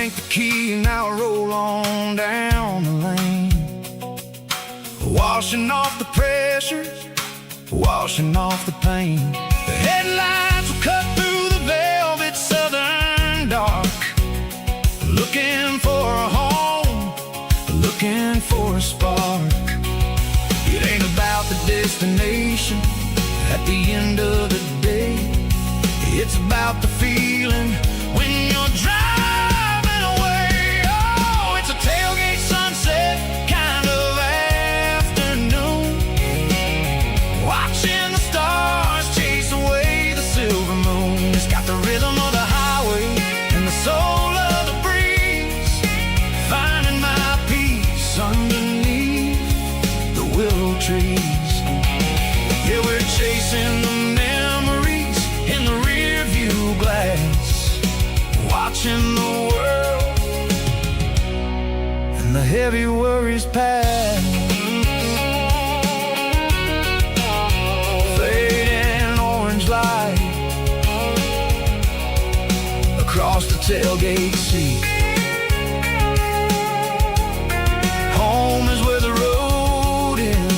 crank the key and I'll roll on down the lane, washing off the pressure, washing off the pain. The headlights will cut through the velvet southern dark, looking for a home, looking for a spark. It ain't about the destination at the end of the day, it's about the feeling when you're driving away. Oh, it's a tailgate sunset kind of afternoon, watching the stars chase away the silver moon. It's got the rhythm of the highway and the soul of the breeze, finding my peace underneath the willow trees. Yeah, we're chasing the memories in the rear view glass, watching the world and the heavy worries pass. Fading orange light across the tailgate seat. Home is where the road ends.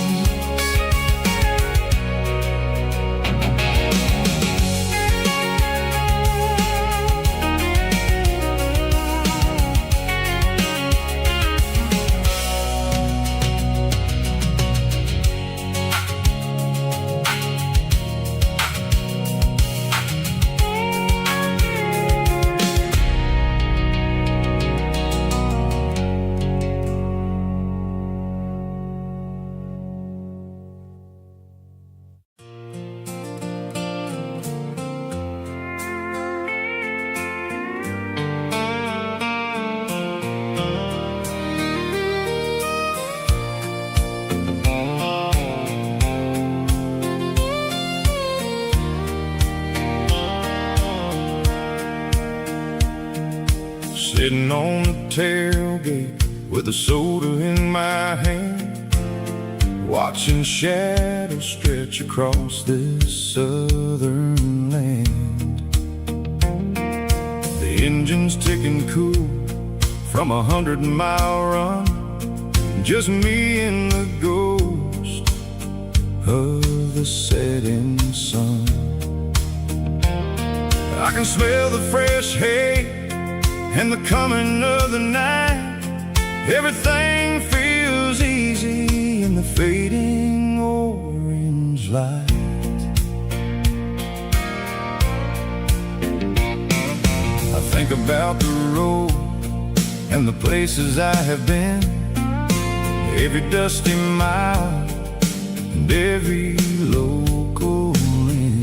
Sitting on the tailgate with a soda in my hand, watching shadows stretch across this southern land. The engine's ticking cool from 100-mile run, just me and the ghost of the setting sun. I can smell the fresh hay and the coming of the night. Everything feels easy in the fading orange light. I think about the road and the places I have been, every dusty mile and every local inn.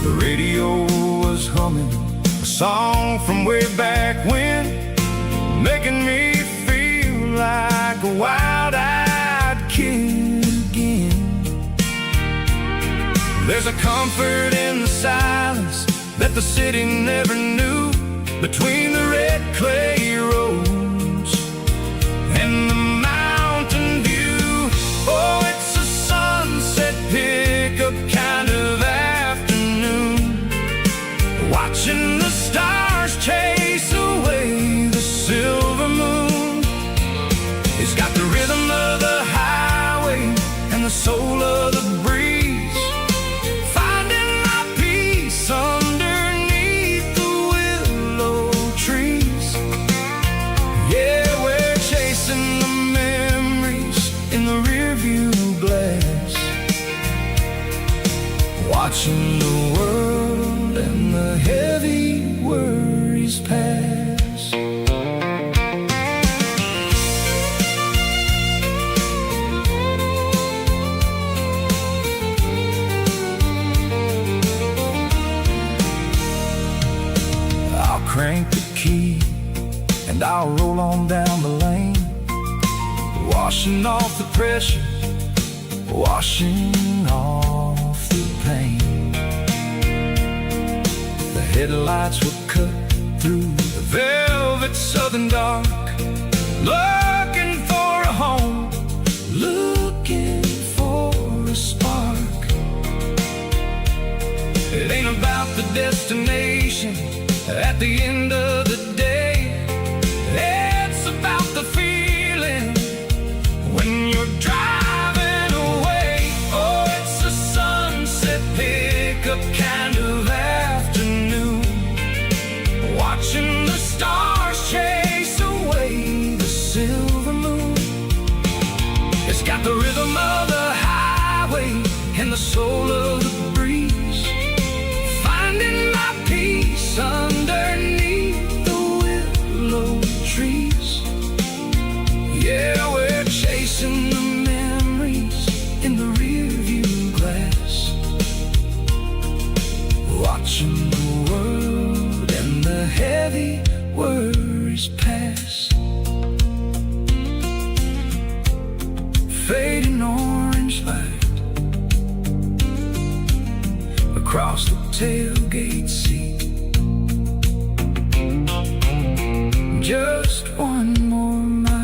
The radio was humming a song from way back when, making me feel like a wild-eyed kid again. There's a comfort in the silence that the city never knew, between the red clay roads and the mountain view. Oh, it's a sunset pickup kind of afternoon, watching the stars chase away the silver moon. It's got the rhythm of the highway and the soul of the breeze, finding my peace underneath the willow trees. Yeah, we're chasing the memories in the rearview glass, watching the world and the heavy worries pass. I'll crank the key and I'll roll on down the lane, washing off the pressure, washing off the pain. The headlights will cut through the velvet southern dark, looking for a home, looking for a spark. It ain't about the destination At the end of the day, it's about the feeling when you're driving away. Oh, it's a sunset pickup kind of afternoon, watching the stars chase away the silver moon. It's got the rhythm of the highway and the soul of the breeze, finding my peace underneath the willow trees. Yeah, we're chasing the memories in the rearview glass, watching the world and the heavy worries pass. Fading orange light across the tailgate seat. Just one more mile.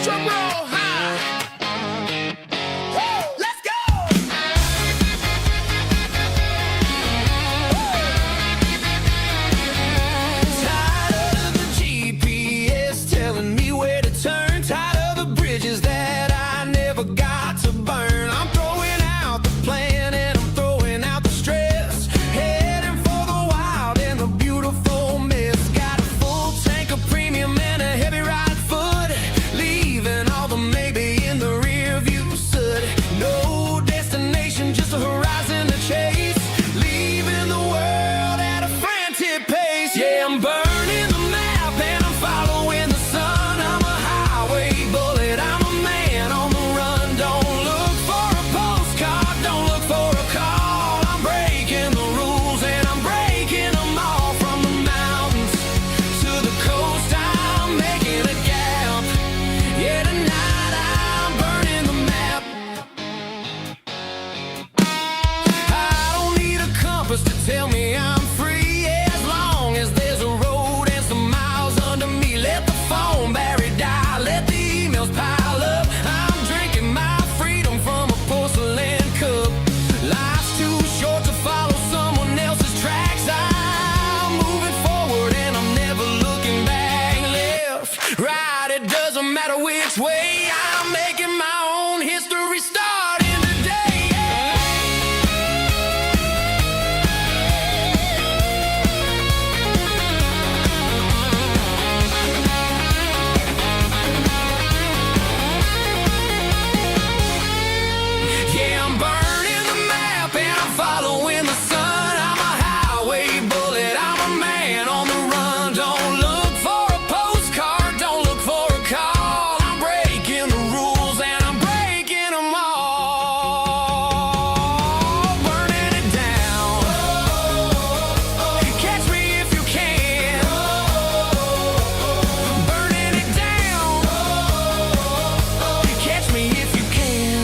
Drum roll high. Woo, let's go. Tired of the GPS telling me where to turn, tired of the bridges that I never got to burn. I'm throwing out the plan and I'm throwing out the stress, heading for the wild and the beautiful mess. Got a full tank of premium and a heavy right foot, leaving all the maybe in the rear view soot. No destination, just a horizon to chase, leaving the world at a frantic pace. Yeah, I'm burning the map and I'm following the sun. I'm a highway bullet, I'm a man on the run. Don't look for a postcard, don't look for a call. I'm breaking the rules and I'm breaking them all. From the mountains to the coast, I'm making a gap. Yeah, tonight I'm burning the map. I don't need a compass to tell me I'm free, as long as there's a road and some miles under me. Let the phone battery die, let the emails pile up. I'm drinking my freedom from a porcelain cup. Life's too short to follow someone else's tracks. I'm moving forward and I'm never looking back. Left, right, it doesn't matter which way. I'm making my own history starting today. Yeah, I'm burning the map and I'm following the sun. I'm a highway bullet, I'm a man on the run. Don't look for a postcard, don't look for a call. I'm breaking the rules and I'm breaking them all. Burning it down. Catch me if you can. Burning it down. Catch me if you can.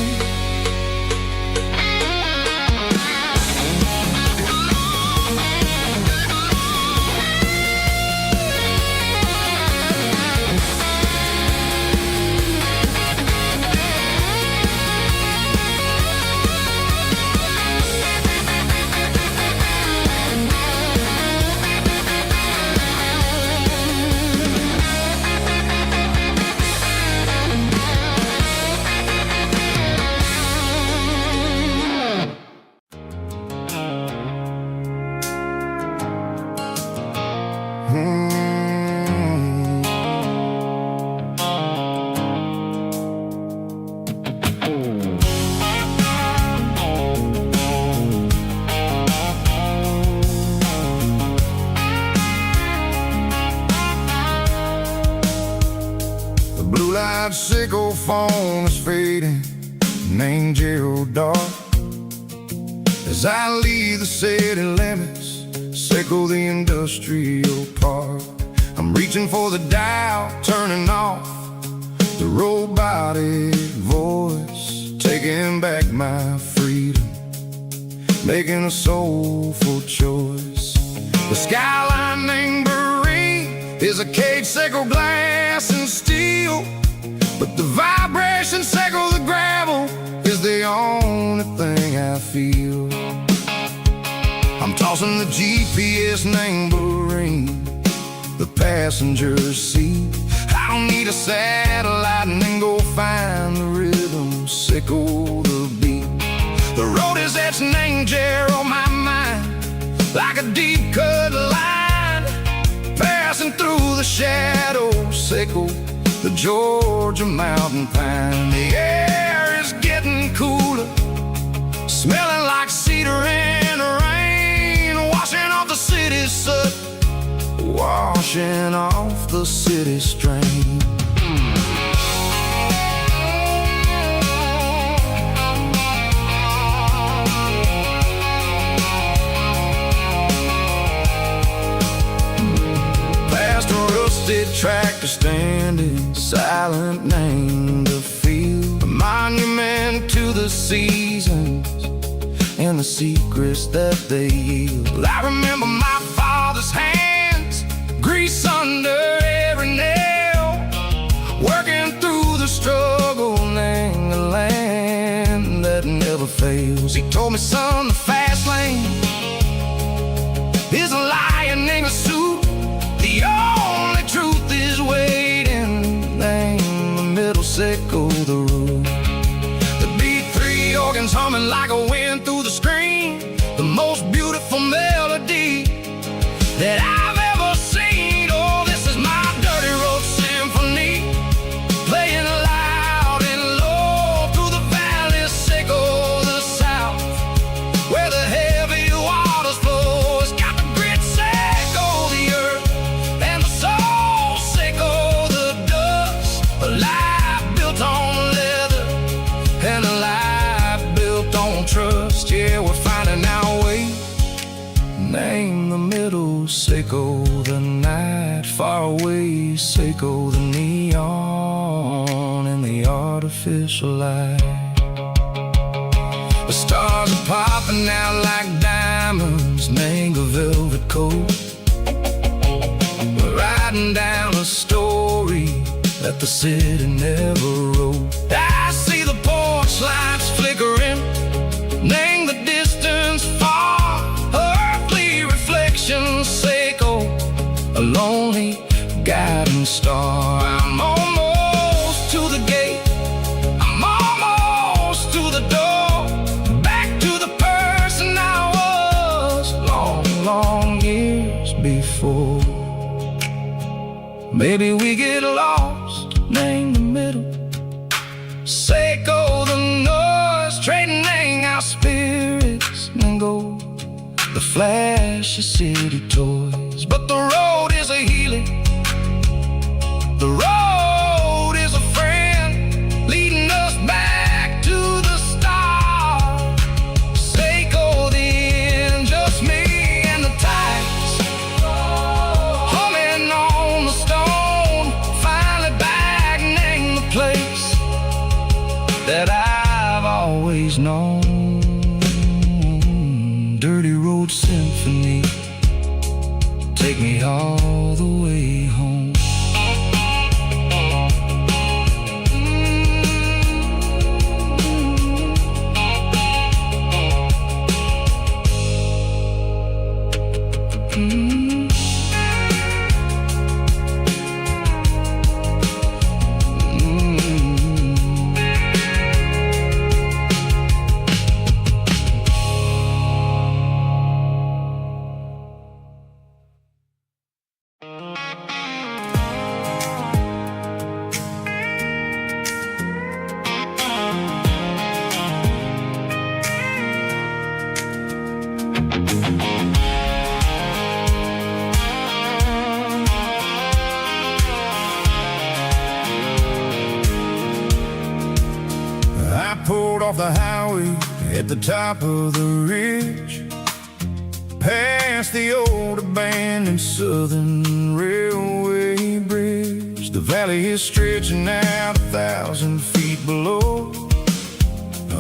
Blue-light sickle phone is fading, name Gerald dark. As I leave the city limits, sickle the industrial park. I'm reaching for the dial, turning off The robotic voice taking back my freedom, making a soulful choice. The skyline named Marine is a cage circle, glass and steel, but the vibration circle, the gravel, is the only thing I feel. I'm tossing the GPS named Marine, the passenger seat. I don't need a satellite and then go find the rhythm, sickle the beat. The road is etched named Geralkyo on my mind, like a deep cut line, passing through the shadows, sickle the Georgia mountain pine. The air is getting cooler, smelling like cedar in the rain, washing off the city's soot, washing off the city strain. Past a rusted tractor standing silent, named the field, a monument to the seasons and the secrets that they yield. I remember my father's hands, grease under every nail, working through the struggle, named the land that never fails. He told me, son, the fast lane is a lion in a suit. The only truth is waiting, named the middle, sickle the root. The B3 organs humming like a wind through the screen, the most beautiful melody that I've ever seen. Oh, this is my dirty road symphony, playing loud and low through the valleys, sickle the south, where the heavy waters flow. It's got the grit, sickle the earth, and the soul, sickle the dust. A life built on leather and a life built on trust. Yeah, we're finding our way, name the middle, sickle the night, far away, sickle the neon and the artificial light. The stars are popping out like diamonds, mango velvet coat. We're riding down a story that the city never wrote. I see the porch lights flickering, name the distance far, earthly reflections, sickle a lonely guiding star. I'm almost to the gate, I'm almost to the door, back to the person I was long, long years before. Maybe we get lost, name the middle, sickle the noise, trading our spirits and go the flash of city toys. But the road is a healing, the road is a friend, leading us back to the start. Sickle the end, just me and the tides, humming on the stone, finally back, name the place that I've always known. Dirty road symphony, take me all the way home. Pulled off the highway at the top of the ridge, past the old abandoned Southern Railway bridge. The valley is stretching out 1,000 feet below.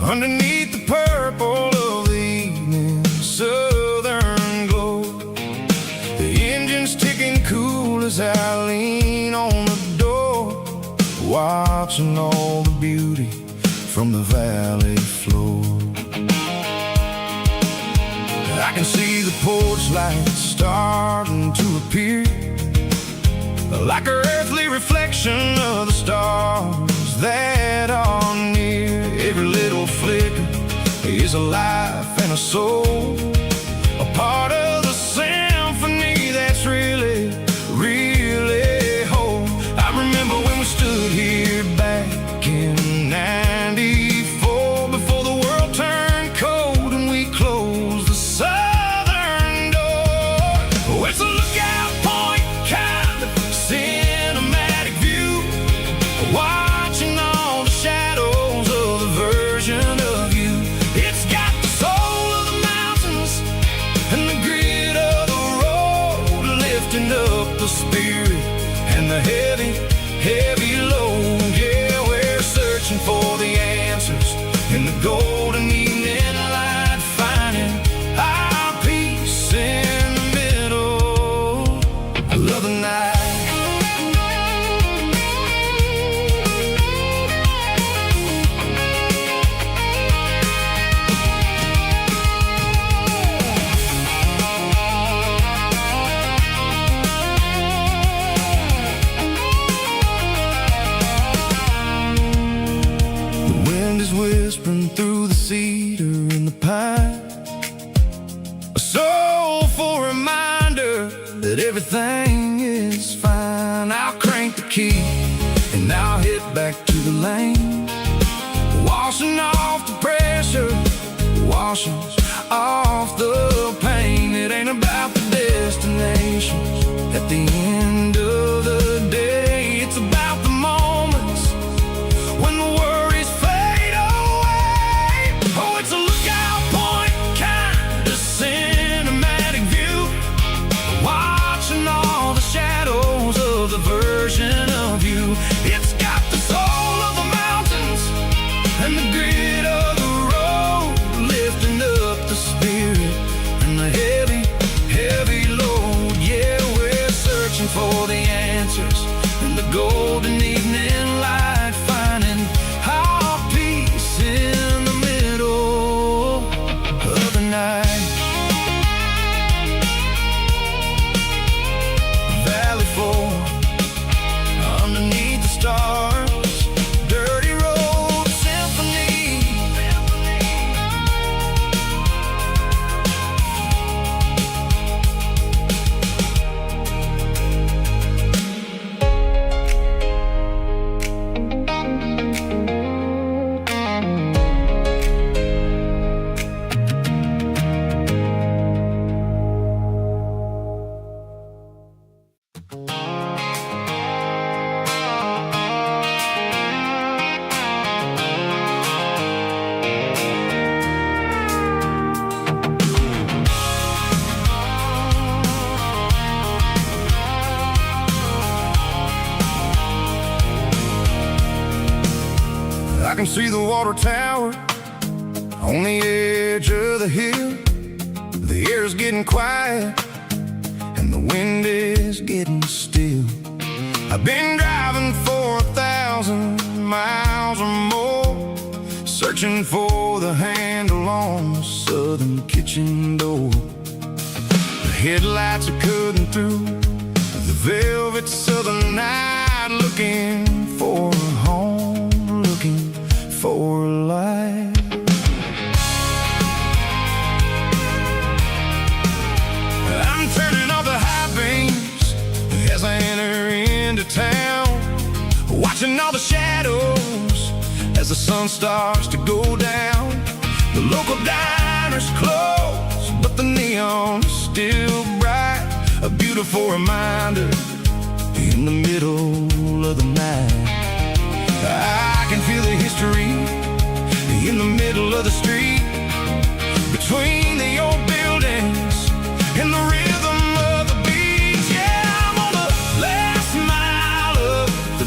Underneath the purple of the evening southern glow, the engine's ticking cool as I lean on the door, watching all the beauty from the valley floor. I can see the porch lights starting to appear, like an earthly reflection of the stars that are near. Every little flicker is a life and a soul, a part of the symphony that's really, really whole. I remember when we stood here back in '94, before the world turned cold and we closed the southern door. Oh, it's a lookout point, kind of cinematic view, watching all the shadows of the version of you. It's got the soul of the mountains and the grit of the road, lifting up the spirit and the heavy, heavy load. Yeah, we're searching for the answers in the golden evening light, finding our peace in the middle of the night. The wind is whispering through the cedar and the pine, a soulful reminder that everything is fine. I'll crank the key and I'll head back to the lane, washing off the pressure, washing off the pain. It ain't about the destinations at the end of the day, it's about the moments when the worries fade away. Oh, it's a lookout point, kind of cinematic view, watching all the shadows of the version of you. It's got the soul of the mountains and the grit of the road, lifting up the spirit and the heavy, heavy load. Yeah, we're searching for the answers in the golden evening light, finding our peace in the middle of the night. Valley floor, underneath the stars, dirty road symphony. I can see the water tower on the edge of the hill. The air's getting quiet and the wind is getting still. I've been driving for 1,000 miles or more, searching for the handle on the southern kitchen door. The headlights are cutting through the velvet southern night, looking for a home, looking for a life. I'm turning off the high beams as I enter into town, watching all the shadows as the sun starts to go down. The local diner's closed, but the neon's still bright, a beautiful reminder in the middle of the night. I can feel the history in the middle of the street, between the old buildings and the rhythm of the beat. Yeah, I'm on the last mile of the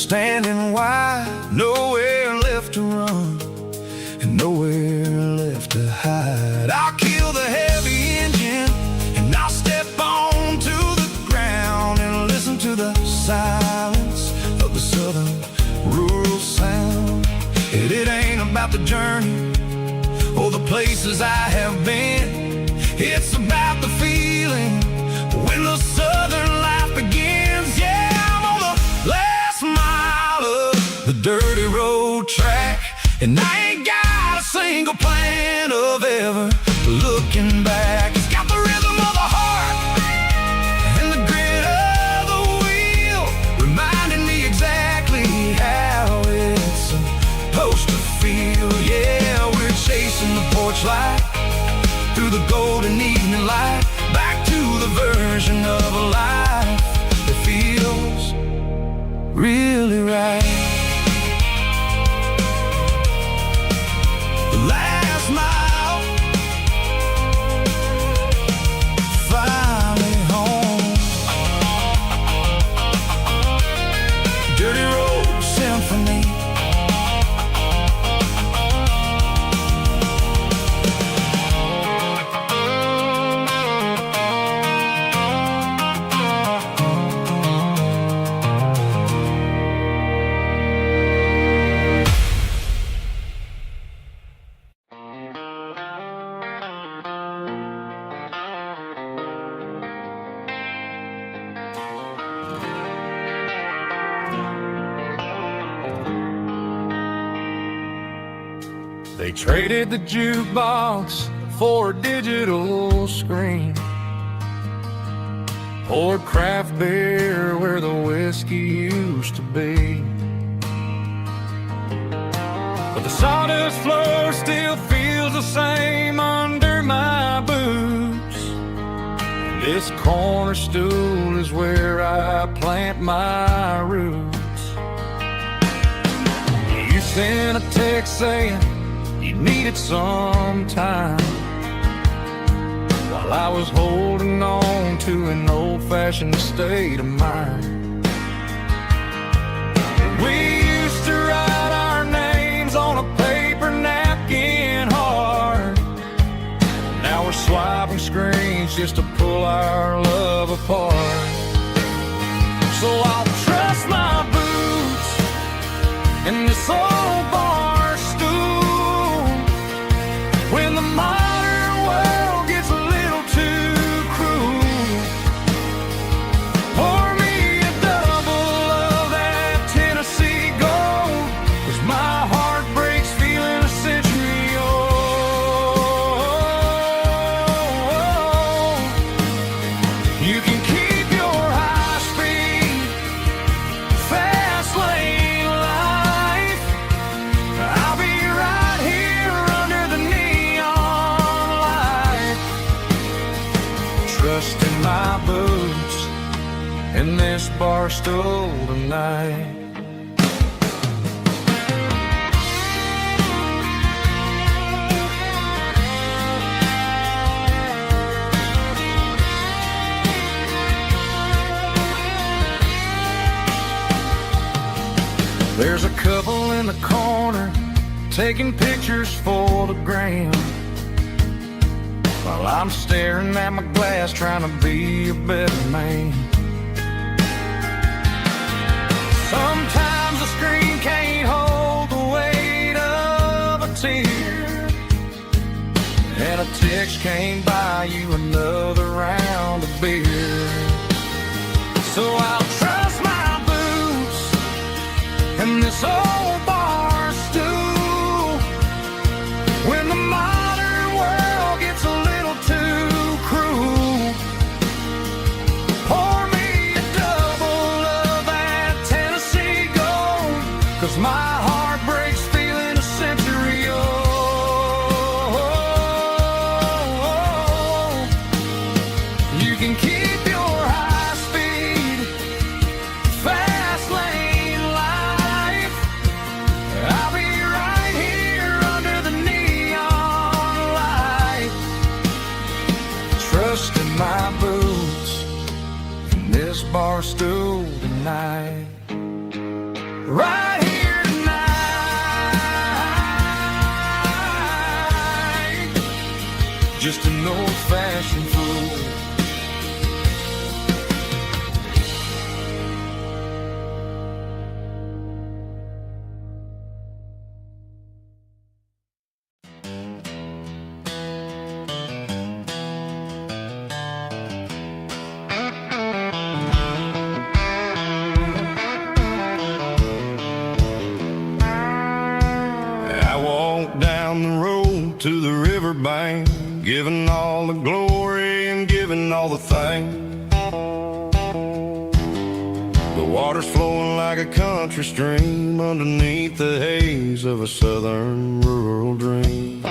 standing wide, nowhere left to run, and nowhere left to hide. I'll kill the heavy engine, and I'll step onto the ground and listen to the silence of the southern rural sound. It ain't about the journey or the places I have been. It's about the feeling when the southern life begins. Yeah, I'm on the last mile of the dirty road track, and I ain't got a single plan of ever looking back. It's got the rhythm of the heart and the grit of the wheel, reminding me exactly how it's supposed to feel. Yeah, we're chasing the porch light through the golden evening light, back to the version of a life that feels really right. The last mile, finally home. Dirty Road Symphony. They traded the jukebox for a digital screen, poured craft beer where the whiskey used to be. But the sawdust floor still feels the same under my boots. This corner stool is where I plant my roots. You sent a text saying you needed some time, while I was holding on to an old-fashioned state of mind. We used to write our names on a paper napkin hard. Now we're swiping screens just to pull our love apart. So I'll trust my boots in this old bar stool when the modern world gets a little too cruel. Pour me a double of that Tennessee Gold, 'cause my heart breaks feeling a century old. You can keep your high-speed, fast lane life. I'll be right here under the neon light, trusting my boots in this bar stool tonight. There's a couple in the corner taking pictures for the gram, while I'm staring at my glass trying to be a better man. Sometimes the screen can't hold the weight of a tear, and a text can't buy you another round of beer. So I'll trust my boots in this old bar stool when the modern world gets a little too cruel. Pour me a double of that Tennessee Gold, 'cause my heart breaks feeling a century old. You can keep your high speed, fast lane life. I'll be right here under the neon light, trusting my boots in this bar stool tonight. right here tonight. Just an old-fashioned fool. Down the road to the riverbank, giving all the glory and giving all the thanks. The water's flowing like a country stream underneath the haze of a southern rural dream.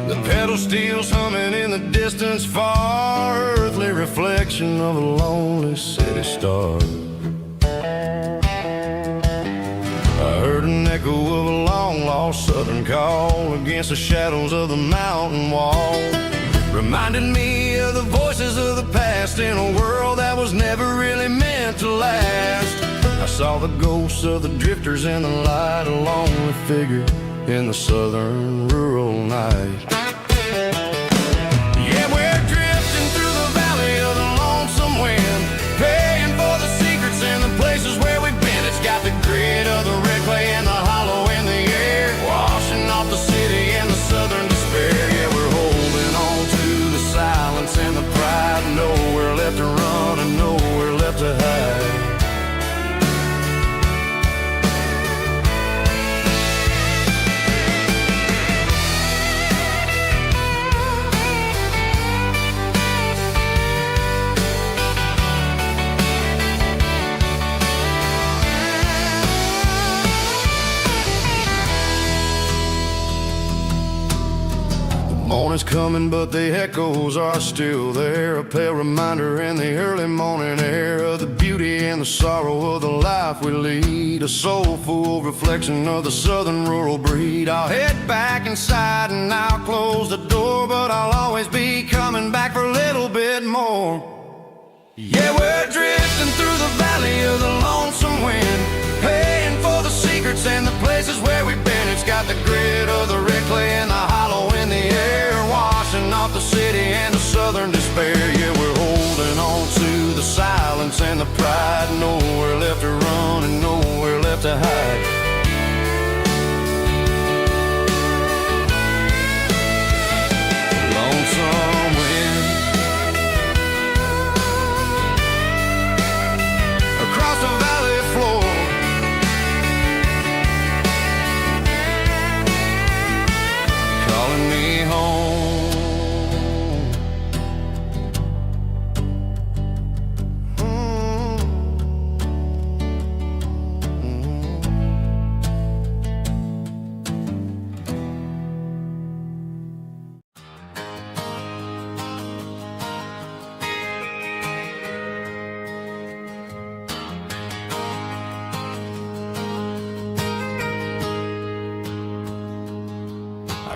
The pedal steel's humming in the distance far, earthly reflection of a lonely city star. I heard an echo of a long-lost southern call against the shadows of the mountain wall, reminded me of the voices of the past in a world that was never really meant to last. I saw the ghosts of the drifters in the light, a lonely figure in the southern rural night. Yeah, we're drifting through the valley of the lonesome wind, paying for the secrets and the places where we've been. It's got the grit of the red clay and the hollow in the air, washing off the city and the southern despair. Yeah, we're holding on to the silence and the pride, nowhere left to run and nowhere left to hide. Morning's coming, but the echoes are still there, a pale reminder in the early morning air of the beauty and the sorrow of the life we lead, a soulful reflection of the southern rural breed. I'll head back inside and I'll close the door, but I'll always be coming back for a little bit more. Yeah, we're drifting through the valley of the lonesome wind, paying for the secrets and the places where we've been. It's got the grit of the red clay and the hollow in the air, washing off the city and the southern despair. Yeah, we're holding on to the silence and the pride, nowhere left to run and nowhere left to hide. Lonesome wind across the valley floor, calling me home.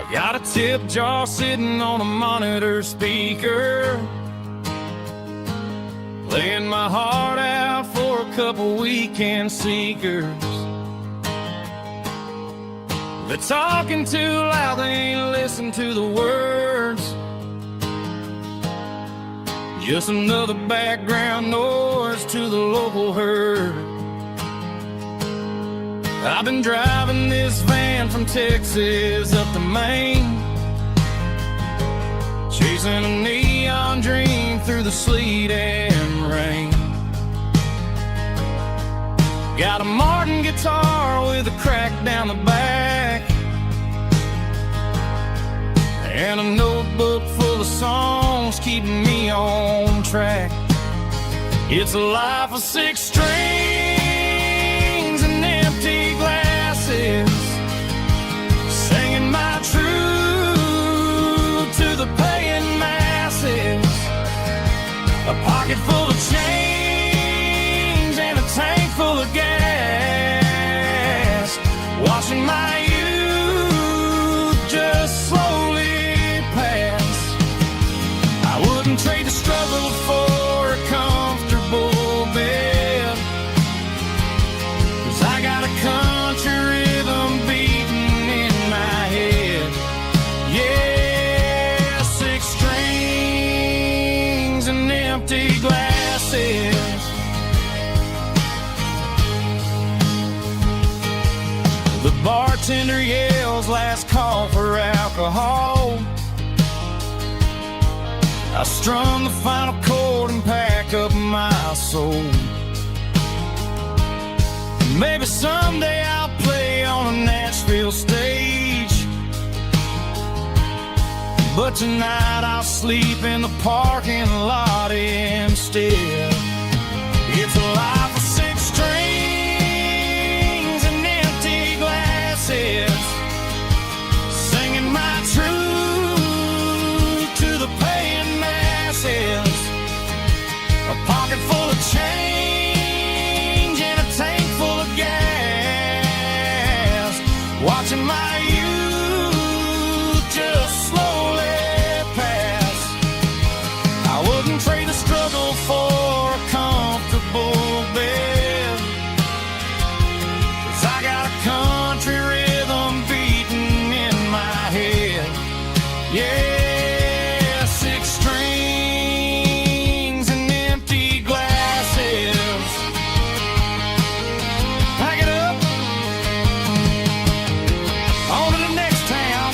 Got a tip jar sitting on a monitor speaker, playing my heart out for a couple weekend seekers. They're talking too loud, they ain't listen to the words. Just another background noise to the local herd. I've been driving this van from Texas up to Maine, chasing a neon dream through the sleet and rain. Got a Martin guitar with a crack down the back, and a notebook full of songs keeping me on track. It's a life of 6 strings and empty glasses, singing my truth to the paying masses. A pocket full of change and a tank full of gas, watching my youth just slowly pass. I wouldn't trade the struggle for a comfortable bed, empty glasses. The bartender yells last call for alcohol. I strum the final chord and pack up my soul. Maybe someday I'll play on a Nashville stage, but tonight I'll sleep in the parking lot instead. It's a life of 6 strings and empty glasses, singing my truth to the paying masses. A pocket full of change and a tank full of gas, watching my youth just slowly pass. I wouldn't trade the struggle for a comfortable bed, 'cause I got a country rhythm beating in my head. Yeah, 6 strings and empty glasses. Pack it up, on to the next town.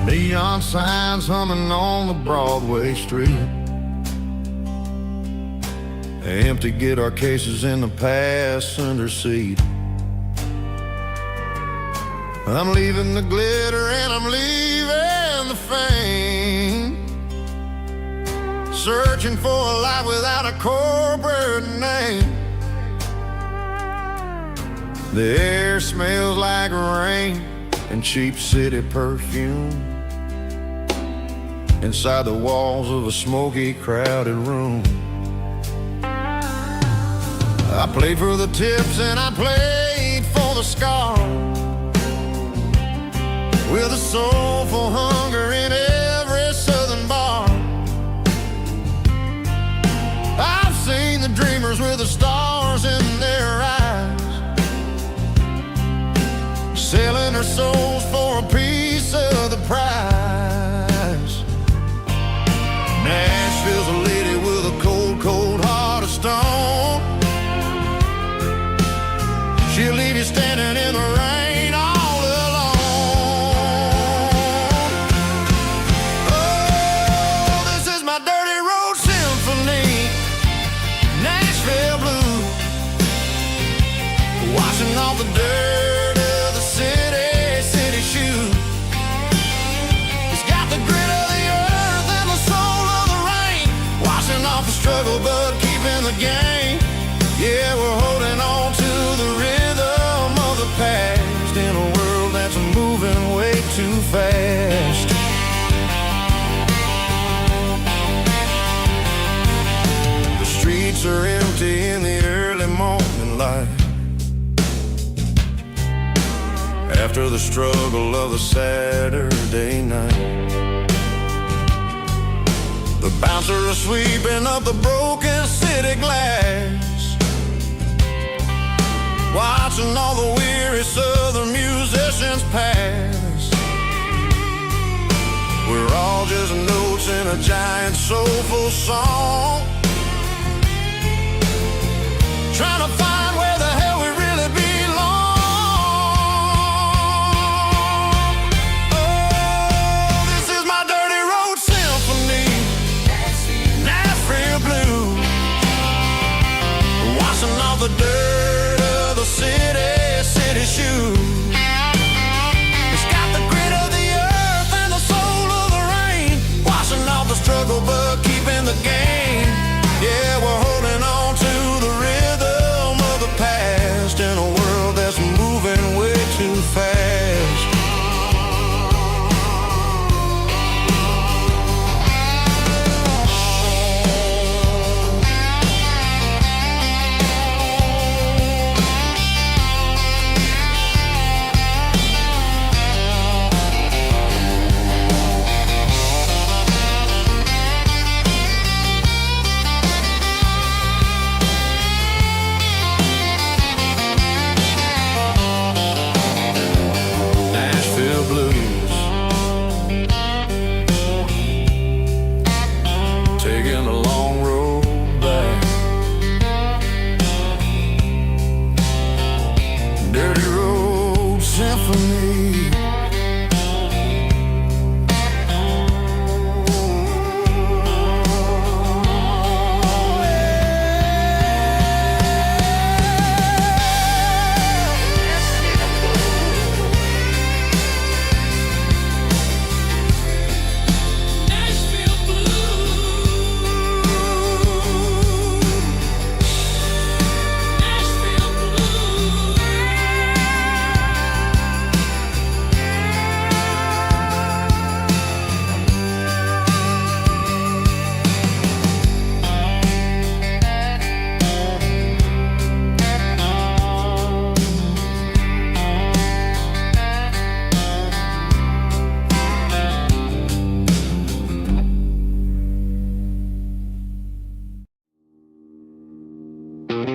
Neon signs humming on the Broadway street, empty guitar cases in the passenger seat. I'm leaving the glitter and I'm leaving the fame, searching for a life without a corporate name. The air smells like rain and cheap city perfume inside the walls of a smoky, crowded room. I played for the tips and I played for the scars, with a soulful hunger in every southern bar. I've seen the dreamers with the stars in their eyes, selling their souls for a piece of the prize. Nashville's a lady with a cold, cold heart of stone. She'll leave you standing in the rain all alone. Oh, this is my dirty road symphony, Nashville blue, washing off the dirt of the city shoe. It's got the grit of the earth and the soul of the rain, washing off the struggle but keeping the game. Yeah, we're holding on to the rhythm of the past in a world that's moving way too fast. The streets are empty in the early morning light, after the struggle of the Saturday night. The bouncer is sweeping up the broken city glass, watching all the weary southern musicians pass. We're all just notes in a giant soulful song, trying to find where the hell we really belong. Oh, this is my dirty road symphony, Nashville blue, washing off the City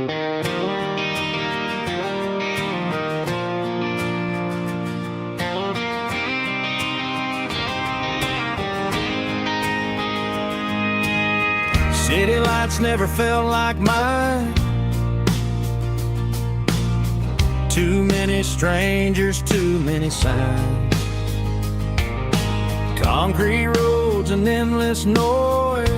lights never felt like mine. Too many strangers, too many signs. Concrete roads and endless noise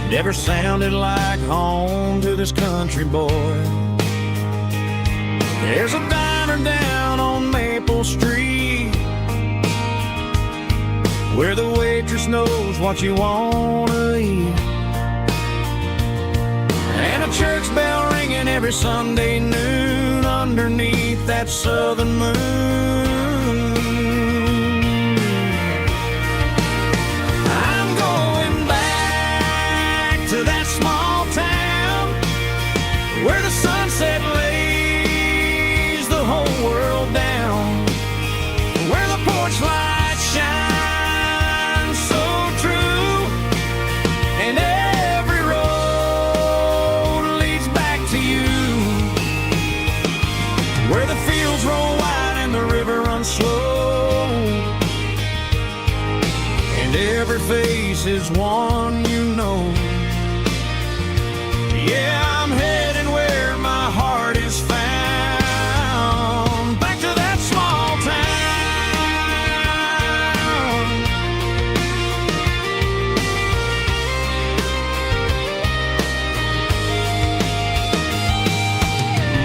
never sounded like home to this country boy. There's a diner down on Maple Street where the waitress knows what you wanna eat, and a church bell ringing every Sunday noon underneath that southern moon. I'm going back to that small town where the sunset lays the whole world down, where the porch lights shine slow, and every face is one you know. Yeah, I'm heading where my heart is found, back to that small town.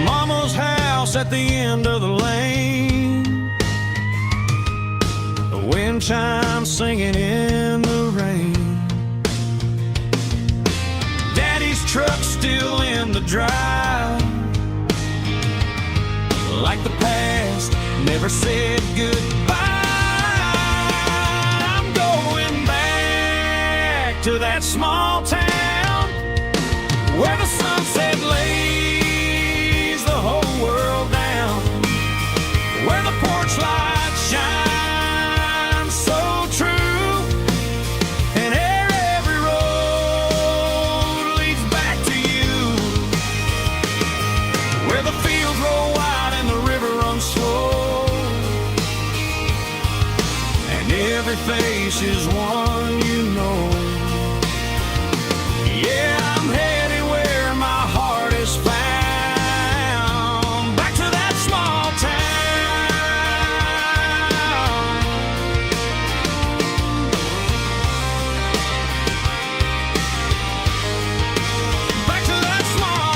Mama's house at the end of the lane, wind chimes singing in the rain. Daddy's truck still in the drive, like the past never said goodbye. I'm going back to that small town where the sunset lays the whole world down, where the porch lights shine face is one you know. Yeah, I'm heading where my heart is found, back to that small back to that small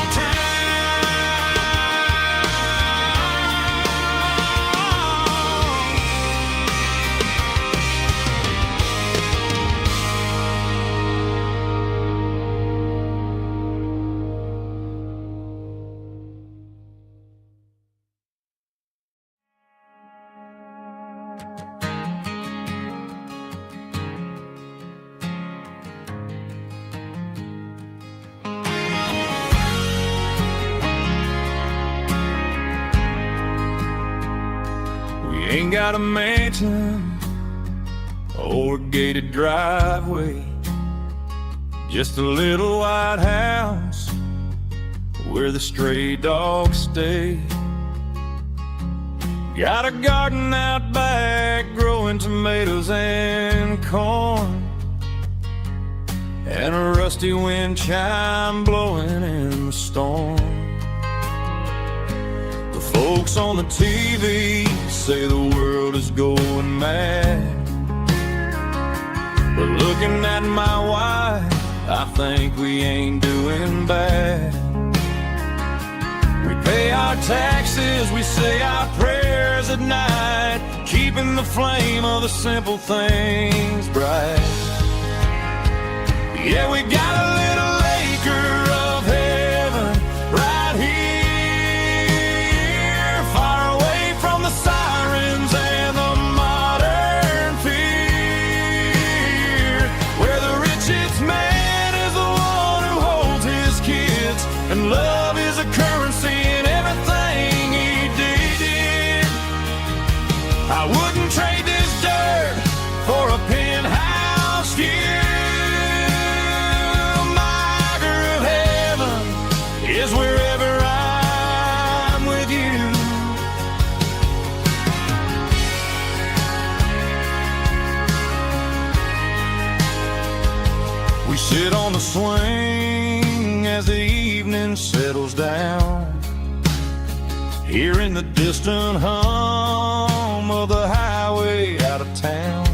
ain't got a mansion or a gated driveway, just a little white house where the stray dogs stay. Got a garden out back growing tomatoes and corn, and a rusty wind chime blowing in the storm. The folks on the TV say the world is going mad, but looking at my wife, I think we ain't doing bad. We pay our taxes, we say our prayers at night, keeping the flame of the simple things bright. Yeah, we got a little acre of heaven right here, far away from the sirens and the modern fear, where the richest man is the one who holds his kids, and love is a currency in everything he did. I wouldn't trade this dirt for a penthouse view. My girl sit on the swing as the evening settles down, hearing the distant hum of the highway out of town.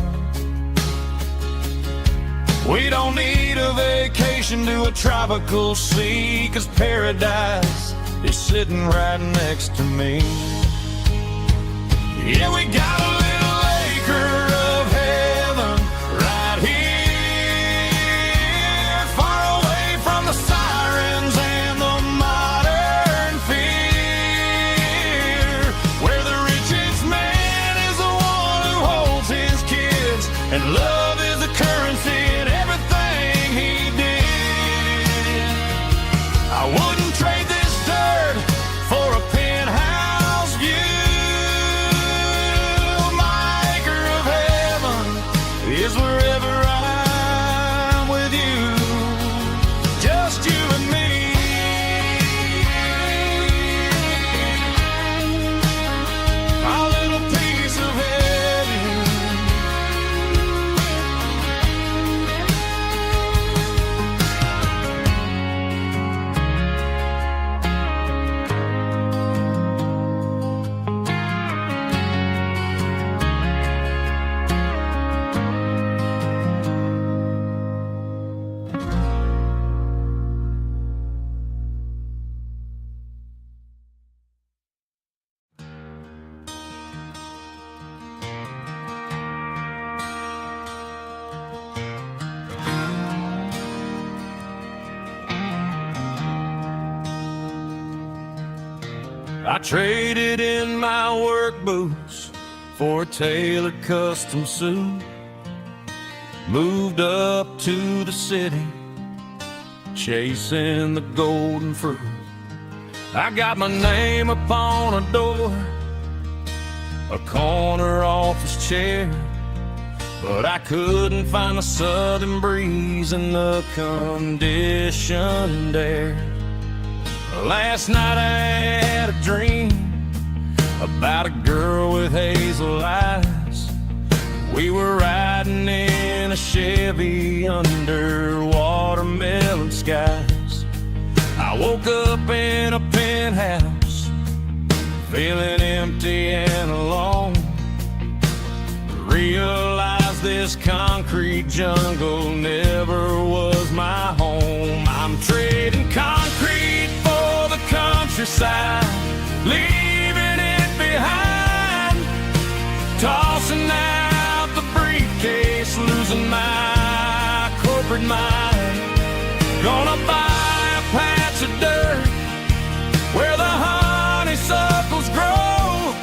We don't need a vacation to a tropical sea, 'cause paradise is sitting right next to me. Yeah, we got a little acre of heaven right here, far away from the sirens and the modern fear, where the richest man is the one who holds his kids, and love is the currency in everything he did. I wouldn't trade this dirt for a penthouse view. My acre of heaven is wherever I'm with you, just you and me. Our little piece of heaven. I traded in my work boots for a tailored custom suit, moved up to the city, chasing the golden fruit. I got my name upon a door, a corner office chair, but I couldn't find the southern breeze in the conditioned air. Last night I had a dream about a girl with hazel eyes. We were riding in a Chevy under watermelon skies. I woke up in a penthouse, feeling empty and alone. Realized this concrete jungle never was my home. I'm trading concrete for the countryside, leaving it behind, tossing out the briefcase, losing my corporate mind. Gonna buy a patch of dirt where the honeysuckles grow,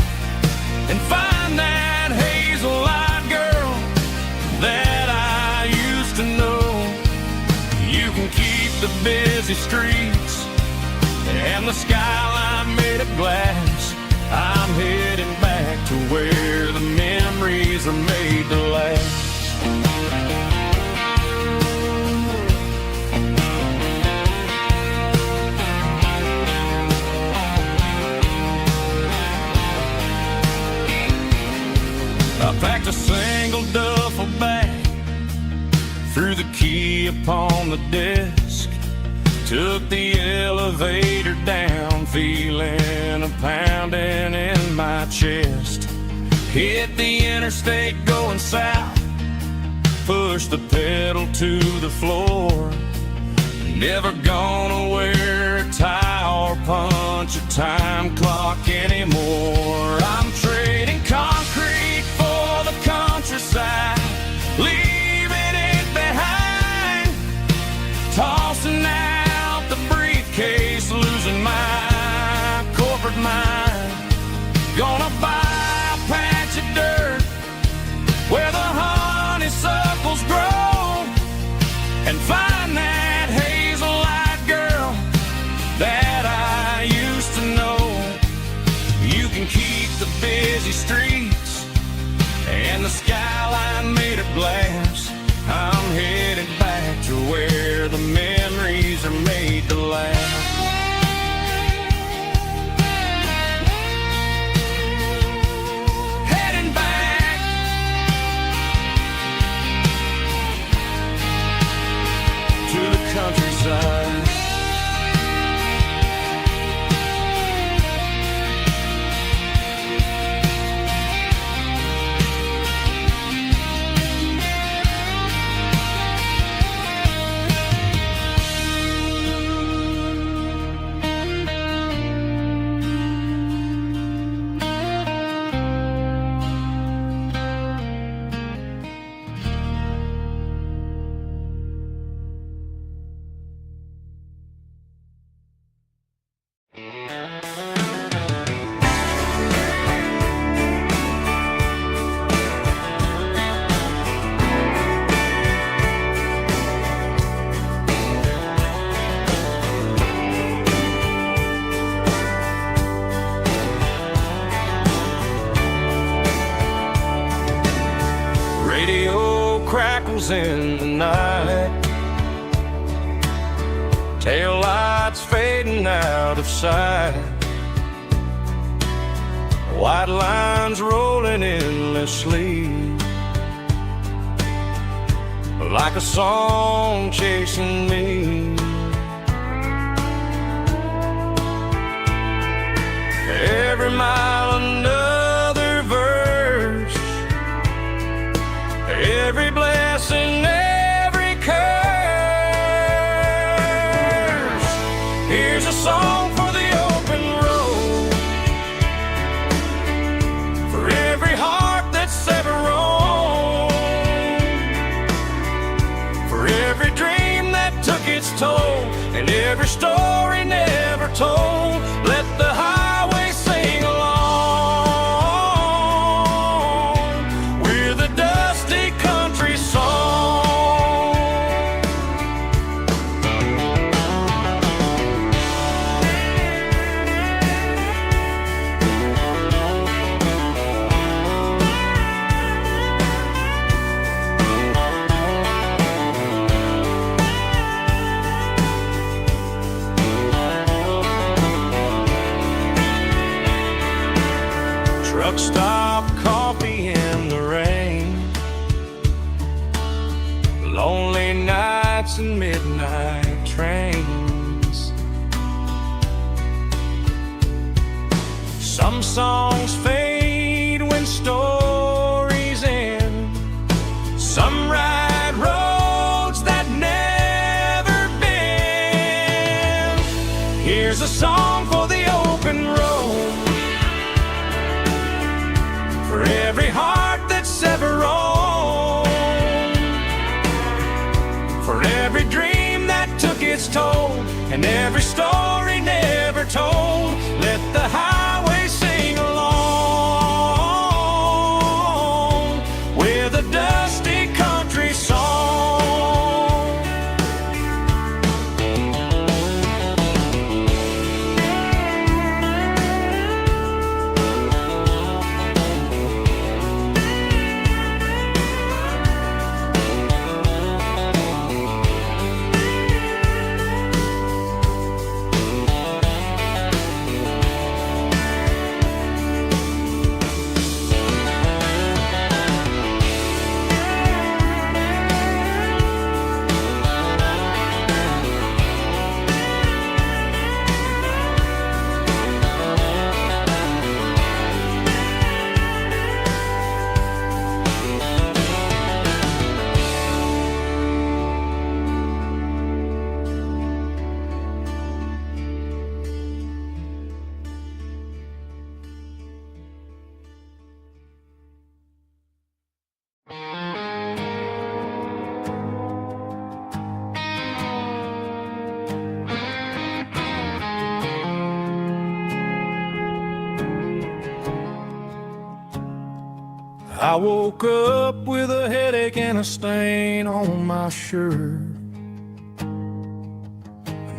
and find that hazel-eyed girl that I used to know. You can keep the busy streets and the skyline made of glass. I'm heading back to where the memories are made to last. I packed a single duffel bag, threw the key upon the desk, took the elevator down, feeling a pounding in my chest. Hit the interstate going south, pushed the pedal to the floor. Never gonna wear a tie or punch a time clock anymore. I'm trading concrete for the countryside, leaving it behind, tossing out the briefcase, losing my corporate mind. Gonna buy a patch of dirt where the honeysuckles grow, and find that hazel-eyed girl that I used to know. You can keep in the night. Tail lights fading out of sight. White lines rolling endlessly, like a song chasing me. Every mile another verse, every blessing, every curse. Here's a song for the open road, for every heart that's ever roamed, for every dream that took its toll, and every story never told. Let the highway sing along with a dusty country song. Truck stop, coffee in the rain, lonely nights and midnight trains. Some songs fade when stories end. Some ride roads that never bend. Here's a song for the open road, for every heart that's ever roamed, for every dream that took its toll, and every story never told. Let the highway sing along with a dusty country song. I woke up with a headache and a stain on my shirt.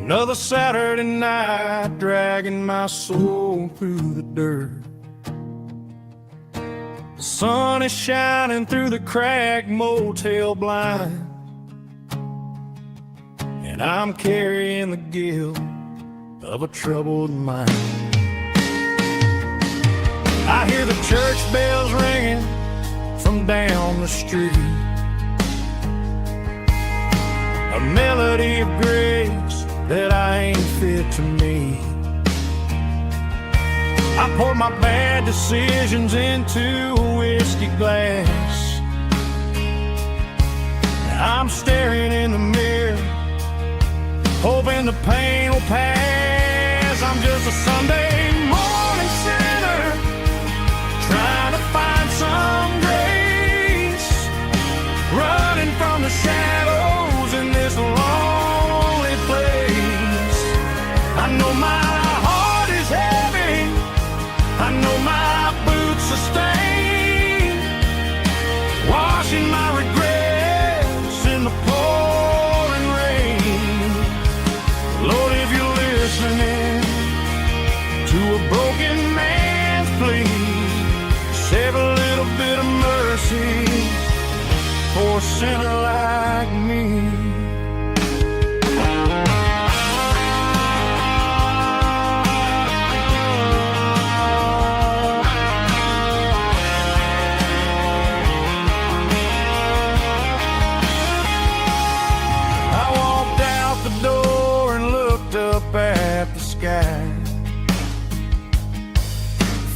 Another Saturday night dragging my soul through the dirt. The sun is shining through the cracked motel blind, and I'm carrying the guilt of a troubled mind. I hear the church bells ringing from down the street, a melody of grace that I ain't fit to meet. I poured my bad decisions into a whiskey glass. I'm staring in the mirror, hoping the pain will pass. I'm just a Sunday morning sinner, trying to find some grace, running from the shadows in this lonely place. I know my heart is heavy, I know my boots are stained, washing my regrets in the pouring rain. Lord, if you're listening to a broken man's plea, save a little bit of mercy for a sinner like me. I walked out the door and looked up at the sky.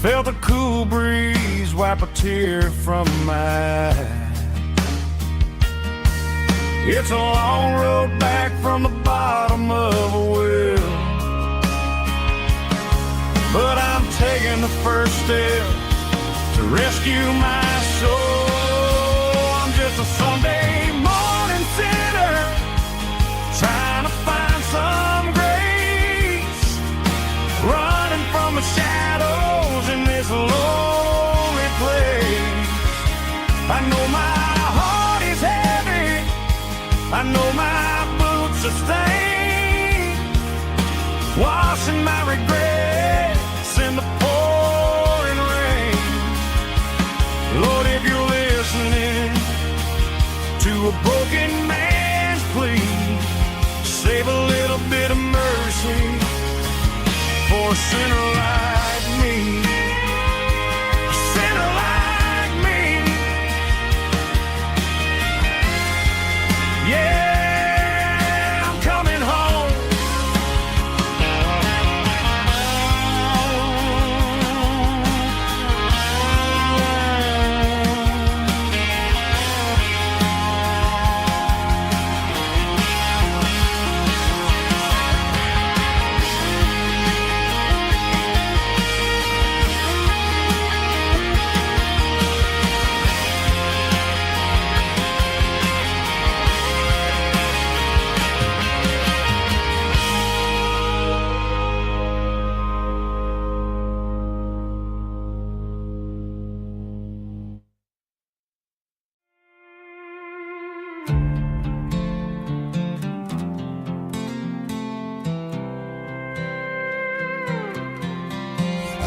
Felt a cool breeze wipe a tear from my eye. It's a long road back from the bottom of a well, but I'm taking the first step to rescue my soul. I'm just a Sunday morning sinner trying to find some grace, running from the shadows in this lonely place. I know my heart is heavy, I know my boots are stained, washing my regrets in the pouring rain. Lord, if you're listening to a broken man's plea, save a little bit of mercy for a sinner like me. A sinner like me. Yeah, I'm coming home.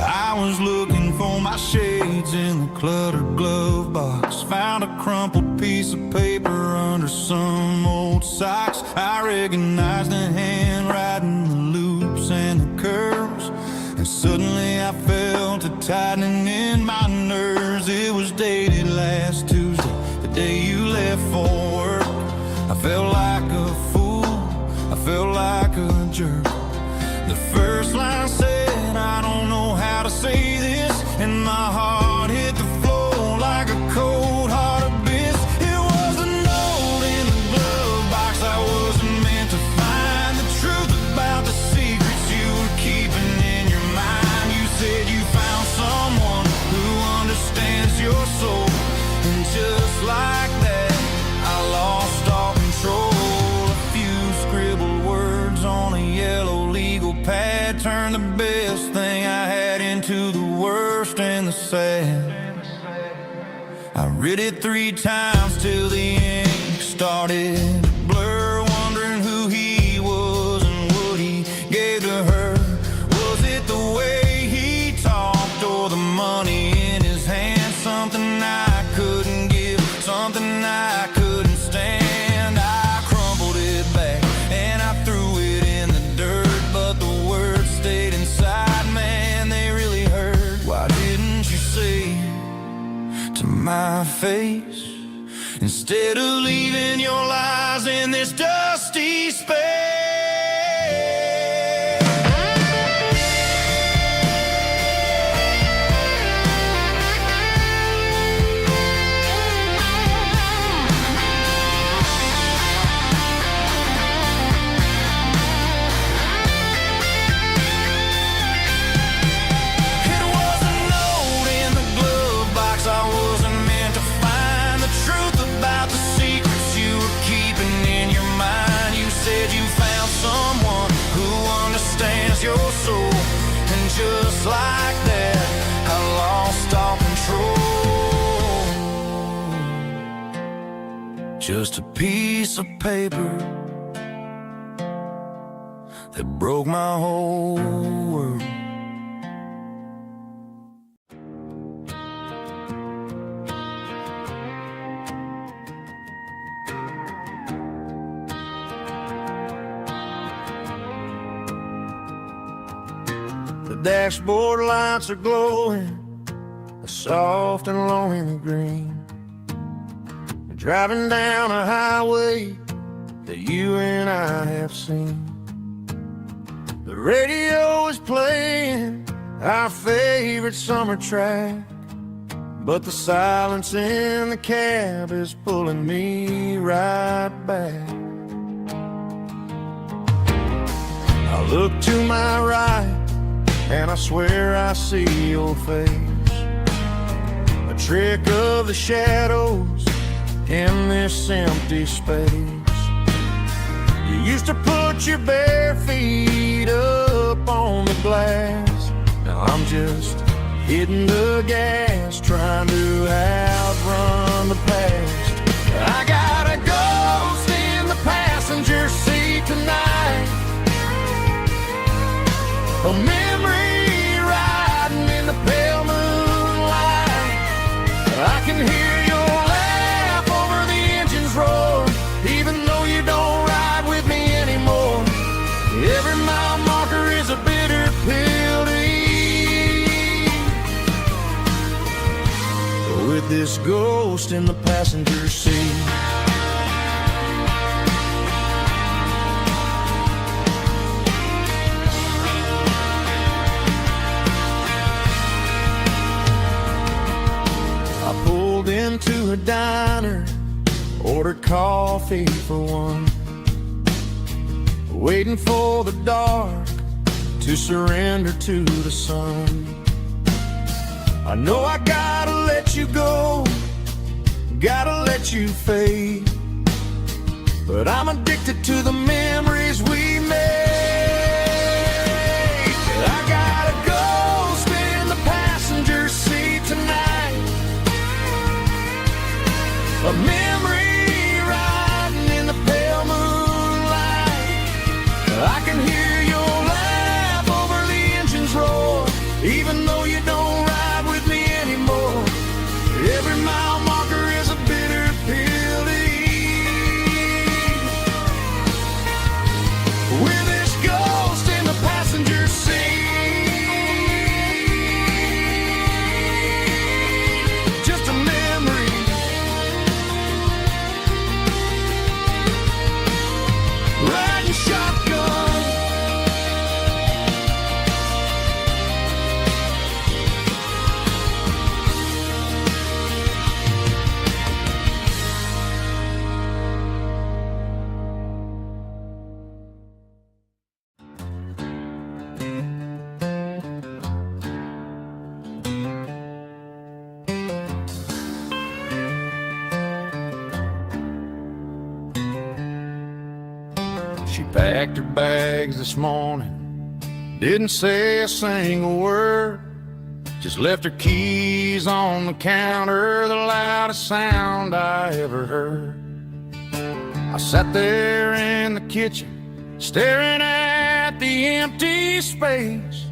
I was looking for my shades in the cluttered glove box. Found a crumpled piece of paper under some old socks. I recognized the handwriting, the loops and the curves, and suddenly I felt a tightening in my nerves. It was dated last Tuesday, the day you left for work. I felt like a fool, I felt like a jerk. The first line said, I don't know how to say this, and my heart hit the floor like a cold heart abyss. It was a note in the glove box I wasn't meant to find, the truth about the secrets you were keeping in your mind. You said you found someone who understands your soul, and just like that, I lost all control. A few scribbled words on a yellow legal pad turned the best thing I had into the worst and the sad. I read it 3 times till the ink started to blur, wondering who he was and what he gave to her. Was it the way he talked or the money in his hand? Something I couldn't give, something I couldn't stand. I crumpled it back and I threw it in the dirt, but the words stayed inside, man, they really hurt. Why didn't you say to my face, instead of leaving your lies in this dusty space? It was a note in the glove box I wasn't meant to find, the truth about the secrets you were keeping in your mind. You said you found someone who understands your soul, and just like that, I lost all control. Just a piece of paper that broke my whole world. dashboard lights are glowing a soft and lonely green. Driving down a highway that you and I have seen. The radio is playing our favorite summer track, but the silence in the cab is pulling me right back. I look to my right and I swear I see your face, a trick of the shadows in this empty space. You used to put your bare feet up on the glass. Now I'm just hitting the gas, trying to outrun the past. I got a ghost in the passenger seat tonight, a memory riding in the pale moonlight. I can hear your laugh over the engine's roar, even though you don't ride with me anymore. Every mile marker is a bitter pill to eat, with this ghost in the passenger seat. I pulled into a diner, ordered coffee for one, waiting for the dark to surrender to the sun. I know I gotta let you go, gotta let you fade, but I'm addicted to the memories we made. I got a ghost in the passenger seat tonight, a memory riding in the pale moonlight. I can hear your laugh over the engine's roar, even though you don't ride with me anymore. Every mile marker is a bitter pill to eat, with this ghost in the passenger seat. Just a memory, riding shotgun. She packed her bags this morning, didn't say a single word, just left her keys on the counter, the loudest sound I ever heard. I sat there in the kitchen, staring at the empty space,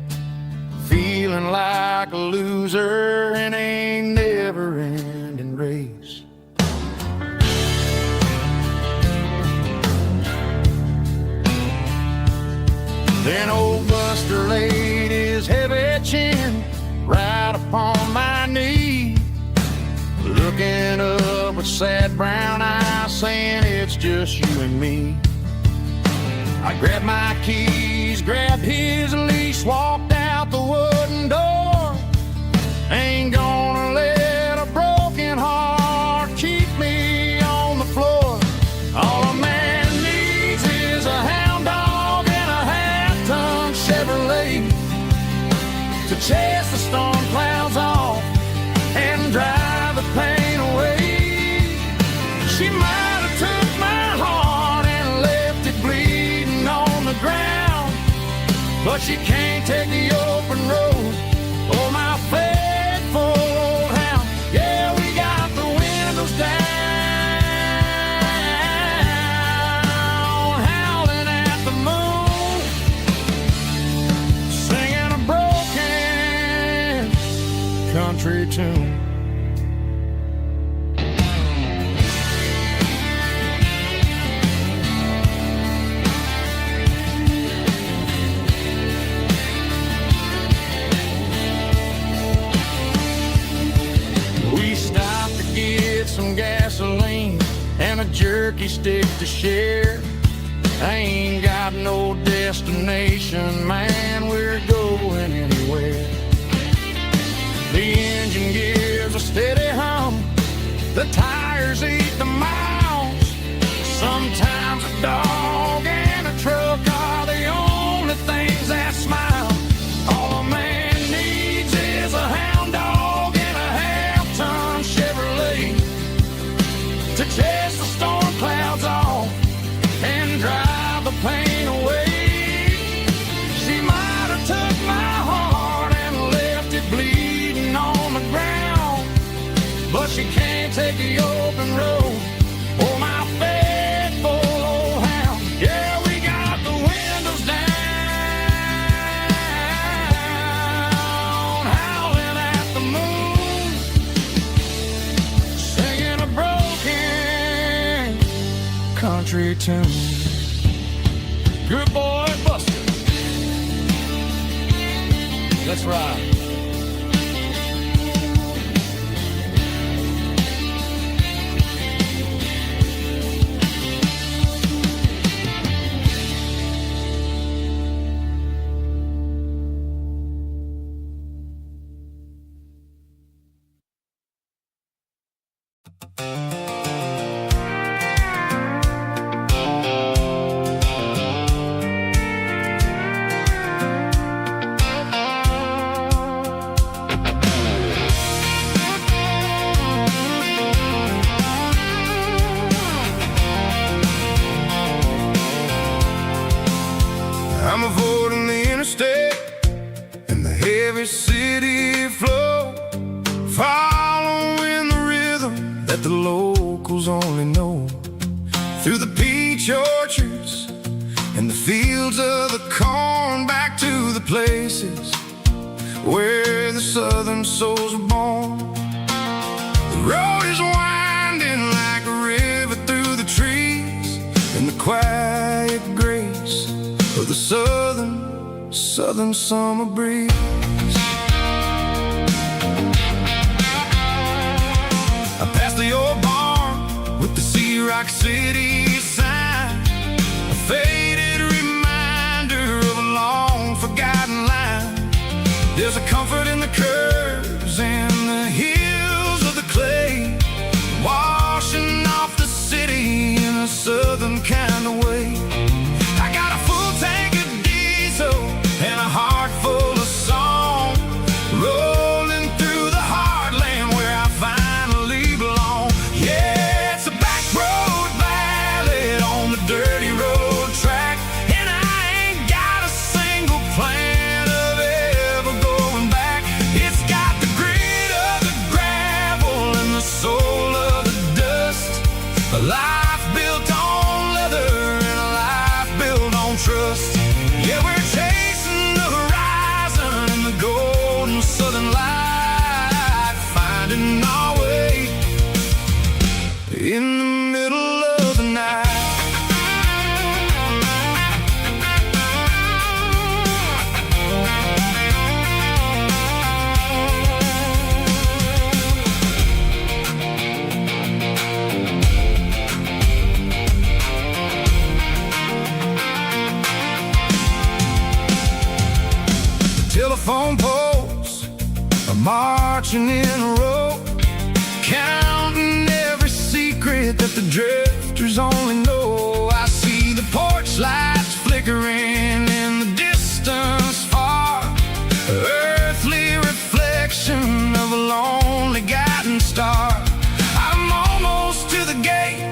feeling like a loser in a never-ending race. Then old Buster laid his heavy chin right upon my knee, looking up with sad brown eyes, saying it's just you and me. I grabbed my keys, grabbed his leash, walked out the wooden door. Ain't gonna let a broken heart keep me on the floor. All a man needs is a hound dog and a half-ton Chevrolet to chase the storm clouds off and drive the pain away. She might have took my heart and left it bleeding on the ground, but she can't take the open road or my faithful old hound. Yeah, we got the windows down, howling at the moon, singing a broken country tune. a jerky stick to share. I ain't got no destination, man, we're going anywhere. The engine gives a steady hum, the tires eat the miles. Sometimes a dog and a truck are the only things that smile. All a man needs is a hound dog and a half-ton Chevrolet to chase the storm clouds off and drive the pain away. She might have took my heart and left it bleeding on the ground, but she can't take the open road or my faithful old hound. Yeah, we got the windows down, howling at the moon, singing a broken country tune. Good boy, Buster. Let's ride. I'm avoiding the interstate and the heavy city flow, following the rhythm that the locals only know. Through the peach orchards and the fields of the corn, back to the places where the southern souls were born. The road is winding like a river through the trees, and the quiet grace of the southern summer breeze. I passed the old barn with the Sea Rock City sign, a faded reminder of a long forgotten line. There's a comfort in the curves and the hills of the clay, washing off the city in a southern kind of way. I got a full tank of diesel and a heart full of song, rolling through the heartland where I finally belong. Yeah, it's a back road ballad on the dirty road track, and I ain't got a single plan of ever going back. It's got the grit of the gravel and the soul of the dust, a life built on leather and a life built on trust. Yeah, we're chasing the horizon in the golden southern light, finding our way in the middle of the night. Telephone poles are marching in a row, counting every secret that the drifters only know. I see the porch lights flickering in the distance far, earthly reflection of a lonely guiding star. I'm almost to the gate,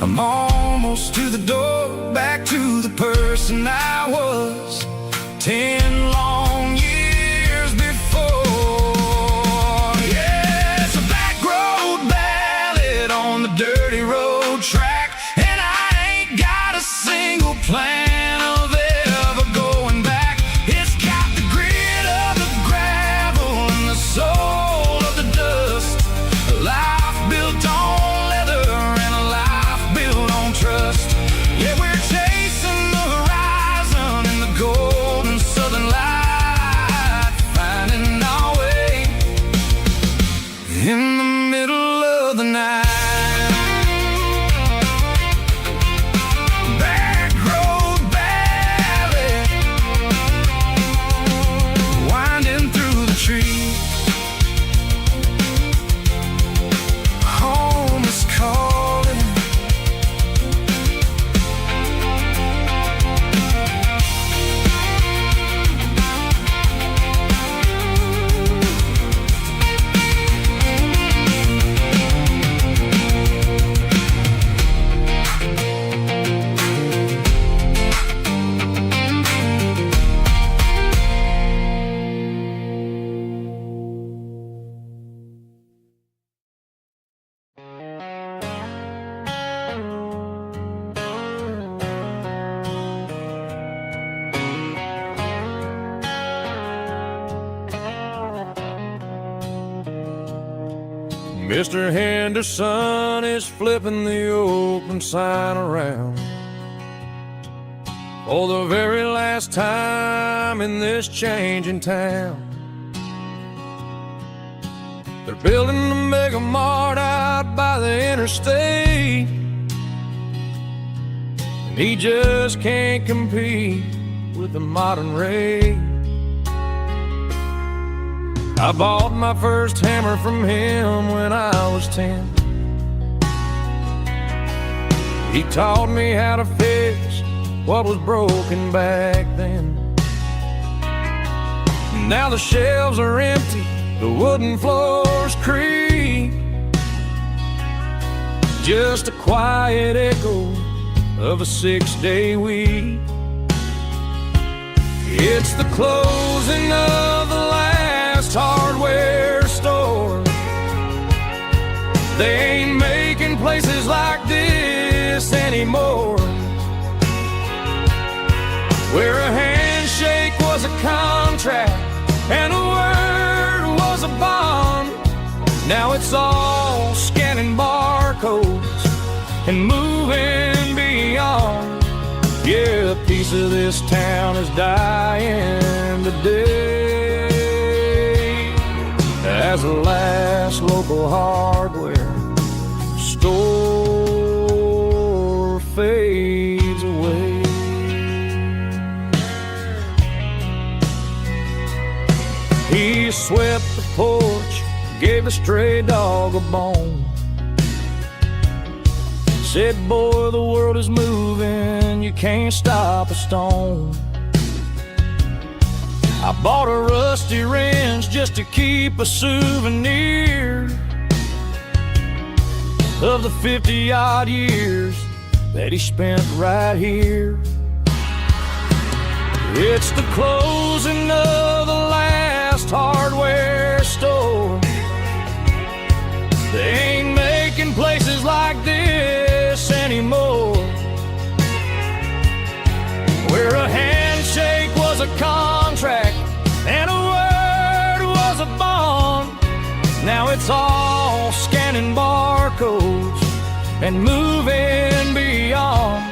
I'm almost to the door, back to the person I was 10 long years before. Yeah, it's a back road ballad on the dirty road track, and I ain't got a single plan of ever going back. It's got the grit of the gravel and the soul of the dust, a life built on leather and a life built on trust. Yeah, we're chasing the horizon in the golden southern Mr. Henderson is flipping the open sign around for the very last time in this changing town. They're building a mega mart out by the interstate, and he just can't compete with the modern rate. I bought my first hammer from him when I was 10. He taught me how to fix what was broken back then. Now the shelves are empty, the wooden floors creak, just a quiet echo of a 6-day week. It's the closing of the last hardware store. They ain't making places like this anymore, where a handshake was a contract and a word was a bond. Now it's all scanning barcodes and moving beyond. Yeah, a piece of this town is dying today as the last local hardware store fades away. He swept the porch, gave the stray dog a bone, said, boy, the world is moving, you can't stop a stone. I bought a rusty wrench just to keep a souvenir of the 50-odd years that he spent right here. It's the closing of the last hardware store. They ain't making places like this anymore, where a handshake was a contract and a word was a bond. Now it's all scanning barcodes and moving beyond.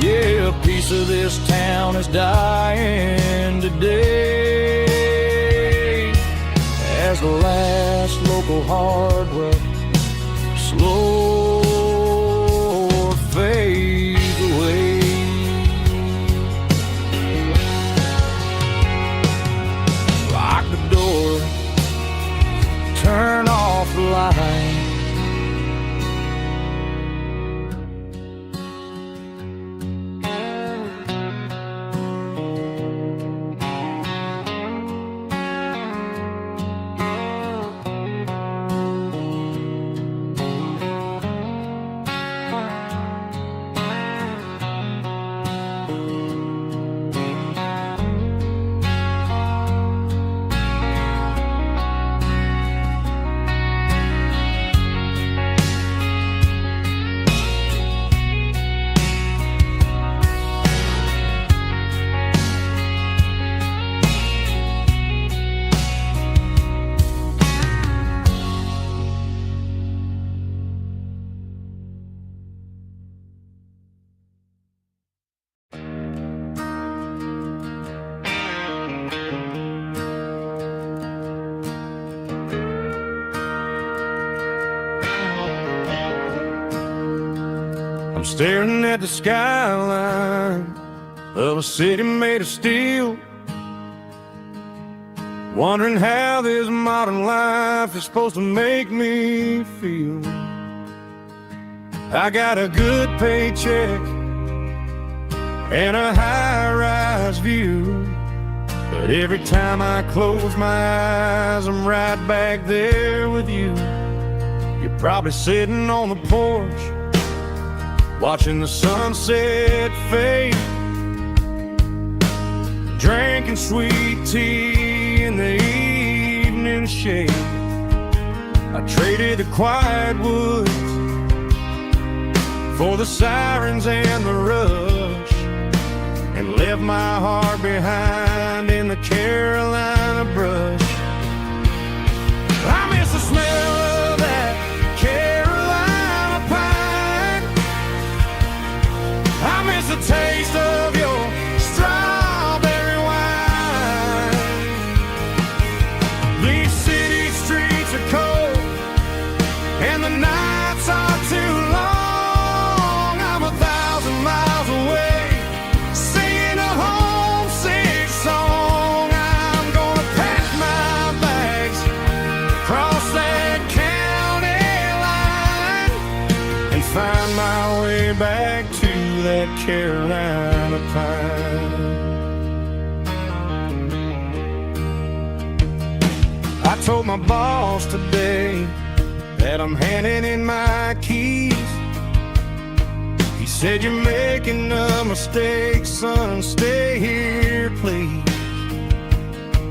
Yeah, a piece of this town is dying today as the last local hardware slow fades away. Lock the door, turn off the light. I'm staring at the skyline of a city made of steel, wondering how this modern life is supposed to make me feel. I got a good paycheck and a high-rise view, but every time I close my eyes, I'm right back there with you. You're probably sitting on the porch, watching the sunset fade, drinking sweet tea in the evening shade. I traded the quiet woods for the sirens and the rush, and left my heart behind in the Carolina brush. I miss the smell of that that Carolina pine. I told my boss today that I'm handing in my keys. He said, "You're making a mistake, son, stay here, please."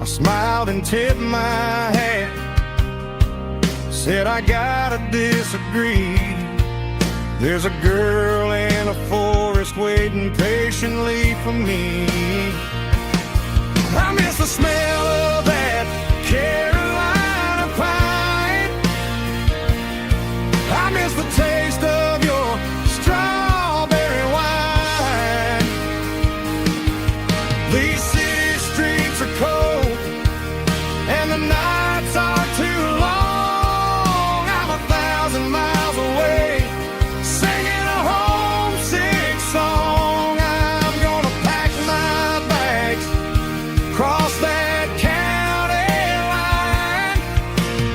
I smiled and tipped my hat, said, "I gotta disagree. There's a girl in a forest waiting patiently for me." I miss the smell of that Carolina pine. I miss the taste of your strawberry wine. These city streets are cold and the nights are too long. I'm 1,000 miles away, singing a homesick song. I'm gonna pack my bags, cross that county line,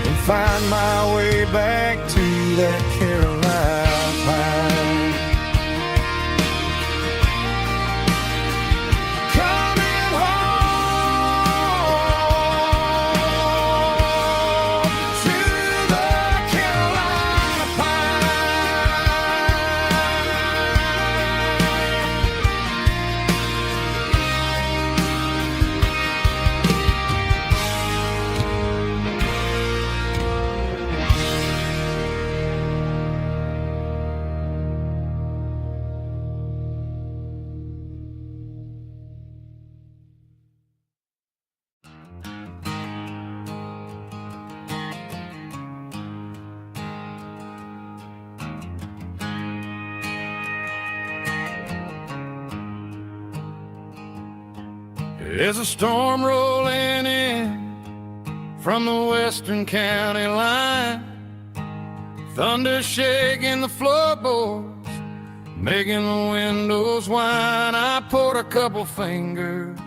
and find my way back to that Carolina pine. Coming home to the Carolina There's a storm rolling in from the western county line, thunder shaking the floorboards, making the windows whine. I poured a couple fingers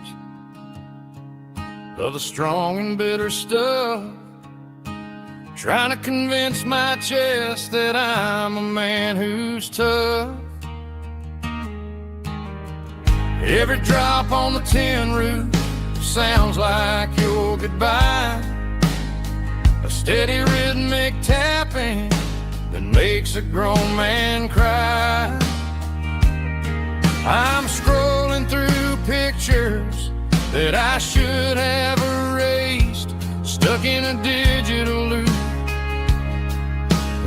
of the strong and bitter stuff, trying to convince my chest that I'm a man who's tough. Every drop on the tin roof sounds like your goodbye, a steady rhythmic tapping that makes a grown man cry. I'm scrolling through pictures that I should have erased, stuck in a digital loop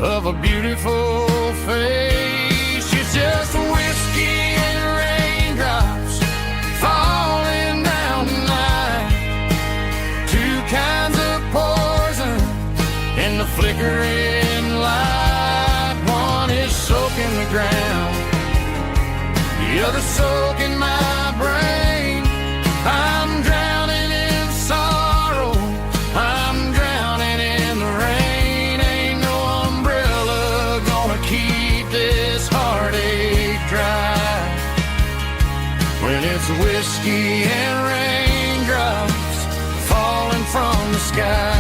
of a beautiful face. It's just whiskey and raindrops falling down tonight, two kinds of poison in the flickering light. One is soaking the ground, the other soaking my brain. I'm drowning in sorrow, I'm drowning in the rain. Ain't no umbrella gonna keep this heartache dry when it's whiskey and raindrops falling from the sky.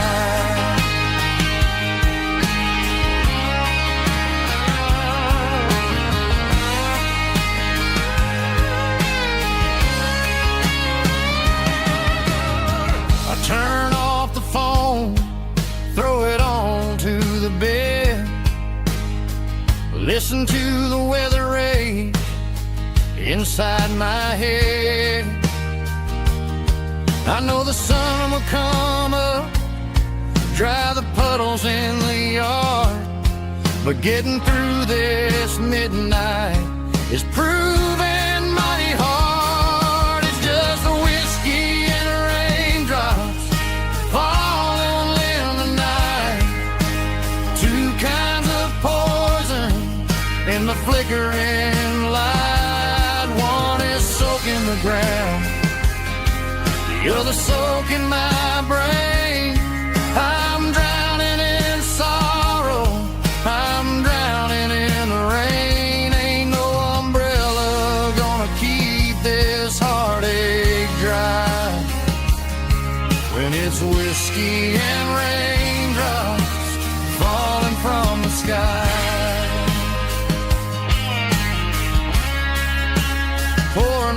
Turn off the phone, throw it on to the bed, listen to the weather rage inside my head. I know the sun will come up, dry the puddles in the yard, but getting through this midnight is proving mighty hard. It's just a whiskey and raindrops falling in the night, two kinds of poison in the flickering light. One is soaking the ground, the other soaking my brain. I'm drowning in sorrow, I'm drowning in the rain. Ain't no umbrella gonna keep this heartache dry when it's whiskey and raindrops falling from the sky.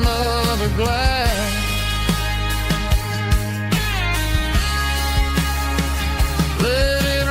another glass. Let it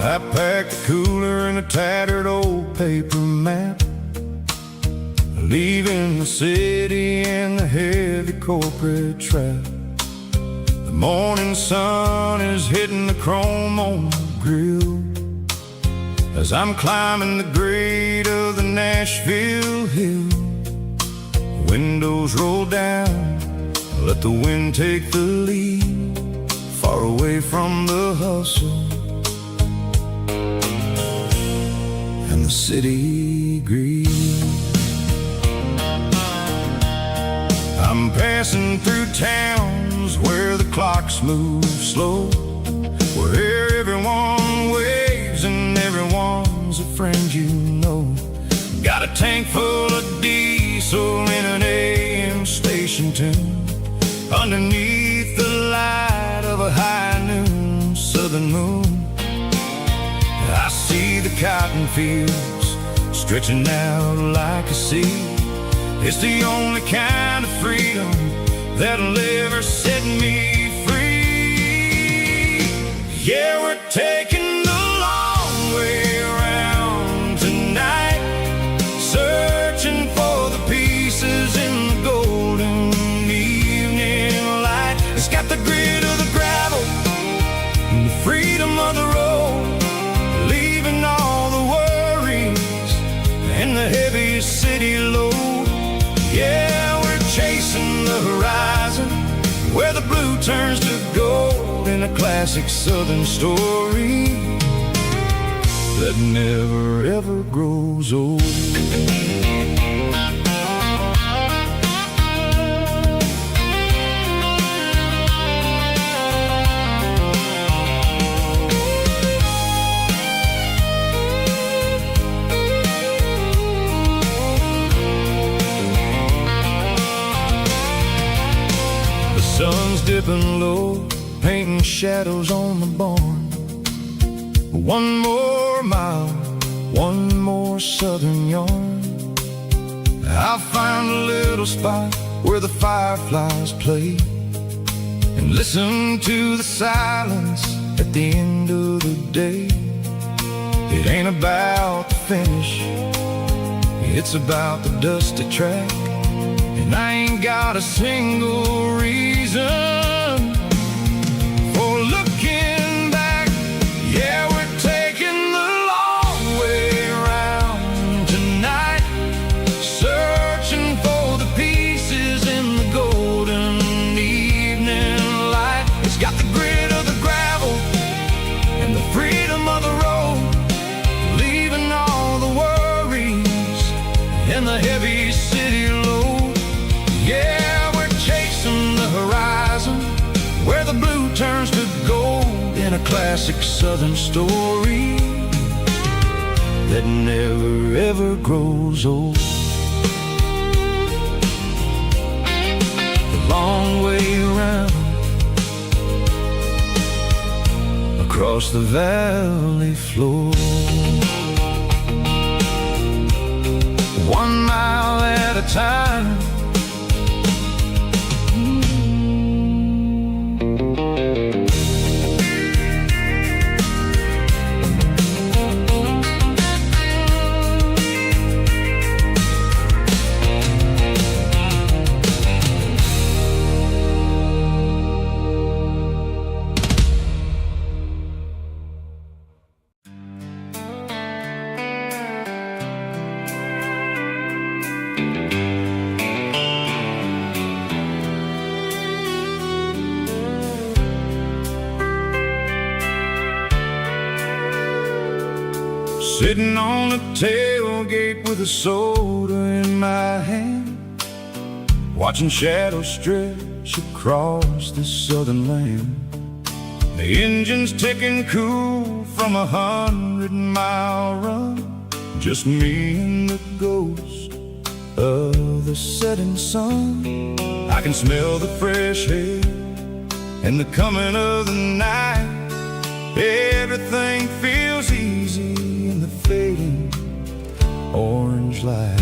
I packed a cooler and a tattered old paper map, leaving the city and the heavy corporate trap. The morning sun is hitting the chrome on the grill as I'm climbing the grade of the Nashville hill. Windows roll down, let the wind take the lead, far away from the hustle and the city greed. I'm passing through towns where the clocks move slow, where everyone waves and everyone's a friend you know. Got a tank full of diesel in an AM station tune, underneath the light of a high noon southern moon. I see the cotton fields stretching out like a sea. It's the only kind of freedom that'll ever set me free. Yeah, we're taking the long way around tonight, searching for the pieces in the golden evening light. It's got the grit of the gravel and the freedom of the road, leaving all the worries and the heavy city load. Yeah, we're chasing the horizon, where the blue turns to gold, in a classic southern story that never ever grows old. Sun's dipping low, painting shadows on the barn. One more mile, one more southern yarn. I'll find a little spot where the fireflies play, and listen to the silence at the end of the day. It ain't about the finish, it's about the dusty track. And I ain't got a single reason for looking back. Yeah, we're taking the long way around tonight, searching for the pieces in the golden evening light. It's got the grit of the gravel and the freedom of the road, leaving all the worries and the heavy city load. Yeah, we're chasing the horizon, where the blue turns to gold, in a classic southern story that never ever grows old. The long way around, across the valley floor, 1 mile at a time. Sitting on the tailgate with a soda in my hand, watching shadows stretch across this southern land. The engine's ticking cool from 100-mile run, just me and the ghost of the setting sun. I can smell the fresh air and the coming of the night. Everything feels easy in the fading orange light.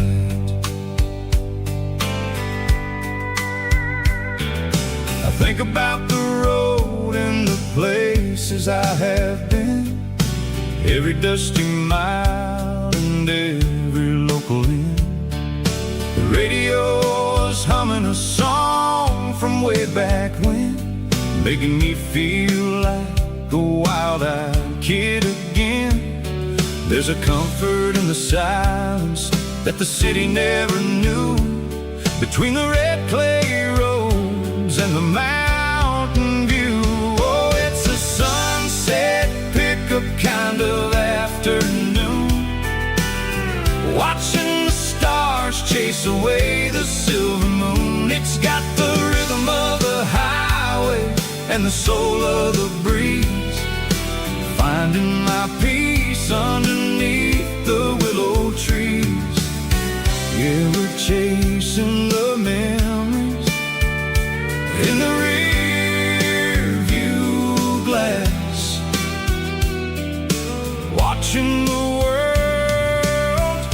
I think about the road and the places I have been, every dusty mile and every local inn. The radio is humming a song from way back when, making me feel like a wild-eyed kid again. There's a comfort in the silence that the city never knew, between the red clay roads and the mountain view. Oh, it's a sunset pickup kind of afternoon, watching the stars chase away the silver moon. It's got the rhythm of the highway and the soul of the breeze, finding my peace underneath the willow trees. Yeah, we're chasing the memories in the rear view glass, watching the world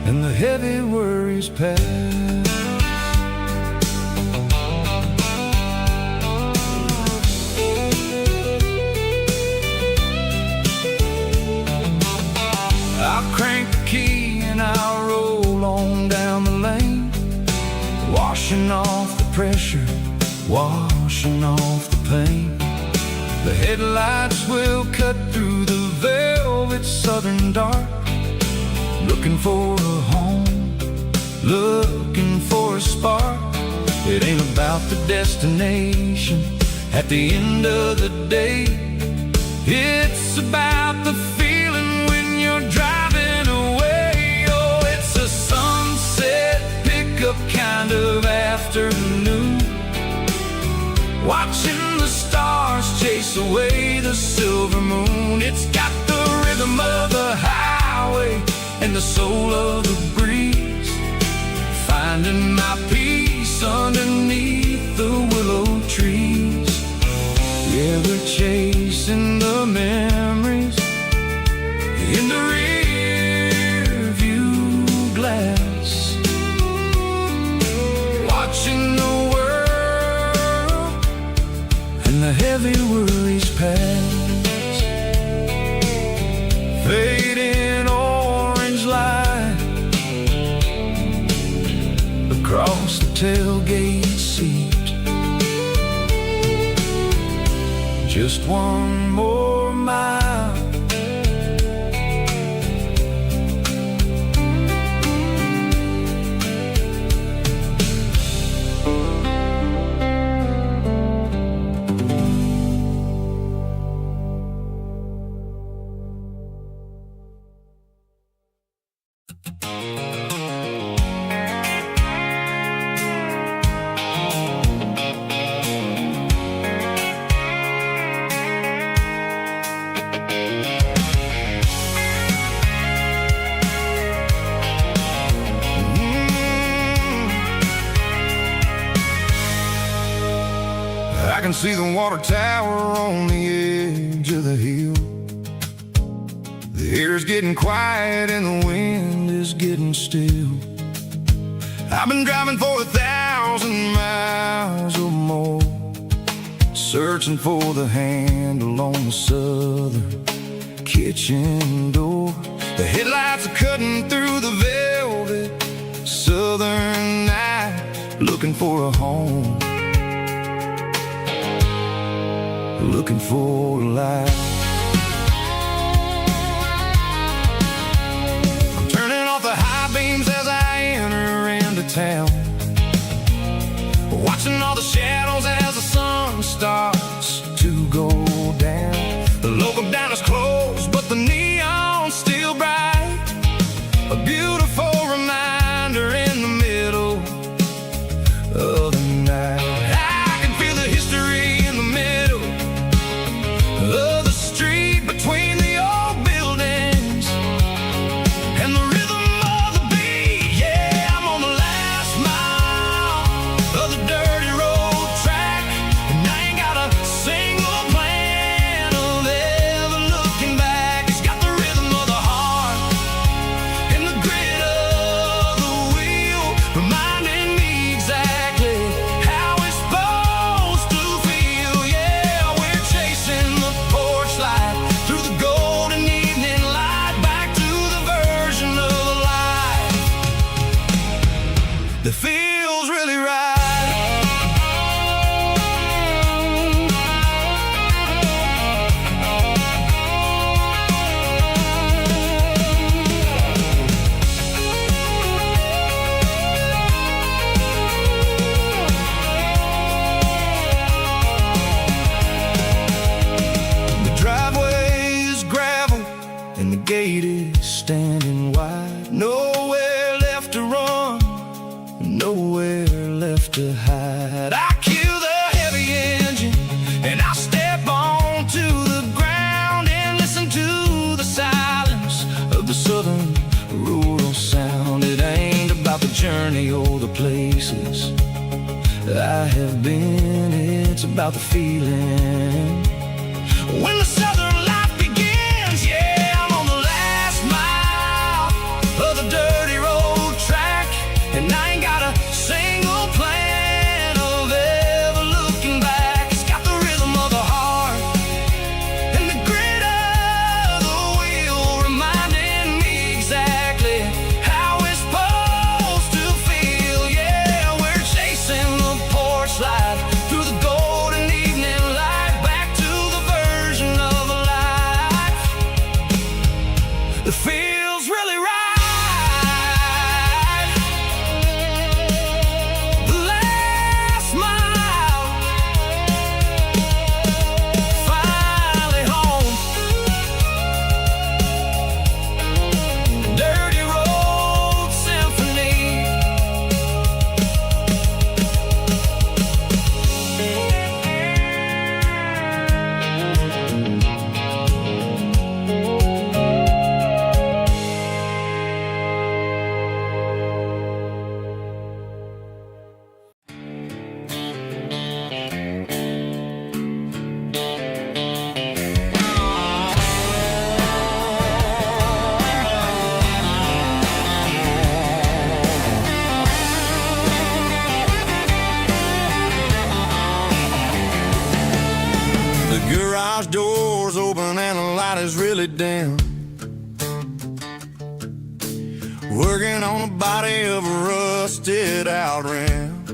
and the heavy worries pass. I'll crank the key and I'll roll on down the lane, washing off the pressure, washing off the pain. The headlights will cut through the velvet southern dark, looking for a home, looking for a spark. It ain't about the destination at the end of the day, it's about the feeling when you're driving away. Oh, it's a sunset pickup kind of afternoon, watching the stars chase away the silver moon. It's got the rhythm of the highway and the soul of the breeze, finding my peace underneath the willow trees. Yeah, we're chasing the memories in the rear view glass, watching the world and the heavy worries pass. Fading orange light across the tailgate seat, just one more mile. I can see the water tower on the edge of the hill. The air's getting quiet and the wind is getting still. I've been driving for 1,000 miles or more, searching for the handle on the southern kitchen door. The headlights are cutting through the velvet southern night, looking for a home, looking for a light. I'm turning off the high beams as I enter into town, watching all the shadows as the sun starts to go down. The local diner's closed, but the neon's still of the street between the old buildings and the rhythm of the beat. Yeah, I'm on the last mile of the dirty road track, and I ain't got a single plan of ever looking back. It's got the rhythm of the heart and the grit of the wheel, reminding me exactly how it's supposed to feel. Yeah, we're chasing the porch light through the golden evening light, back to the version of life that feels really right. The driveway is gravel and the gate is standing wide. Nowhere left to run, nowhere left to hide. I kill the heavy engine and I step onto the ground and listen to the silence of the southern rural sound. It ain't about the journey or the places I have been, it's about the feeling when the southern life begins. Yeah, I'm on the last mile of the dirty road track, and I ain't got a single plan of ever looking back. It's got the rhythm of the heart and the grit of the wheel, reminding me exactly how it's supposed to feel. Yeah, we're chasing the porch light through the golden evening light, back to the version of life that feels really right. The last mile, finally home. Dirty road symphony. The garage door's open and the light is really dim. Working on the body of a rusted out rim.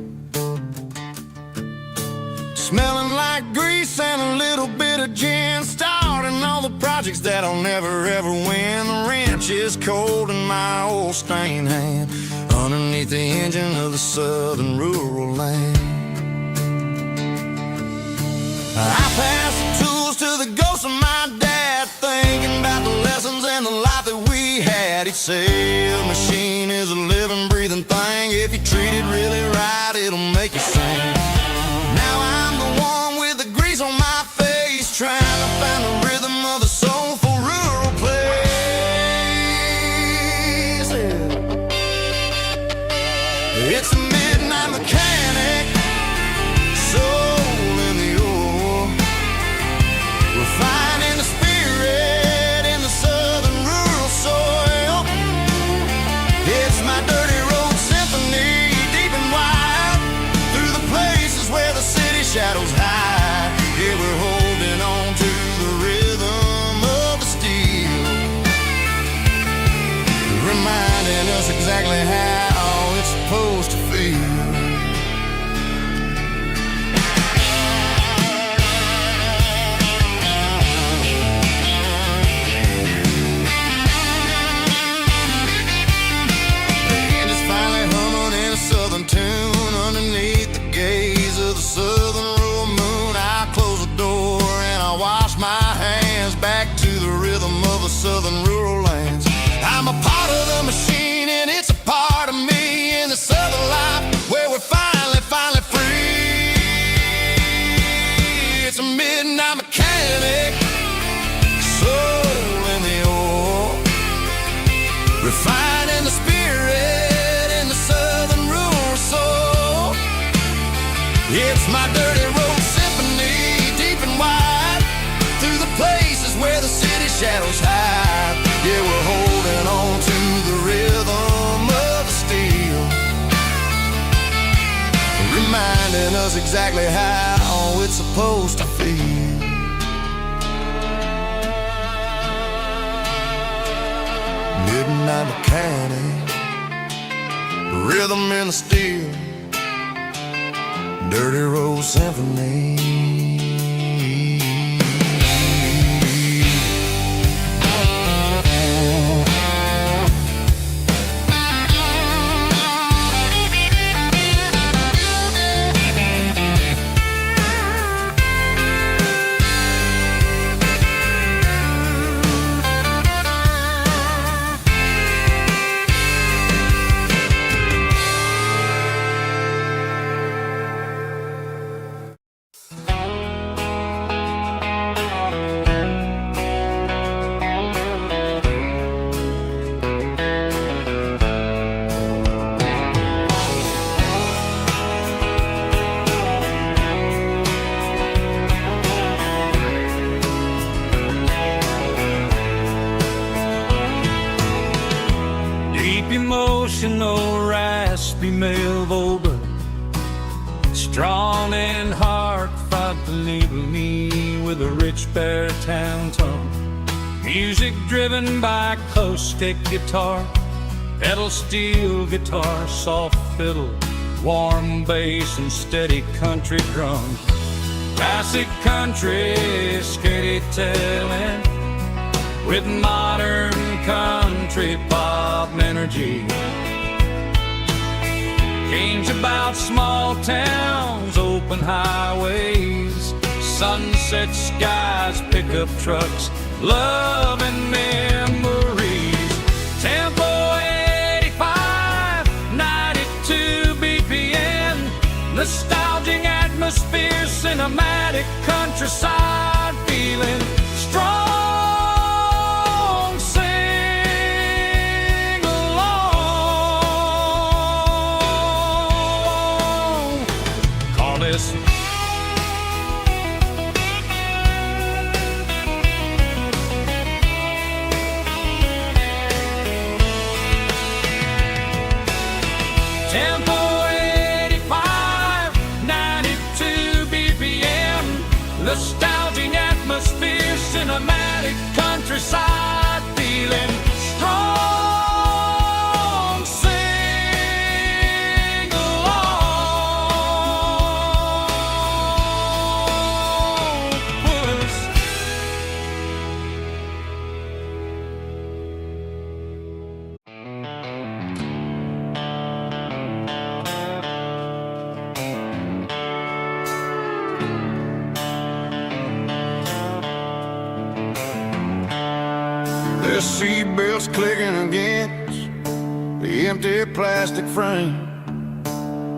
Smelling like grease and a little bit of gin. Starting all the projects that I'll never ever win. The wrench is cold in my old stained hand, underneath the engine of the southern rural land. I pass the tools to the ghost of my dad, thinking about the lessons and the life that we had. He'd say a machine is a living, breathing thing. If you treat it really right, it'll make you sing. Now I'm the one with the grease on my face, trying to find the rhythm of the soulful rural place. It's a midnight mechanic, soul in the ore, refining the spirit in the southern rural soil. It's my dirty road symphony, deep and wide, through the places where the city shadows hide. Yeah, we're holding on to the rhythm of the steel, reminding us exactly how it's supposed to feel. Tune underneath the gaze of the southern rural moon. I close the door and I wash my hands, back to the rhythm of the southern rural lands. I'm a part of the machine and it's a part of me, in the southern life where we're finally free. It's a midnight mechanic, exactly how it's supposed to feel. Midnight mechanic, rhythm in the steel, dirty road symphony. Emotional, raspy male vulgar, strong and heartfelt, enable me with a rich baritone tone. Music driven by acoustic guitar, pedal steel guitar, soft fiddle, warm bass and steady country drums. Classic country, skitty telling, with modern country pop energy. Games about small towns, open highways, sunset skies, pickup trucks, love and memories. Tempo 85, 92 BPM, nostalgic atmosphere, cinematic countryside feeling, strong. Tempo 85, 92 BPM, nostalgic atmosphere, cinematic countryside feeling, strong, sing along, push. The seatbelts clicking against the empty plastic frame,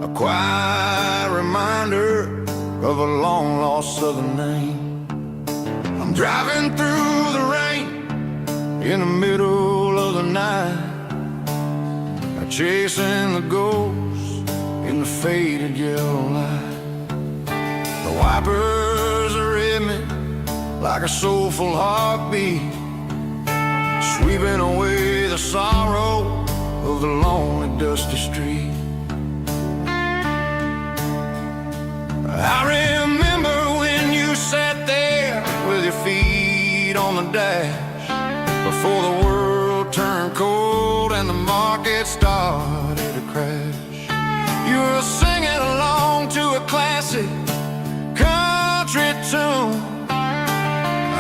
a quiet reminder of a long-lost southern name. I'm driving through the rain in the middle of the night, chasing the ghosts in the faded yellow light. The wipers are in me like a soulful heartbeat, sweeping away the sorrow of the lonely, dusty street. I remember when you sat there with your feet on the dash, before the world turned cold and the market started to crash. You were singing along to a classic country tune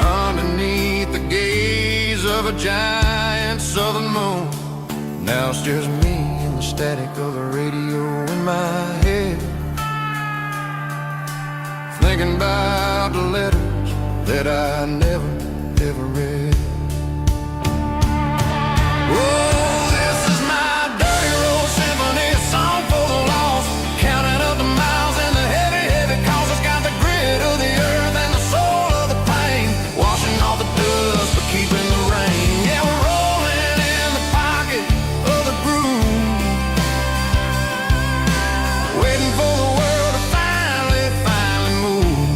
underneath the gaze of a giant southern moon. Now it's just me and the static of the radio in my head, thinking about the letters that I never, ever read. Oh, this is my dirty road symphony, a song for the lost, counting up the miles and the heavy, heavy calls. It's got the grit of the earth and the soul of the pain, washing off the dust but keeping the rain. Yeah, we're rolling in the pocket of the groove, waiting for the world to finally move.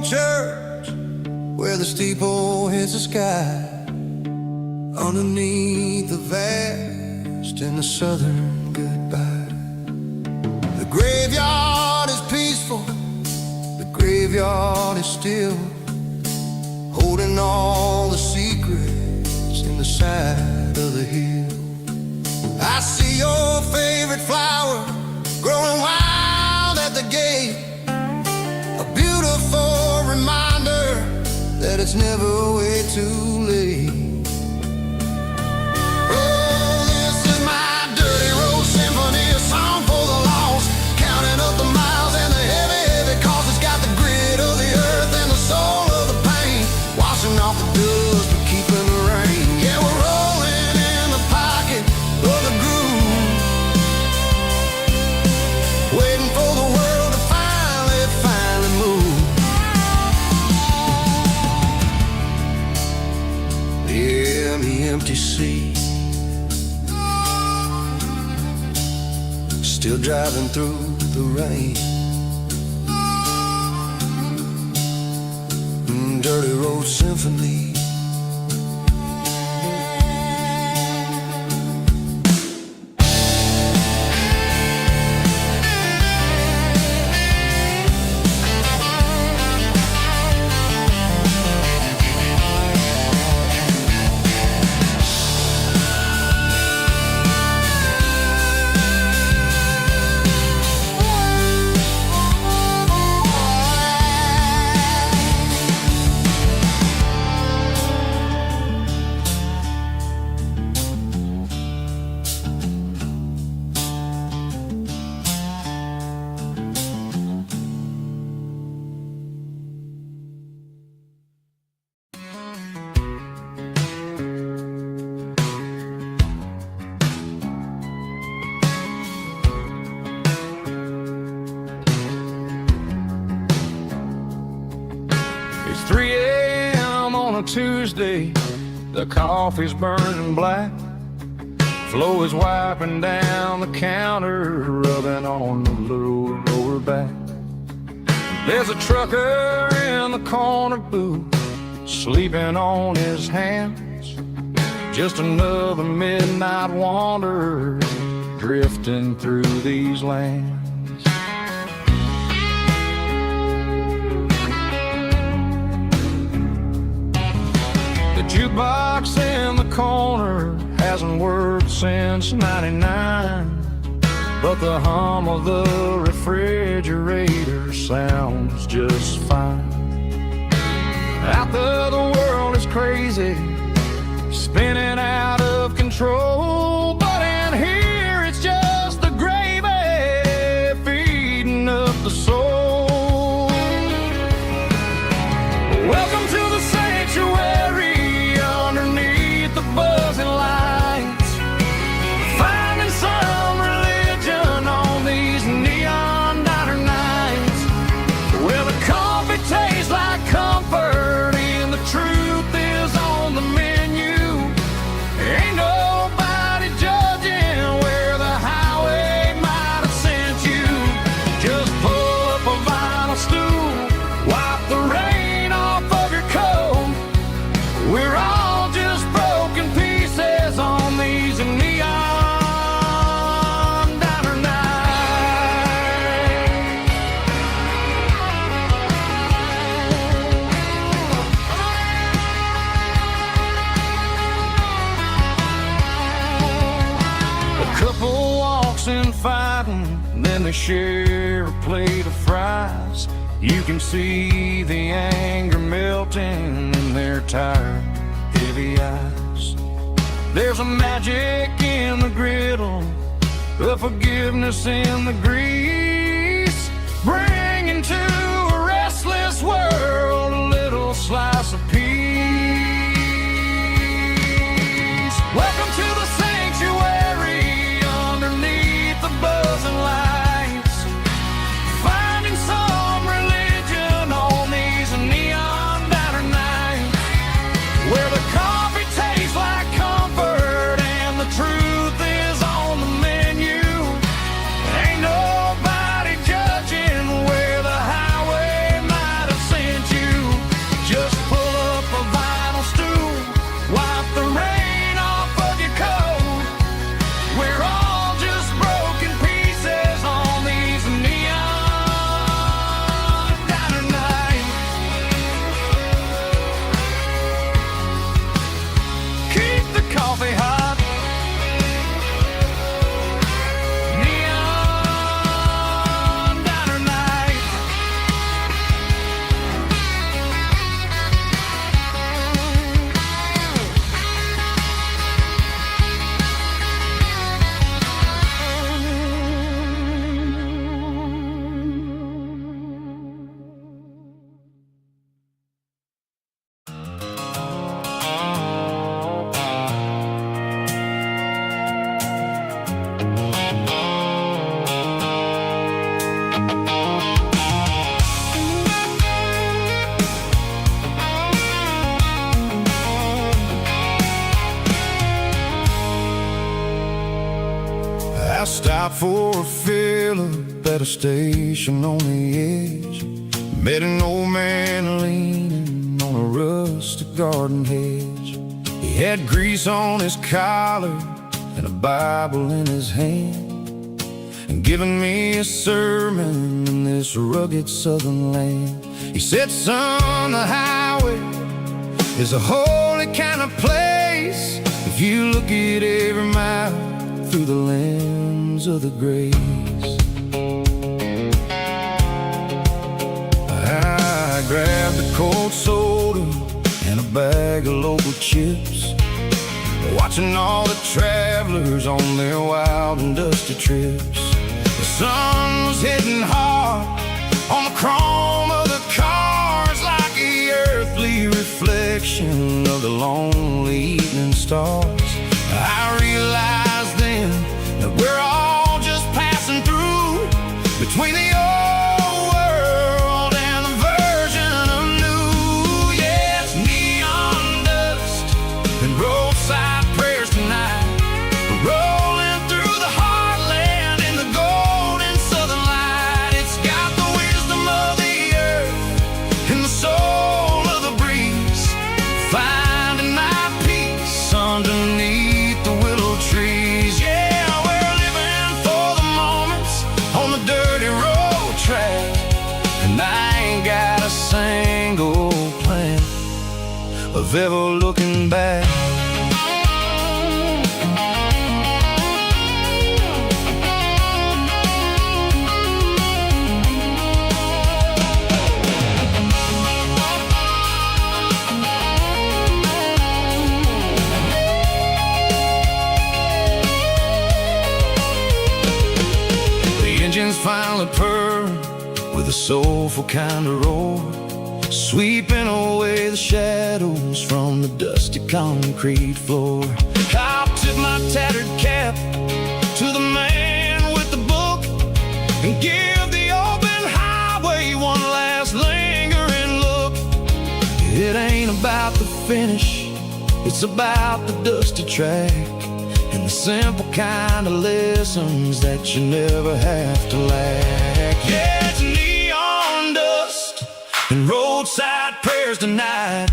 church where the steeple hits the sky, underneath the vast in the southern goodbye. The graveyard is peaceful, the graveyard is still, holding all the secrets in the side of the hill. I see your favorite flower growing wild at the gate, a beautiful reminder that it's never way too late. Oh, this is my dirty road symphony, a song for the lost, counting up the miles and the heavy, heavy cost. It's got the grit of the earth and the soul of the pain, washing off the dust but keeping the rain. Yeah, we're rolling in the pocket of the groove, waiting for the world to finally move. Yeah, the empty sea, still driving through the rain. Dirty road symphony. It's 3 a.m. on a Tuesday, the coffee's burning black. Flo is wiping down the counter, rubbing on the lower back. There's a trucker in the corner booth, sleeping on his hands. Just another midnight wanderer, drifting through these lands. The jukebox in the corner hasn't worked since '99, but the hum of the refrigerator sounds just fine. Out there the world is crazy, spinning out of control, but in here it's just the gravy feeding up the soul. Welcome to the sanctuary underneath the buzzing lights, finding some religion on these neon diner nights, where the coffee tastes like comfort and the truth is on the menu. Ain't nobody judging where the highway might have sent you. Just pull up a vinyl stool, wipe the rain off of your coat. We're all just broken pieces on these neon diner nights. A couple walks in fighting, then they share a plate of fries. You can see the anger melting in their tired, heavy eyes. There's a magic in the griddle, a forgiveness in the grease, bringing to a restless world a little slice of peace. Welcome to the sanctuary underneath the buzzing lights, finding some religion on these neon diner nights, where the coffee tastes like comfort and the truth is on the menu. Ain't nobody the rain off of your coat. We're all just broken pieces on these neon diner nights. Keep the coffee hot. Neon diner nights. I stopped for a fill-up at a station on the edge. Met an old man leaning on a rustic garden hedge. He had grease on his collar and a Bible in his hand, and giving me a sermon in this rugged southern land. He said, son, the highway is a holy kind of place if you look at every mile through the lens of the grace. I grabbed a cold soda and a bag of local chips, watching all the travelers on their wild and dusty trips. The sun was hitting hard on the chrome of the cars, like the earthly reflection of the lonely evening stars. I realized then that we're all just passing through between the old world and the version of new. Yeah, it's neon dust and roadside prayers tonight. We're rolling through the heartland in the golden southern light. It's got the wisdom of the earth and the soul of the breeze, finding my peace underneath the willow trees. Yeah, we're living for the moments on the dirty road track, and I ain't got a single plan of ever looking back. Engines finally purr with a soulful kind of roar, sweeping away the shadows from the dusty concrete floor. I'll tip my tattered cap to the man with the book and give the open highway one last lingering look. It ain't about the finish, it's about the dusty track and the simple kind of lessons that you never have to lack. Yeah, it's neon dust and roadside prayers tonight,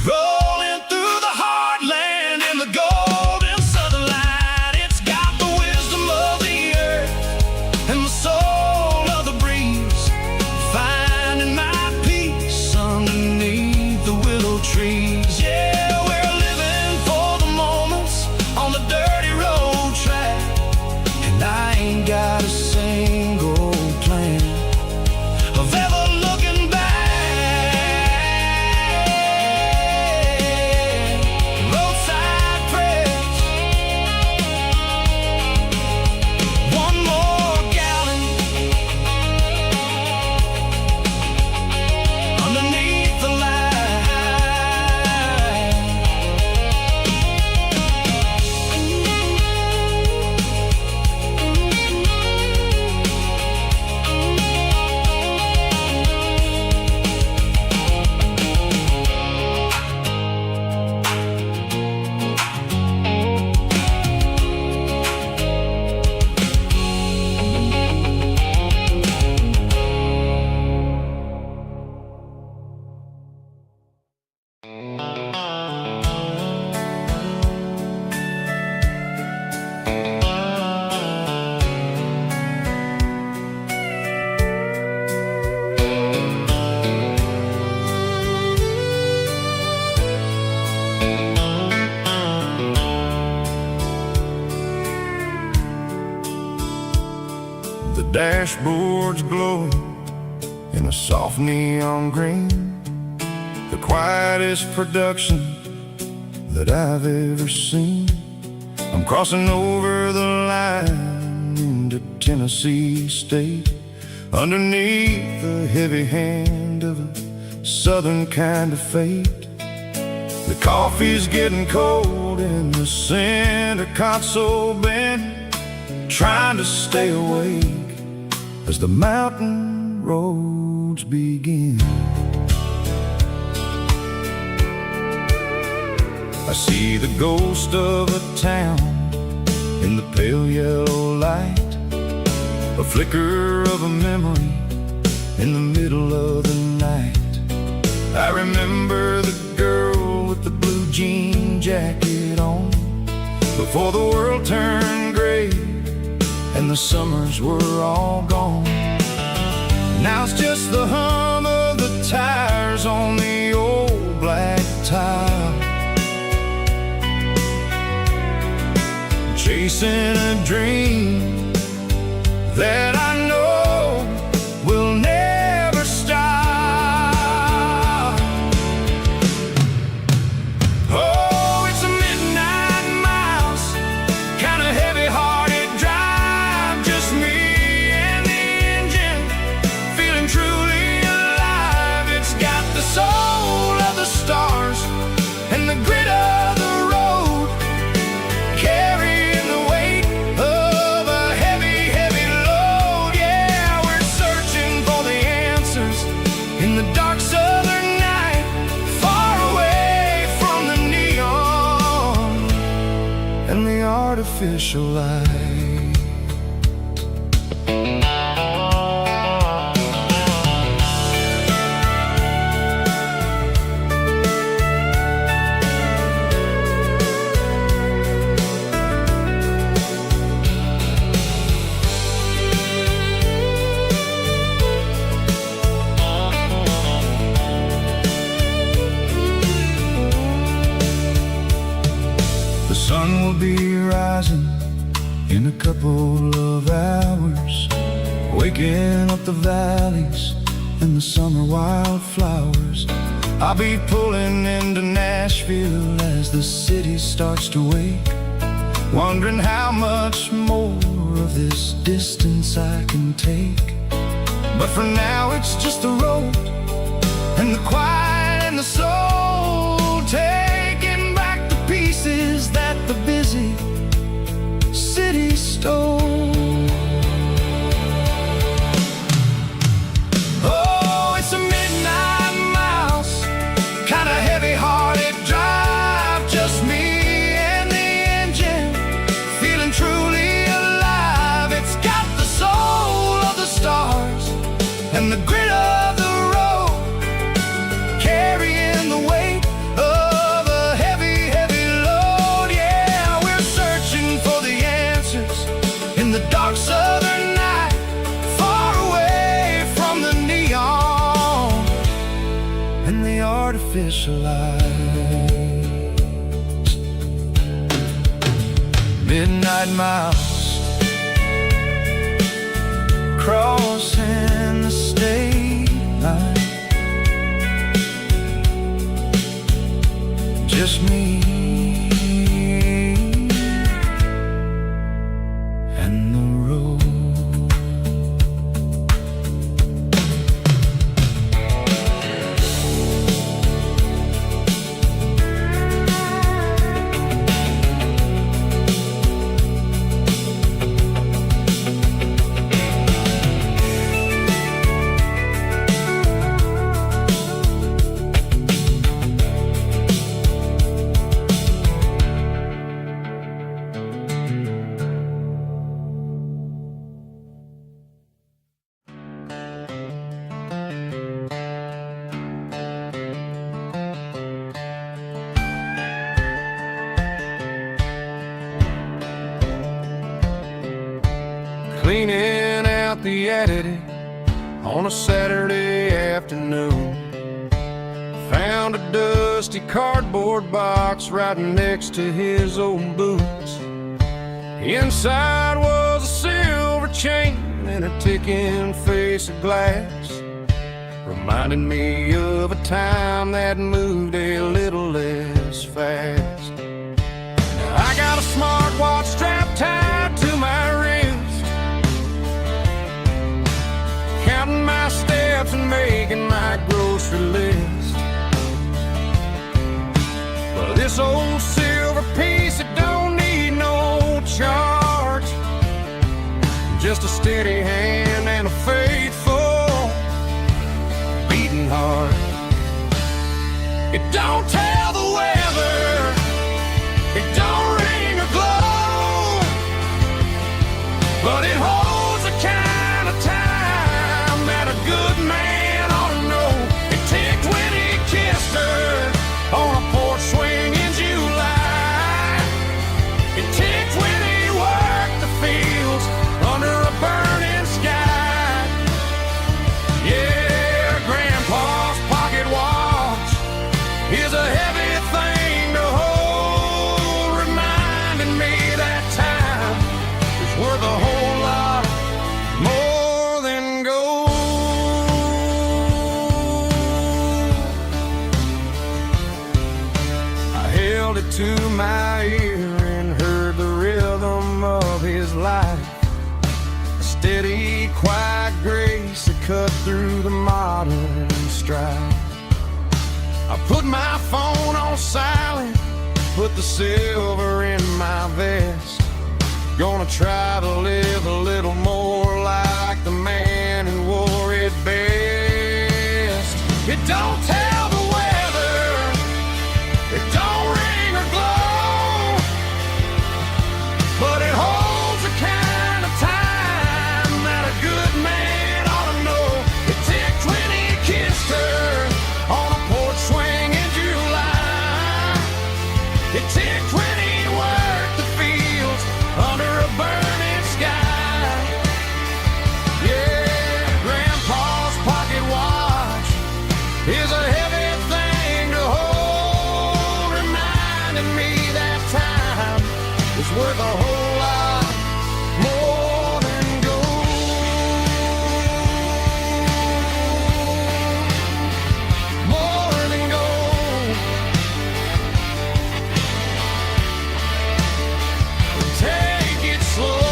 rolling through the heartland in the golden southern light. It's got the wisdom of the earth and the soul of the breeze, finding my peace underneath the willow trees. Yeah, we're living for the moments on the dirty road track, and I ain't got a single plan of ever looking back. dashboard's glowing in a soft neon green, the quietest production that I've ever seen. I'm crossing over the line into Tennessee State, underneath the heavy hand of a southern kind of fate. The coffee's getting cold in the center console bin, trying to stay awake as the mountain roads begin. I see the ghost of a town in the pale yellow light, a flicker of a memory in the middle of the night. I remember the girl with the blue jean jacket on, before the world turned gray and the summers were all gone. Now it's just the hum of the tires on the old black tile, chasing a dream that I know will never stop. Oh, it's a midnight miles, kind of heavy-hearted drive, just me and the engine, feeling truly alive. It's got the soul of the stars and the grit of the road, carrying the weight of a heavy, heavy load. Yeah, we're searching for the answers in the dark southern night, far away from the neon and the artificial light. The sun will be rising in a couple of hours, waking up the valleys and the summer wildflowers. I'll be pulling into Nashville as the city starts to wake, wondering how much more of this distance I can take. But for now it's just the road and the quiet and the soul, taking back the pieces that the busy city stole. Oh, it's a midnight miles, kind of heavy-hearted drive, just me and the engine, feeling truly alive. It's got the soul of the stars and the grit of the road, carrying the weight of a heavy, heavy load. Yeah, we're searching for the answers in the dark southern night, far away from the neon and the artificial light. Midnight miles, crossing the state line, just me and the road. Cleaning out the attic on a Saturday afternoon, found a dusty cardboard box right next to his old boots. Inside was a silver chain in a ticking face of glass, reminded me of a time that moved a little less fast. I got a smartwatch strapped tied to my wrist, counting my steps and making my grocery list. But this old silver piece, it don't need no charge, just a steady hand and a faithful beating heart. It don't tell the weather, it don't ring or glow, but it holds the kind of time that a good man ought to know. It ticked when he kissed her on a porch swing in July. It ticked when he worked the fields under a burning sky. Yeah, Grandpa's pocket watch is a heavy thing to hold, reminding me that time is worth a whole lot more than gold. I held it to my ear and heard the rhythm of his life, a steady, quiet grace that cut through the modern strife. I put my phone on silent, put the silver in my vest. Gonna try to live a little more like the man who wore it best. It don't tell the weather, it don't ring or glow, but it holds the kind of time that a good man ought to know. It ticked when he kissed her on a porch swing in July. It ticked when he worked the fields under a burning sky. Yeah, Grandpa's pocket watch is a heavy thing to hold, reminding me that time is worth a whole lot more than gold. More than gold. Take it slow.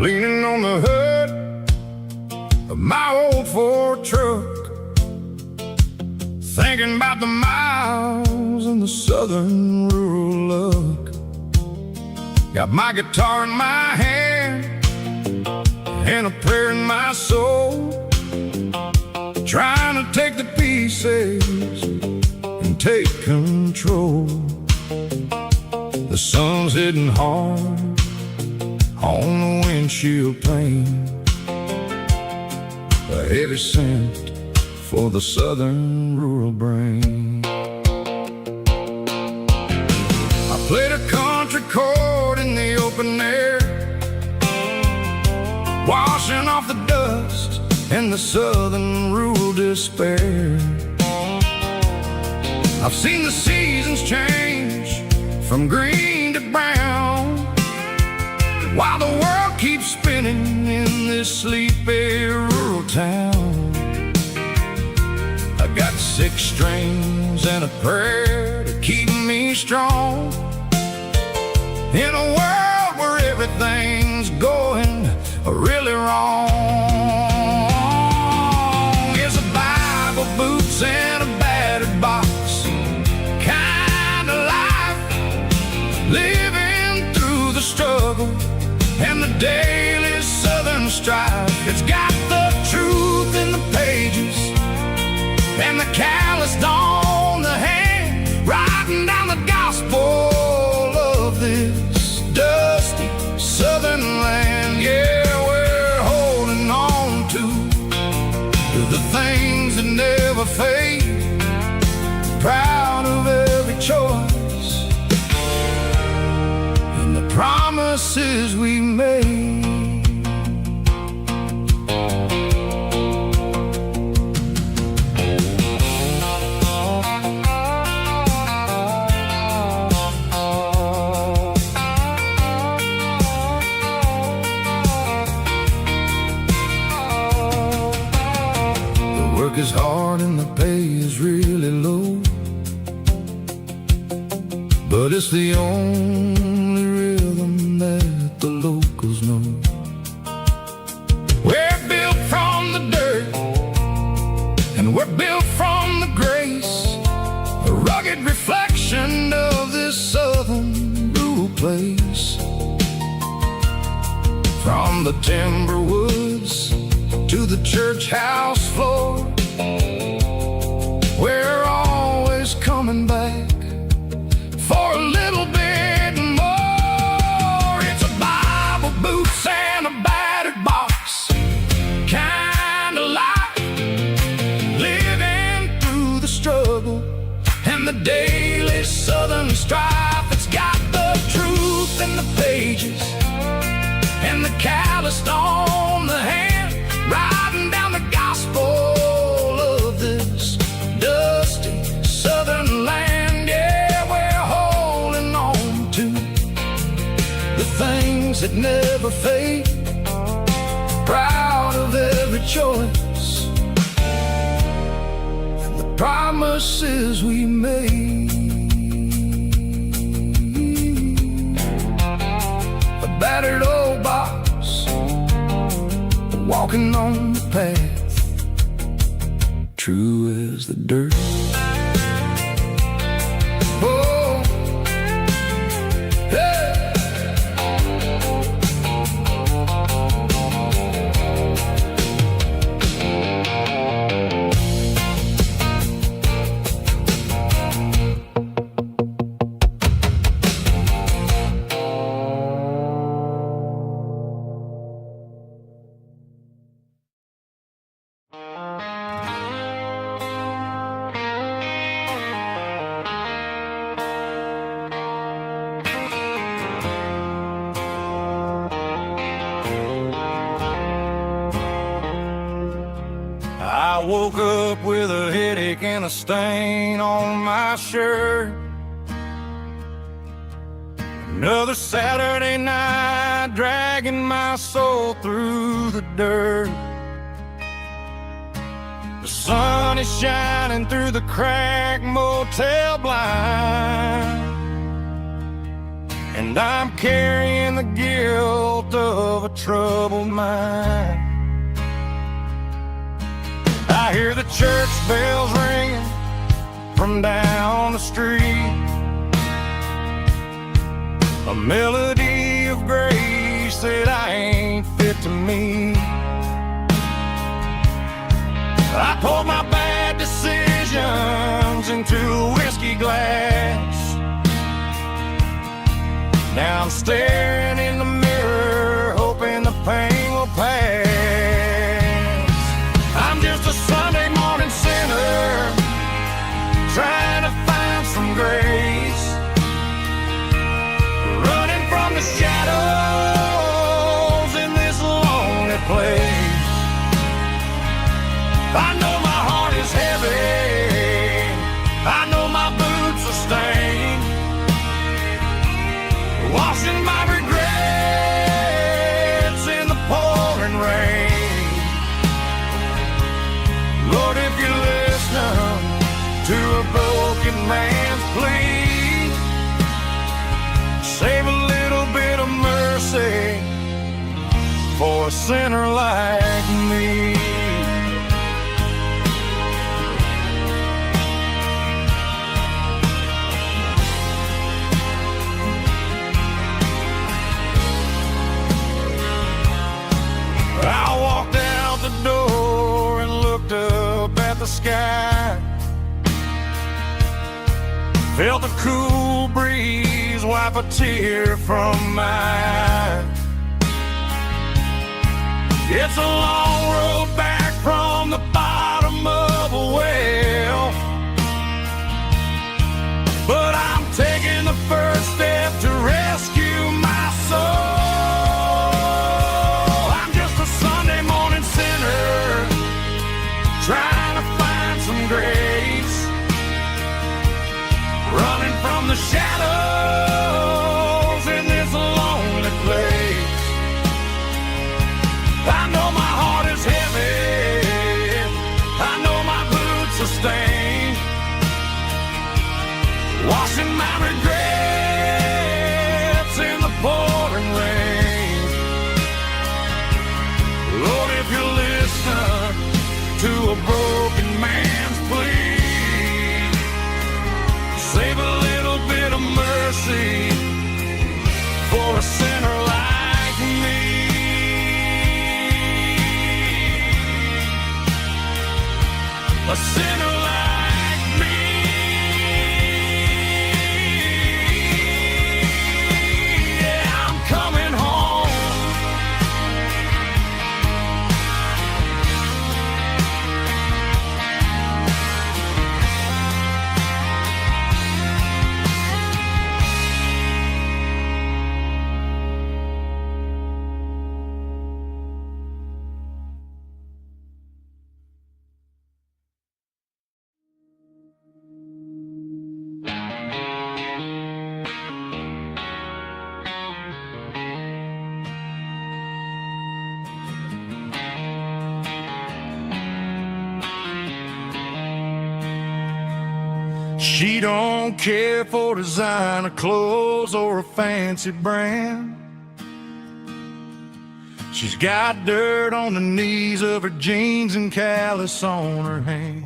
Leaning on the hood of my old Ford truck, thinking about the miles and the southern rural look. Got my guitar in my hand and a prayer in my soul, trying to take the pieces and take control. The sun's hitting hard on the windshield pane, a heavy scent for the southern rural brain. I played a country chord in the open air, washing off the dust and the southern rural despair. I've seen the seasons change from green to brown, while the world keeps spinning in this sleepy rural town. I got 6 strings and a prayer to keep me strong. In a world where everything's going really wrong, is a Bible, boots, and a battered box kind of life, living through the struggle and the daily southern strife. It's got the truth in the pages and the calloused on the hand, writing down the gospel of this dusty southern land. Yeah, we're holding on to the things that never fade, proud of every choice and the promises we made. Work is hard and the pay is really low, but it's the only rhythm that the locals know. We're built from the dirt and we're built from the grace, a rugged reflection of this southern rural place. From the timber woods to the church house floor, we're always coming back for a little bit more. It's a Bible, boots, and a battered box kind of life, living through the struggle and the daily southern strife. It's got the truth in the pages and the calloused on the hand, writing down the gospel of this dusty southern land. Yeah, we're holding on to the things that never fade, proud of every choice and the promises we made. A battered old box, walking on the path, true as the dirt. Oh, hey. I woke up with a headache and a stain on my shirt. Another Saturday night, dragging my soul through the dirt. The sun is shining through the cracked motel blind, and I'm carrying the guilt of a troubled mind. I hear the church bells ringing from down the street, a melody of grace that I ain't fit to meet. I poured my bad decisions into a whiskey glass. Now I'm staring in the mirror, hoping the pain will pass. I'm just a Sunday morning sinner, trying to find some grace, running from the shadows in this lonely place. I know my heart is heavy, I know my boots are stained, washing my regrets man's plea. Save a little bit of mercy for a sinner like me. I walked out the door and looked up at the sky. Felt the cool breeze wipe a tear from my eye. It's a long road back from the bottom of a well, but I'm taking the first step to rescue my soul. I'm just a Sunday morning sinner trying to find some grace, running from the shadows in this lonely place. I know my heart is heavy, I know my boots are stained, washing my regrets in the pouring rain. Lord, if you listen to a broken man's plea, save a little bit of mercy for a sinner like me. A sinner like me. Yeah, I'm coming home. She don't care for designer clothes or a fancy brand. She's got dirt on the knees of her jeans and callus on her hand.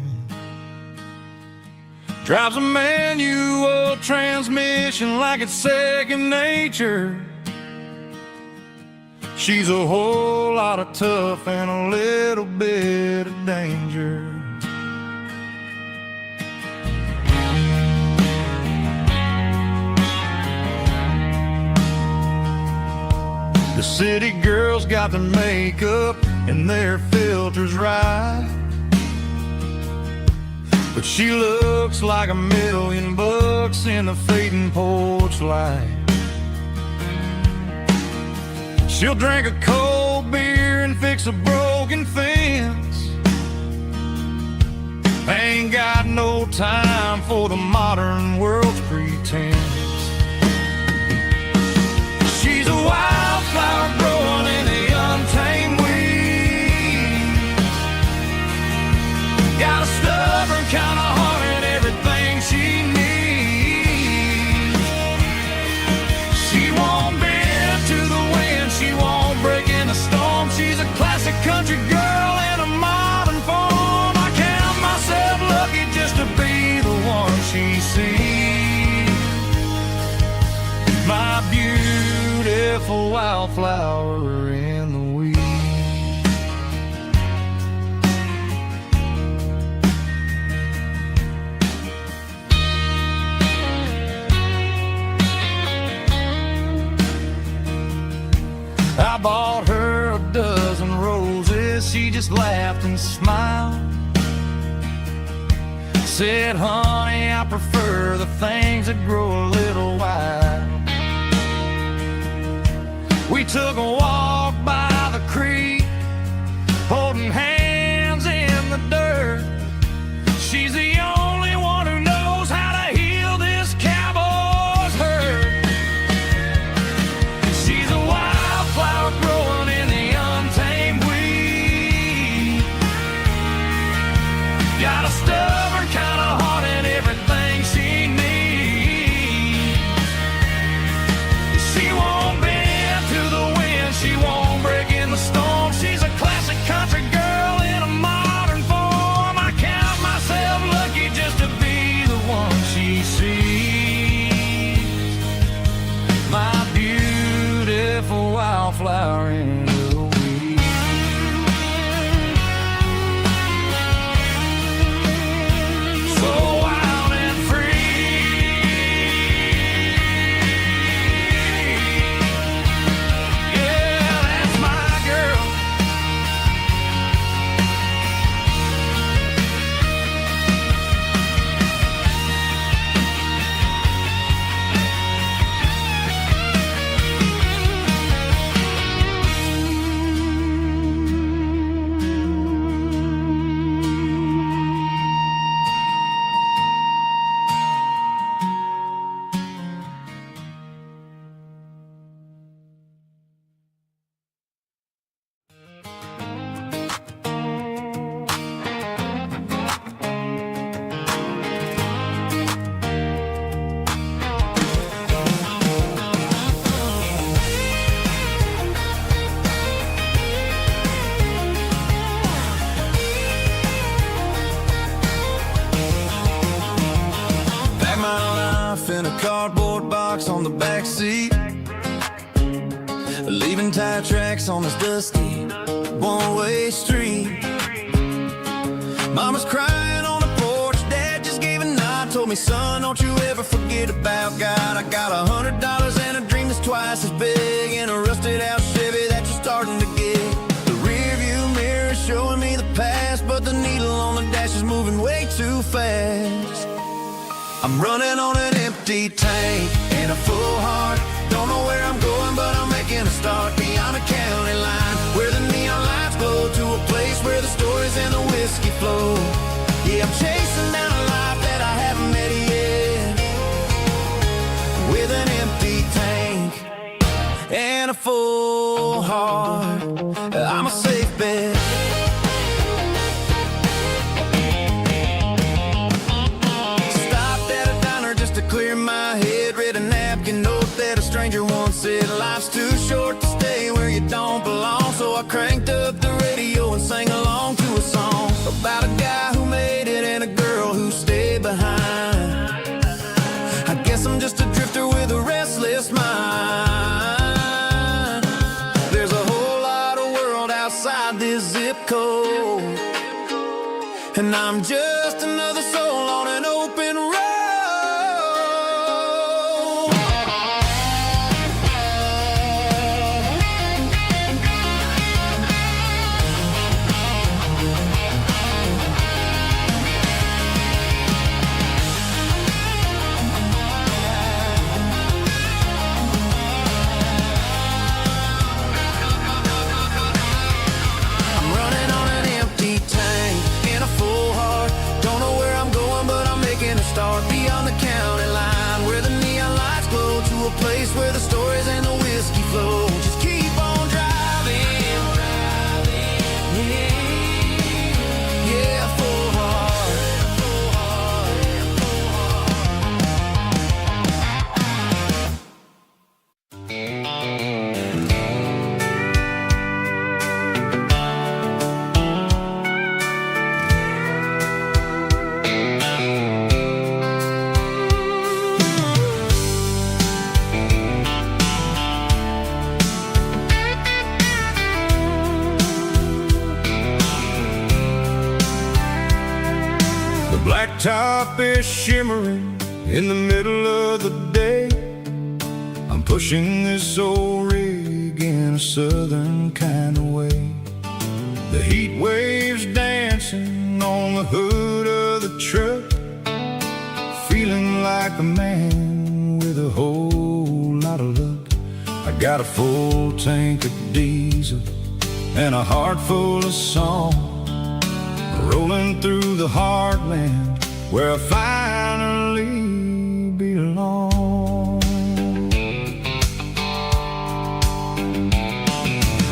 Drives a manual transmission like it's second nature. She's a whole lot of tough and a little bit of danger. The city girls got their makeup and their filters right, but she looks like $1,000,000 in the fading porch light. She'll drink a cold beer and fix a broken fence. Ain't got no time for the modern world's pretense. She's a wildflower growing in the untamed weeds. Got a stubborn kind of heart and everything she needs. She won't bend to the wind, she won't break in a storm. She's a classic country girl in a modern form. I count myself lucky just to be the one she sees. My beautiful wildflower in the weeds. I bought her a dozen roses, she just laughed and smiled. Said, honey, I prefer the things that grow a little wild. We took a walk by the creek, holding hands in the dirt. She's the only one who knows how to heal this cowboy's hurt. She's a wildflower growing in the untamed weed. Got a stubborn kind of heart and everything she in a cardboard box on the back seat, leaving tire tracks on this dusty one-way street. Mama's crying on the porch, Dad just gave a nod, told me, son, don't you ever forget about God. I got $100 and a dream that's twice as big, in a rusted out Chevy that you're starting to get. The rear view mirror is showing me the past, but the needle on the dash is moving way too fast. I'm running on an empty tank and a full heart. Don't know where I'm going, but I'm making a start beyond the county line, where the neon lights glow, to a place where the stories and the whiskey flow. Yeah, I'm chasing down a life that I haven't met yet, with an empty tank and a full heart. I'm a safe bet. Clear my head, read a napkin note that a stranger once said, life's too short to stay where you don't belong. So I cranked up the radio and sang along to a song about a guy who made it and a girl who stayed behind. I guess I'm just a drifter with a restless mind. There's a whole lot of world outside this zip code, and I'm just another soul on an open road. Start beyond the county line, where the neon lights glow, to a place where the stories and the whiskey flow. Just keep on driving, yeah, full heart, full Blacktop is shimmering in the middle of the day. I'm pushing this old rig in a southern kind of way. The heat waves dancing on the hood of the truck, feeling like a man with a whole lot of luck. I got a full tank of diesel and a heart full of song, rolling through the heartland where I finally belong.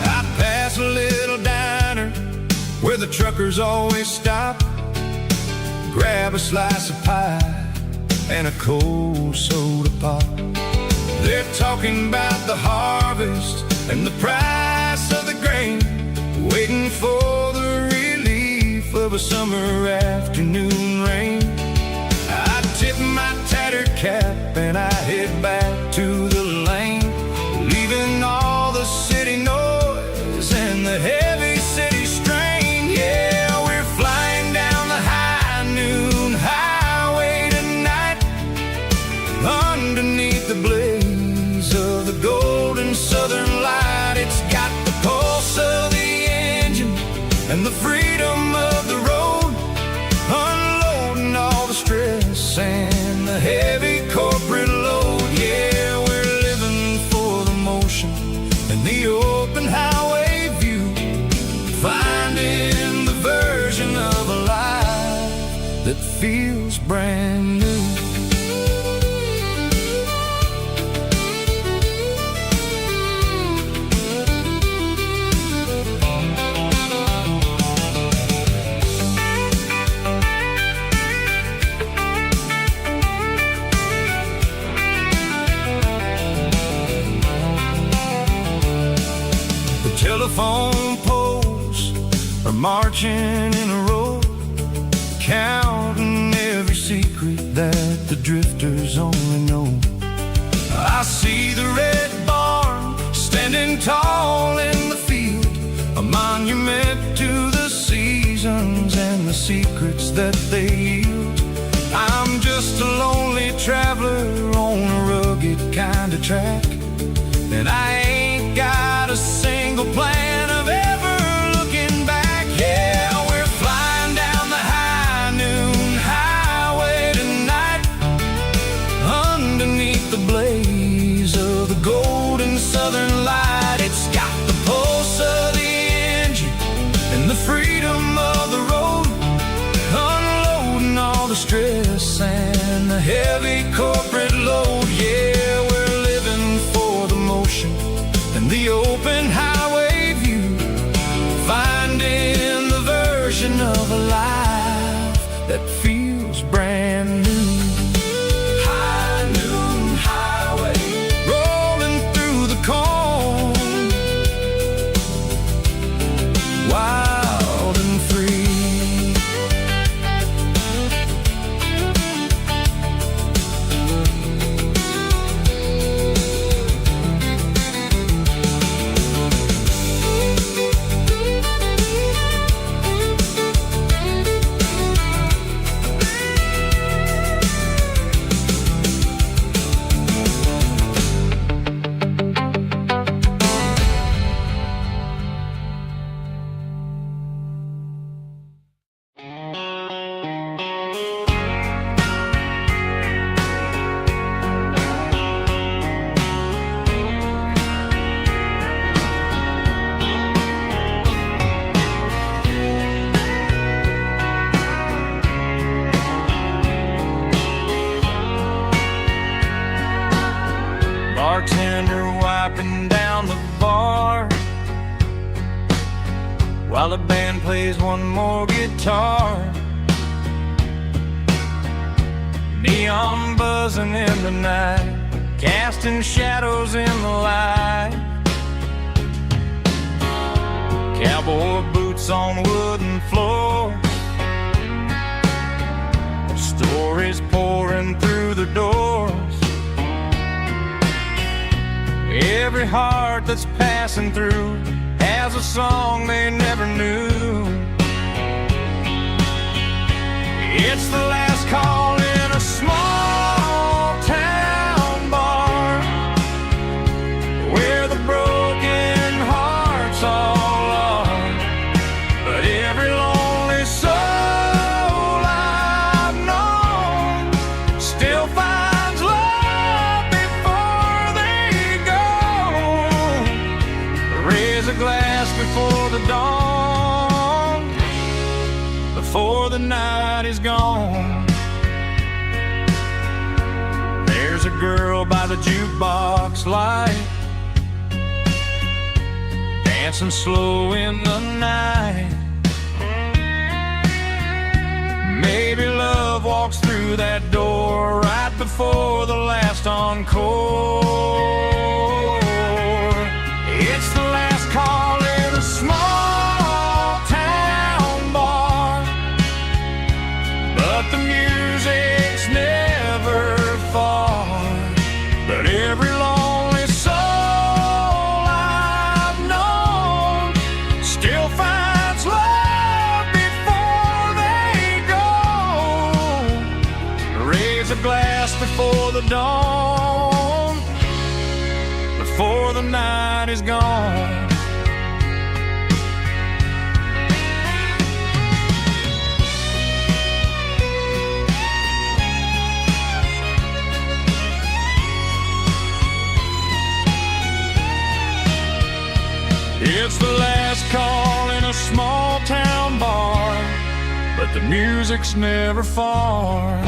I pass a little diner where the truckers always stop, grab a slice of pie and a cold soda pop. They're talking about the harvest and the price of the grain, waiting for the relief of a summer afternoon rain. I tip my tattered cap and I head back to the lane, leaving all the city noise and the heavy city strain. Yeah, we're flying down the high noon highway tonight, underneath the blaze of the golden southern light. It's got the pulse of the engine and the freedom of the road, unloading all the stress and the heavy corporate load. Yeah, we're living for the motion and the open highway view, finding the version of a life that feels brand new. Telephone poles are marching in a row, counting every secret that the drifters only know. I see the red barn standing tall in the field, a monument to the seasons and the secrets that they yield. I'm just a lonely traveler on a rugged kind of track, and I ain't got a single plan of ever looking back. Yeah, we're flying down the high noon highway tonight, underneath the blaze of the golden southern light. It's got the pulse of the engine and the freedom of the road, unloading all the stress and the heavy corporate load. Yeah, we're living for the motion and the open highway view, finding the version of a life that feels brand new. High noon highway, rolling through the corn, wild and free. Bartender wiping down the bar while the band plays one more guitar. Neon buzzing in the night, casting shadows in the light. Cowboy boots on wooden floors, stories pouring through the doors. Every heart that's passing through has a song they never knew. It's the last call in a small town bar, where the broken hearts all are. But every lonely soul I've known still finds love before they go. Raise a glass before the dawn, before the night is gone. There's a girl by the jukebox light, dancing slow in the night. Maybe love walks through that door right before the last encore. It's the last call in a small town bar, but the music's never far. But every lonely soul I've known still finds love before they go. Raise a glass before the dawn, before the night is gone. It's the last call in a small town bar, but the music's never far.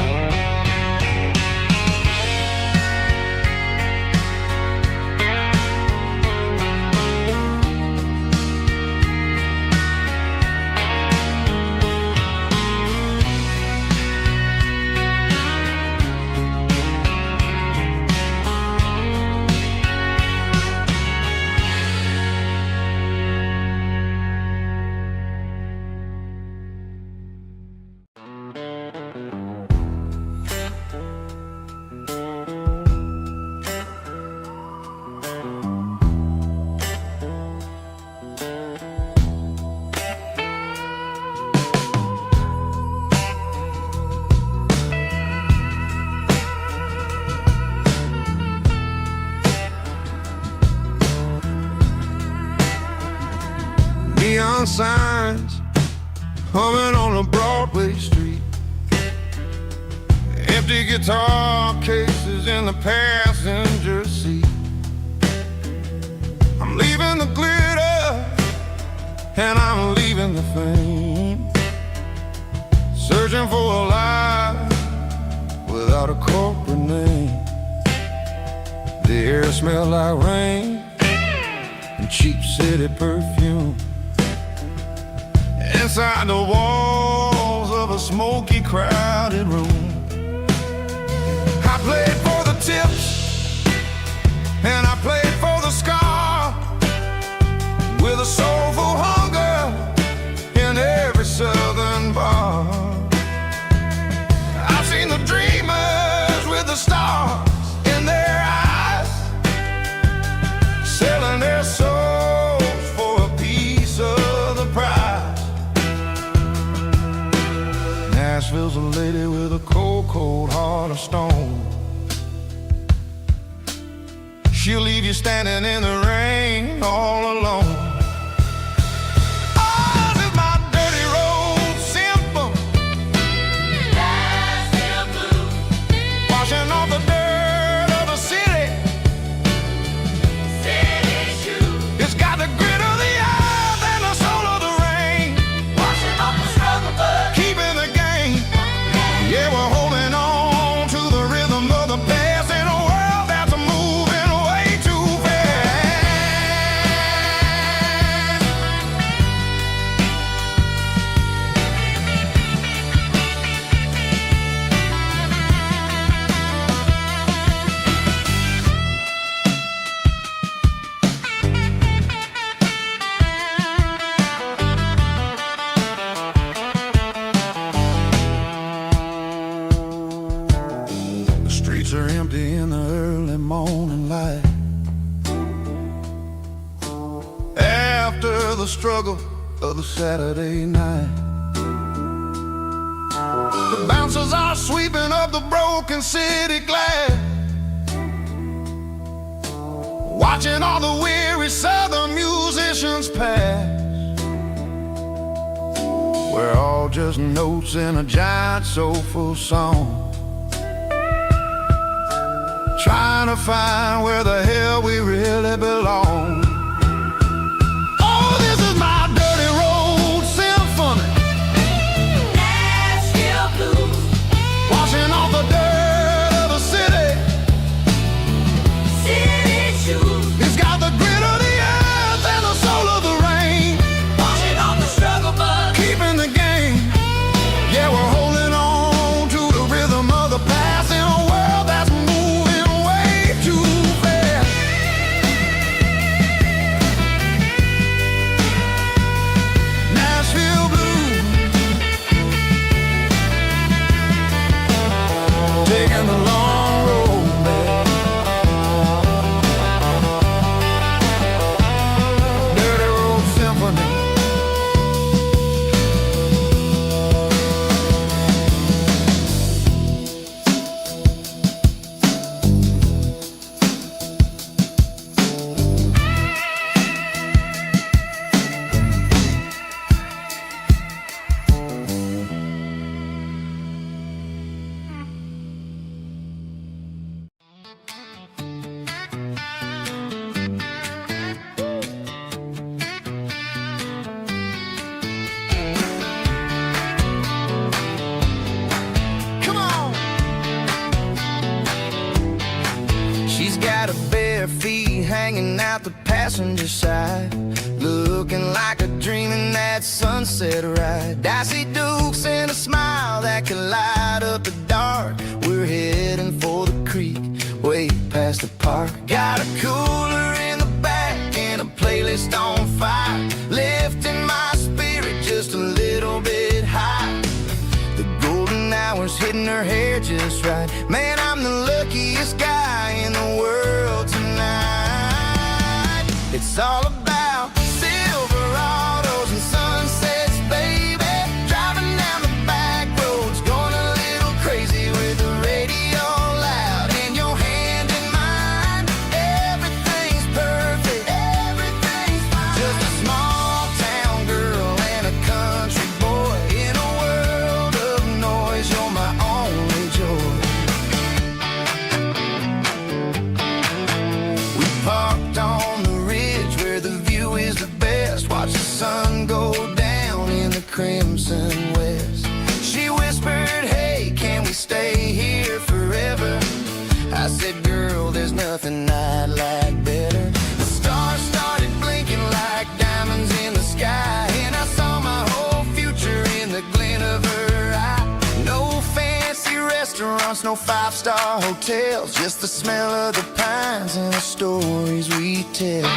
neon signs humming on a Broadway street. Empty guitar cases in the passenger seat. I'm leaving the glitter and I'm leaving the fame, searching for a life without a corporate name. The air smells like rain and cheap city perfume. Inside the walls of a smoky, crowded room, I played for the tips and I played for the scar, with a soulful hunger in every southern bar. I've seen the dreamers with the stars in their eyes, selling their souls for a piece of the prize. Nashville's a lady with a cold, cold heart of stone. She'll leave you standing in the rain all alone. Oh, this is my dirty road symphony, Nashville blues, washing off the dirt of the city. City shoes. It's got the grit of the earth and the soul of the rain, washing off the struggle but keeping the game. Yeah, we're holding on to the rhythm of the past in a world that's moving way too The streets are empty in the early morning light, after the struggle of the Saturday night. The bouncers are sweeping up the broken city glass, watching all the weary southern musicians pass. We're all just notes in a giant soulful song, trying to find where the hell we really belong. Oh, this is my dirty road symphony, Nashville blues, washing off the dirt of the city. City shoes. It's got the grit of the earth and the soul of the rain, washing off the struggle but keeping the game. Yeah, we're holding on to the rhythm of the past in a world that's moving way too fast. Nashville blues, taking the long road back. Dirty road symphony. Come on. She's got her bare feet hanging out the passenger side, looking like a dream in that sunset ride. I see Dukes and a smile that can light up the dark. We're heading for the creek, way past the park. Got a cooler in the back and a playlist on fire, lifting my spirit just a little bit high. The golden hours hitting her hair just right. Man, I'm the luckiest guy in the world tonight. It's all about Silverados and sunsets, baby. Driving down the back roads, going a little crazy with the radio loud and your hand in mine. Everything's perfect, everything's fine. Just a small town girl sun go down in the crimson west. She whispered, hey, can we stay here forever? I said, girl, there's nothing I'd like better. The stars started blinking like diamonds in the sky, and I saw my whole future in the glint of her eye. No fancy restaurants, no five-star hotels, just the smell of the pines and the stories we tell.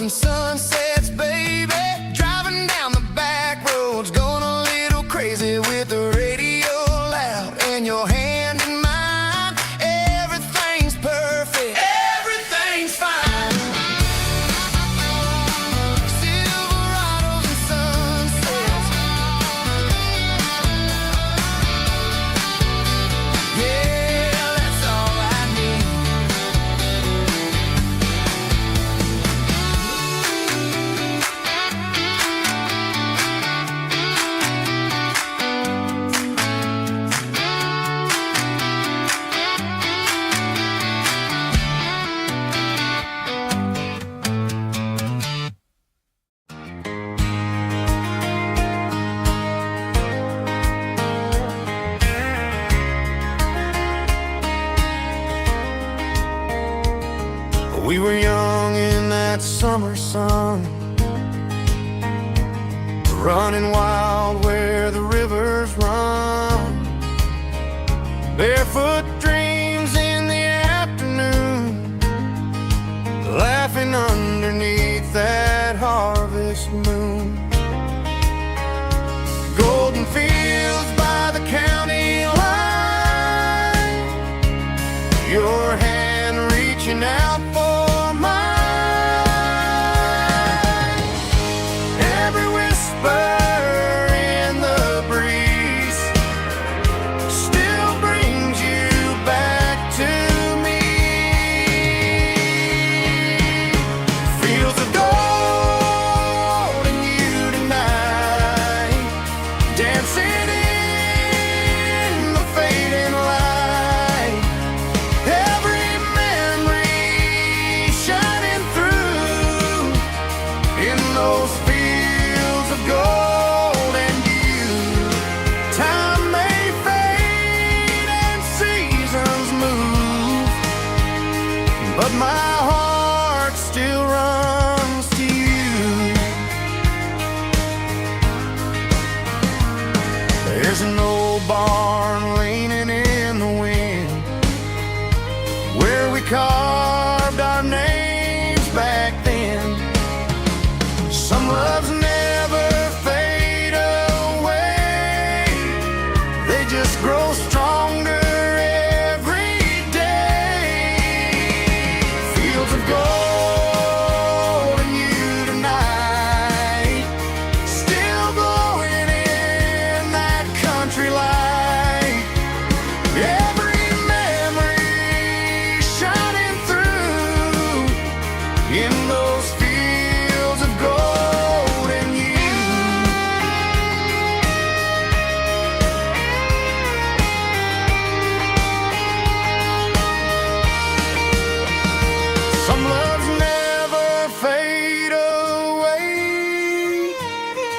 Sunsets, baby, driving down the back roads, going a little crazy with the radio loud, and your hand in mine. Everything's perfect, everything's fine. Silverados and sunsets, yeah, that's all I need. We were young in that summer sun, running wild where the rivers run, barefoot dreams in the afternoon, laughing underneath that harvest moon. Golden fields by the county line, your hand reaching out for but my heart still runs to you. There's an old barn leaning in the wind, where we carved our names back then. Some loves never fade away, they just grow stronger.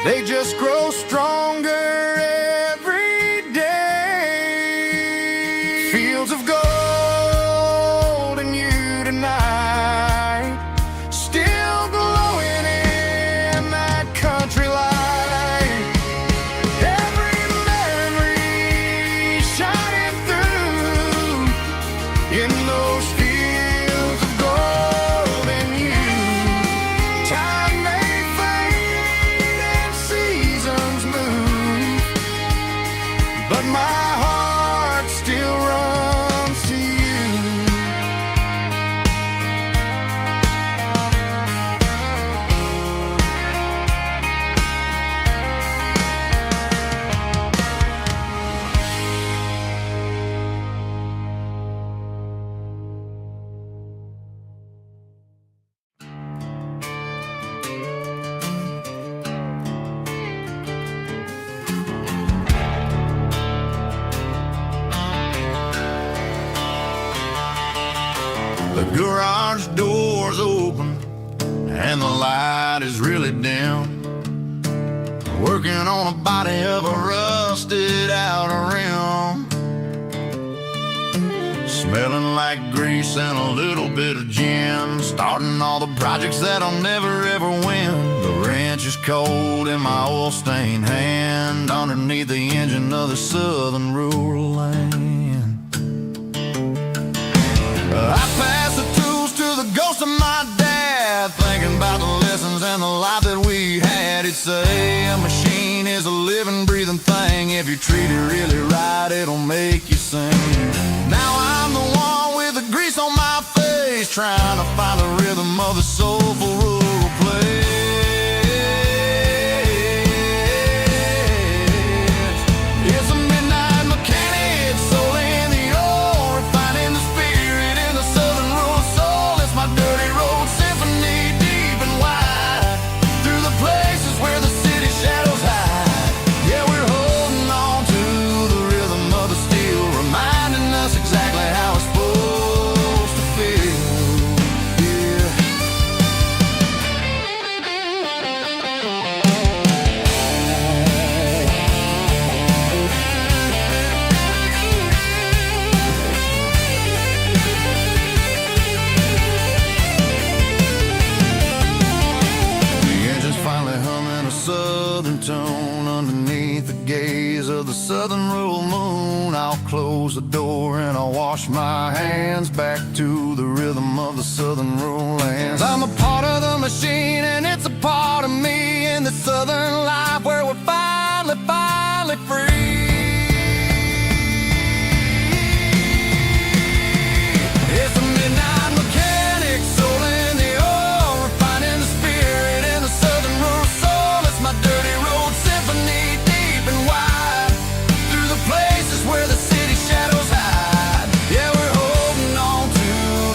They just grow stronger every day. Fields of gold and you tonight, still glowing in that country light. Every memory shining through in those fields of gold and you. Time may fade and seasons move, but my heart still runs to you. The garage door's open and the light is really dim. Working on a body of a rusted out rim. Smelling like grease and a little bit of gin. Starting all the projects that'll never ever win. The wrench is cold in my oil-stained hand, underneath the engine of the southern rural land. I pass the tools to the ghost of my dad, thinking about the lessons and the life that we had. He'd say a machine is a living, breathing thing. If you treat it really right, it'll make you sing. Now I'm the one with the grease on my face, trying to find the rhythm of the soulful rural place. It's a midnight mechanic, soul in the oil, refining the spirit in the southern rural soul. It's my dirty road symphony, deep and wide, through the places where the city shadows hide. Yeah, we're holding on to the rhythm of the steel, reminding us exactly how it's supposed to feel. Yeah. The engine's finally humming a southern tune underneath the gaze of the southern rural moon. I'll close the door and I'll wash my hands, back to the rhythm of the southern rural lands. I'm a part of the machine and it's a part of me, in the southern life where we're finally free. It's a midnight mechanic, soul in the oil, refining the spirit in the southern rural soul. It's my dirty road symphony, deep and wide, through the places where the city shadows hide. Yeah, we're holding on to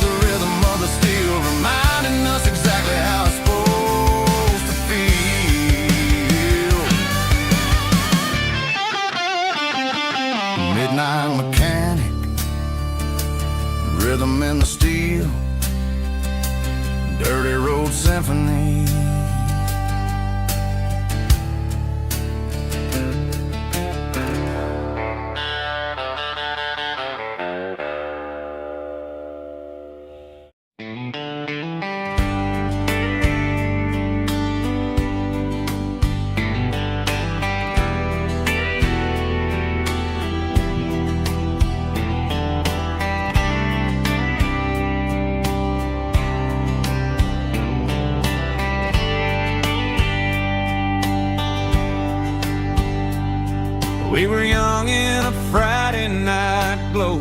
the rhythm of the steel, reminding us exactly how it's supposed to feel. Midnight mechanic, rhythm in the steel, dirty road symphony. We were young in a Friday night glow,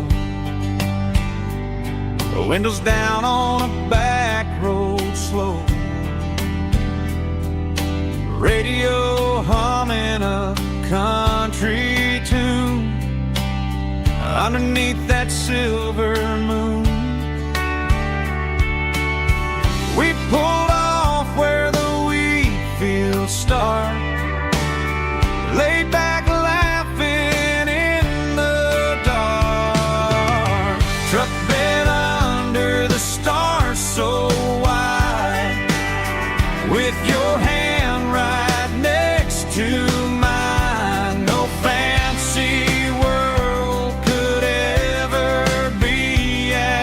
the windows down on a back road slow, radio humming a country tune underneath that silver moon. We pulled off where the wheat fields start, laid back laughing in the dark, truck bed under the stars so wide, with your hand right next to mine. No fancy world could ever be as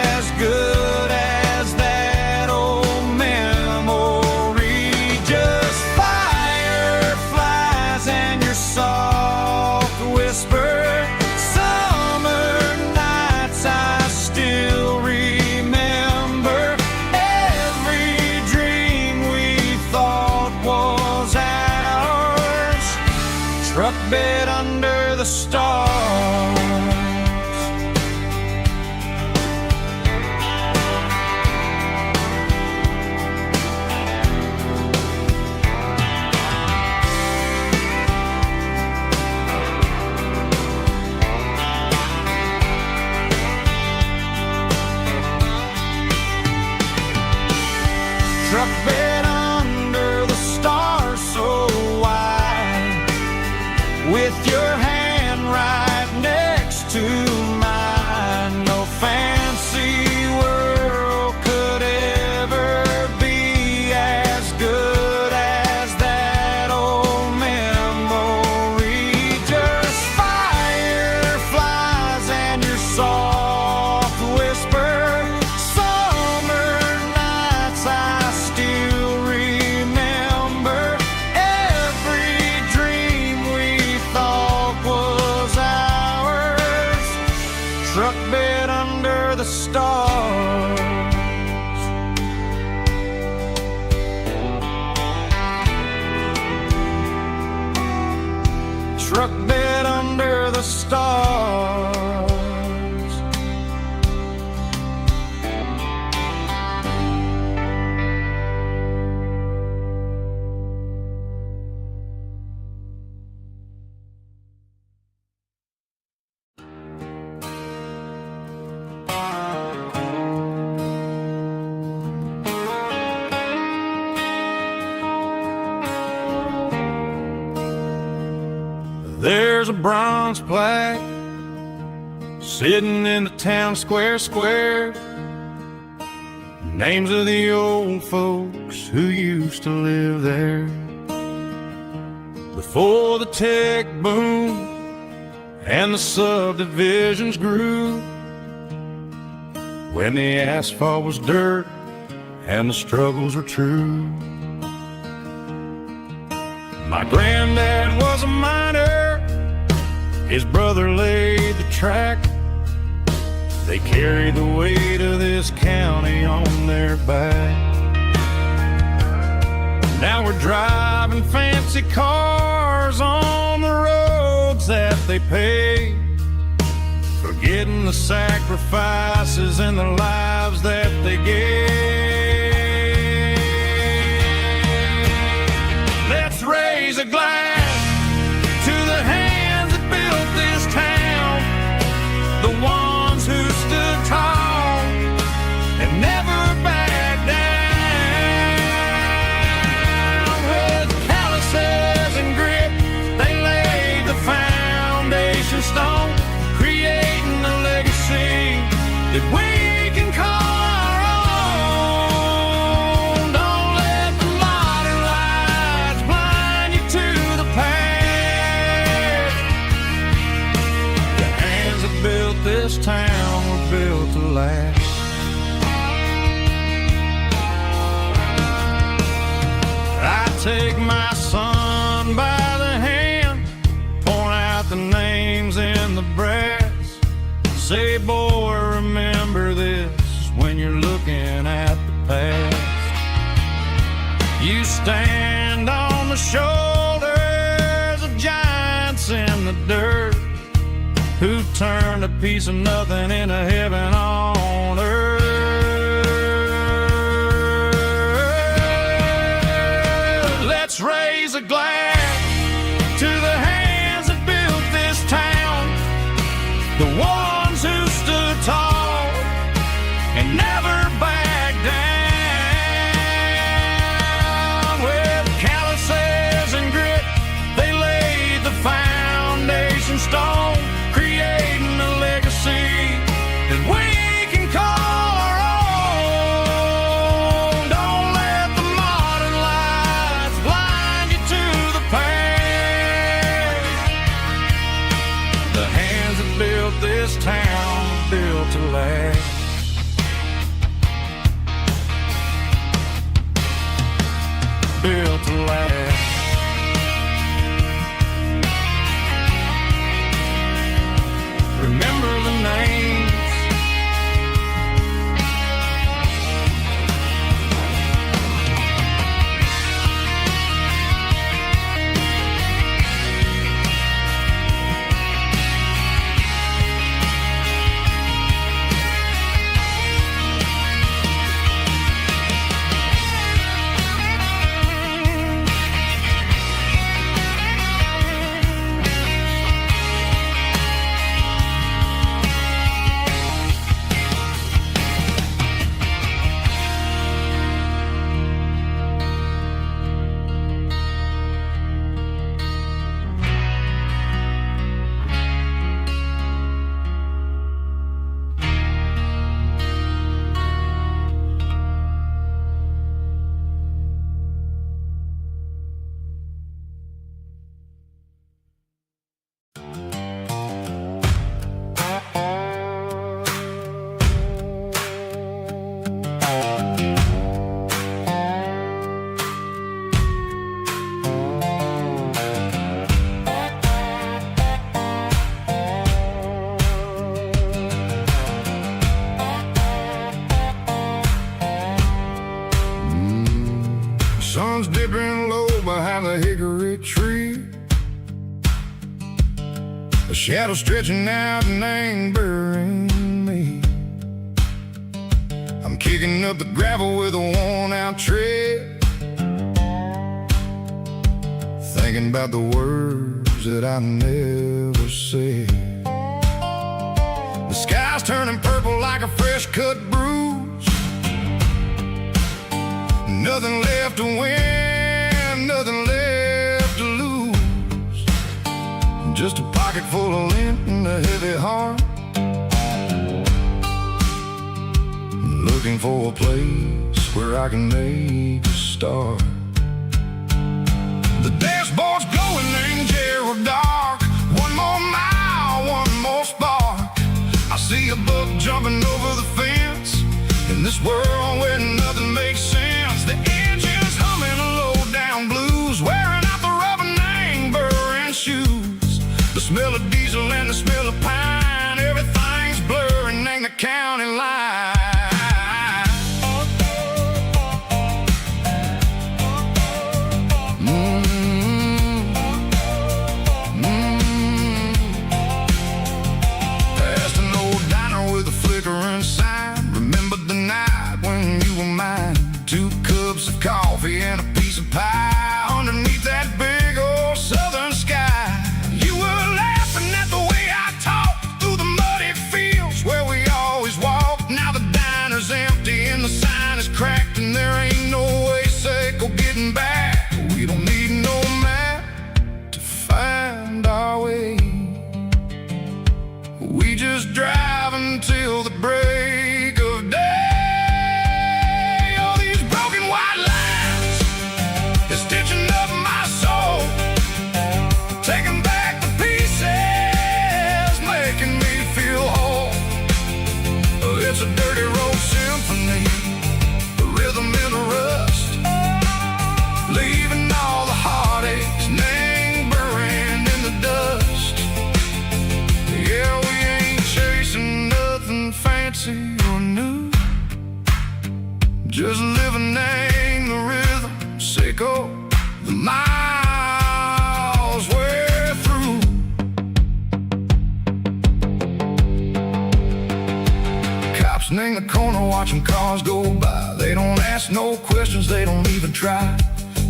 truck bed under the stars. Truck bed under the stars. There's a bronze plaque sitting in the town square. Names of the old folks who used to live there before the tech boom and the subdivisions grew, when the asphalt was dirt and the struggles were true. My granddad was a miner, his brother laid the track. They carried the weight of this county on their back. Now we're driving fancy cars on the roads that they paved, forgetting the sacrifices and the lives that they gave. Let's raise a glass to the hands that built this town, the ones who stood tall and never backed down. With calluses and grit, they laid the foundation stone, creating a legacy that we can call our own. Don't let the modern lights blind you to the past. The hands that built this town were built to last. I take my son by the hand, point out the names in the brass. Say, boy, remember this when you're looking at the past. You stand on the shoulders of giants in the dirt, who turned a piece of nothing into heaven on earth. Let's raise a glass to the hands that built this town, the ones who stood tall and never backed down. With calluses and grit, they laid the foundation stone, creating a legacy that we can call our own. Don't let the modern lights blind you to the past. The hands that built this town were built to last. Built to last. Remember the names. shadow stretching out and angering me. I'm kicking up the gravel with a worn-out tread, thinking about the words that I never said. The sky's turning purple like a fresh-cut bruise. Nothing left to win, nothing left to lose. Just a pocket full of lint and a heavy heart, looking for a place where I can make a start. The dashboard's glowing angel dark. One more mile, one more spark. I see a buck jumping over the fence in this world where nothing makes sense. The engine's humming a low-down blues, wearing out the rubber name burring shoes. The smell of diesel and the smell of pine, everything's blurring, ain't the county line. Coffee and a piece of pie underneath that big old southern sky. You were laughing at the way I talked through the muddy fields where we always walked. Now the diner's empty and the sign is cracked, and there ain't no way safe or getting back. We don't need no map to find our way. We just drive until the break of day. Stitching up my soul, taking back the pieces, making me feel whole. It's a dirty road symphony, a rhythm in a rust, leaving all the heartaches, name buried in the dust. Yeah, we ain't chasing nothing fancy or new, just living in the rhythm, sicko. The miles we're through. Cops in the corner watching cars go by. They don't ask no questions, they don't even try.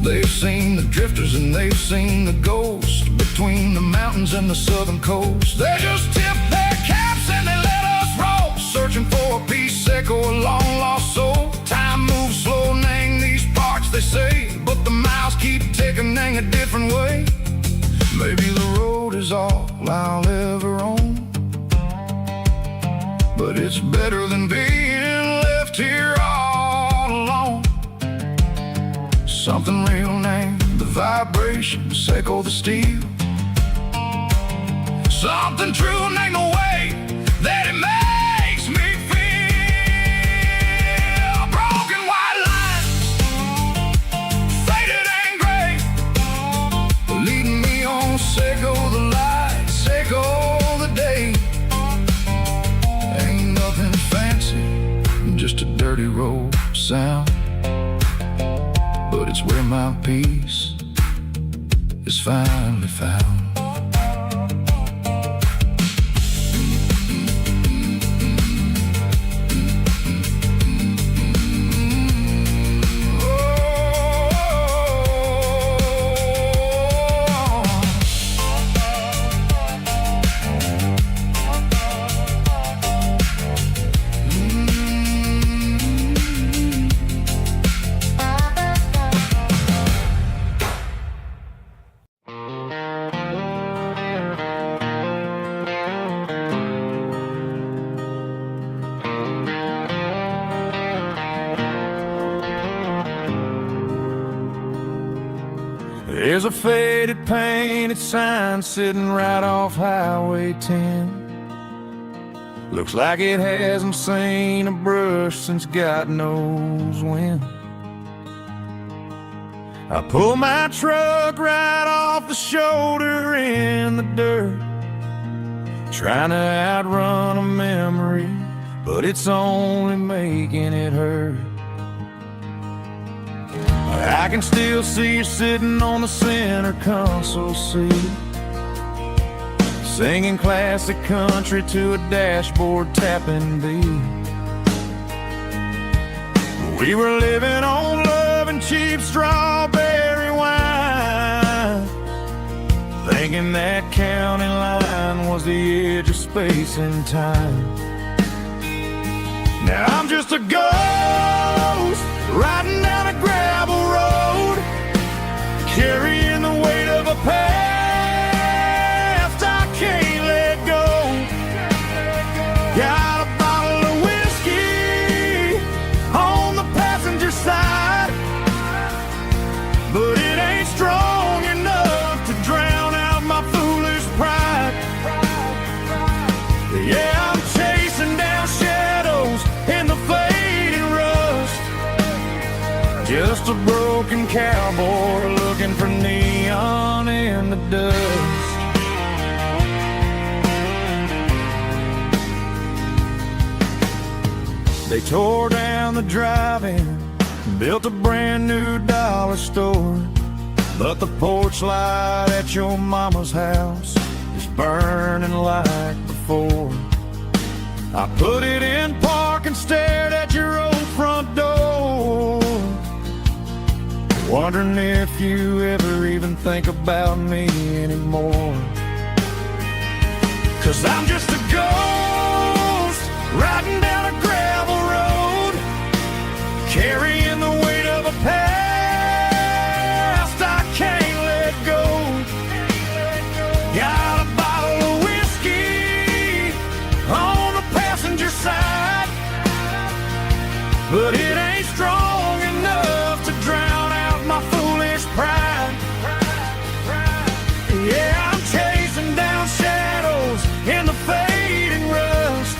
They've seen the drifters and they've seen the ghosts between the mountains and the southern coast. They just tip their caps and they let us roll, searching for a piece or a long lost soul. Time moves slow, nang these parts they say, but the miles keep ticking in a different way. Maybe the road is all I'll ever own, but it's better than being left here all alone. Something real named the vibrations echo the steel. Something true named the way that it makes me feel. Broken white lines, faded and gray, leading me on, Seiko the light, Seiko the day. Ain't nothing fancy, just a dirty road sound, but it's where my peace is finally found. There's a faded painted sign sitting right off Highway 10. Looks like it hasn't seen a brush since God knows when. I pull my truck right off the shoulder in the dirt, trying to outrun a memory, but it's only making it hurt. I can still see you sitting on the center console seat, singing classic country to a dashboard tapping beat. We were living on love and cheap strawberry wine, thinking that county line was the edge of space and time. Now I'm just a ghost riding down a gravel road, carrying the weight of a past I can't let go. Got a bottle of whiskey on the passenger side, but it ain't strong enough to drown out my foolish pride. Yeah, I'm chasing down shadows in the fading rust, just a broken cowboy looking for neon in the dust. They tore down the drive-in, built a brand new dollar store, but the porch light at your mama's house is burning like before. I put it in park and stared at your old front door, wondering if you ever even think about me anymore. 'Cause I'm just a ghost riding down a gravel road, carrying the weight of a past I can't let go. Got a bottle of whiskey on the passenger side, but it ain't strong enough to drown out my foolish pride. Yeah, I'm chasing down shadows in the fading rust,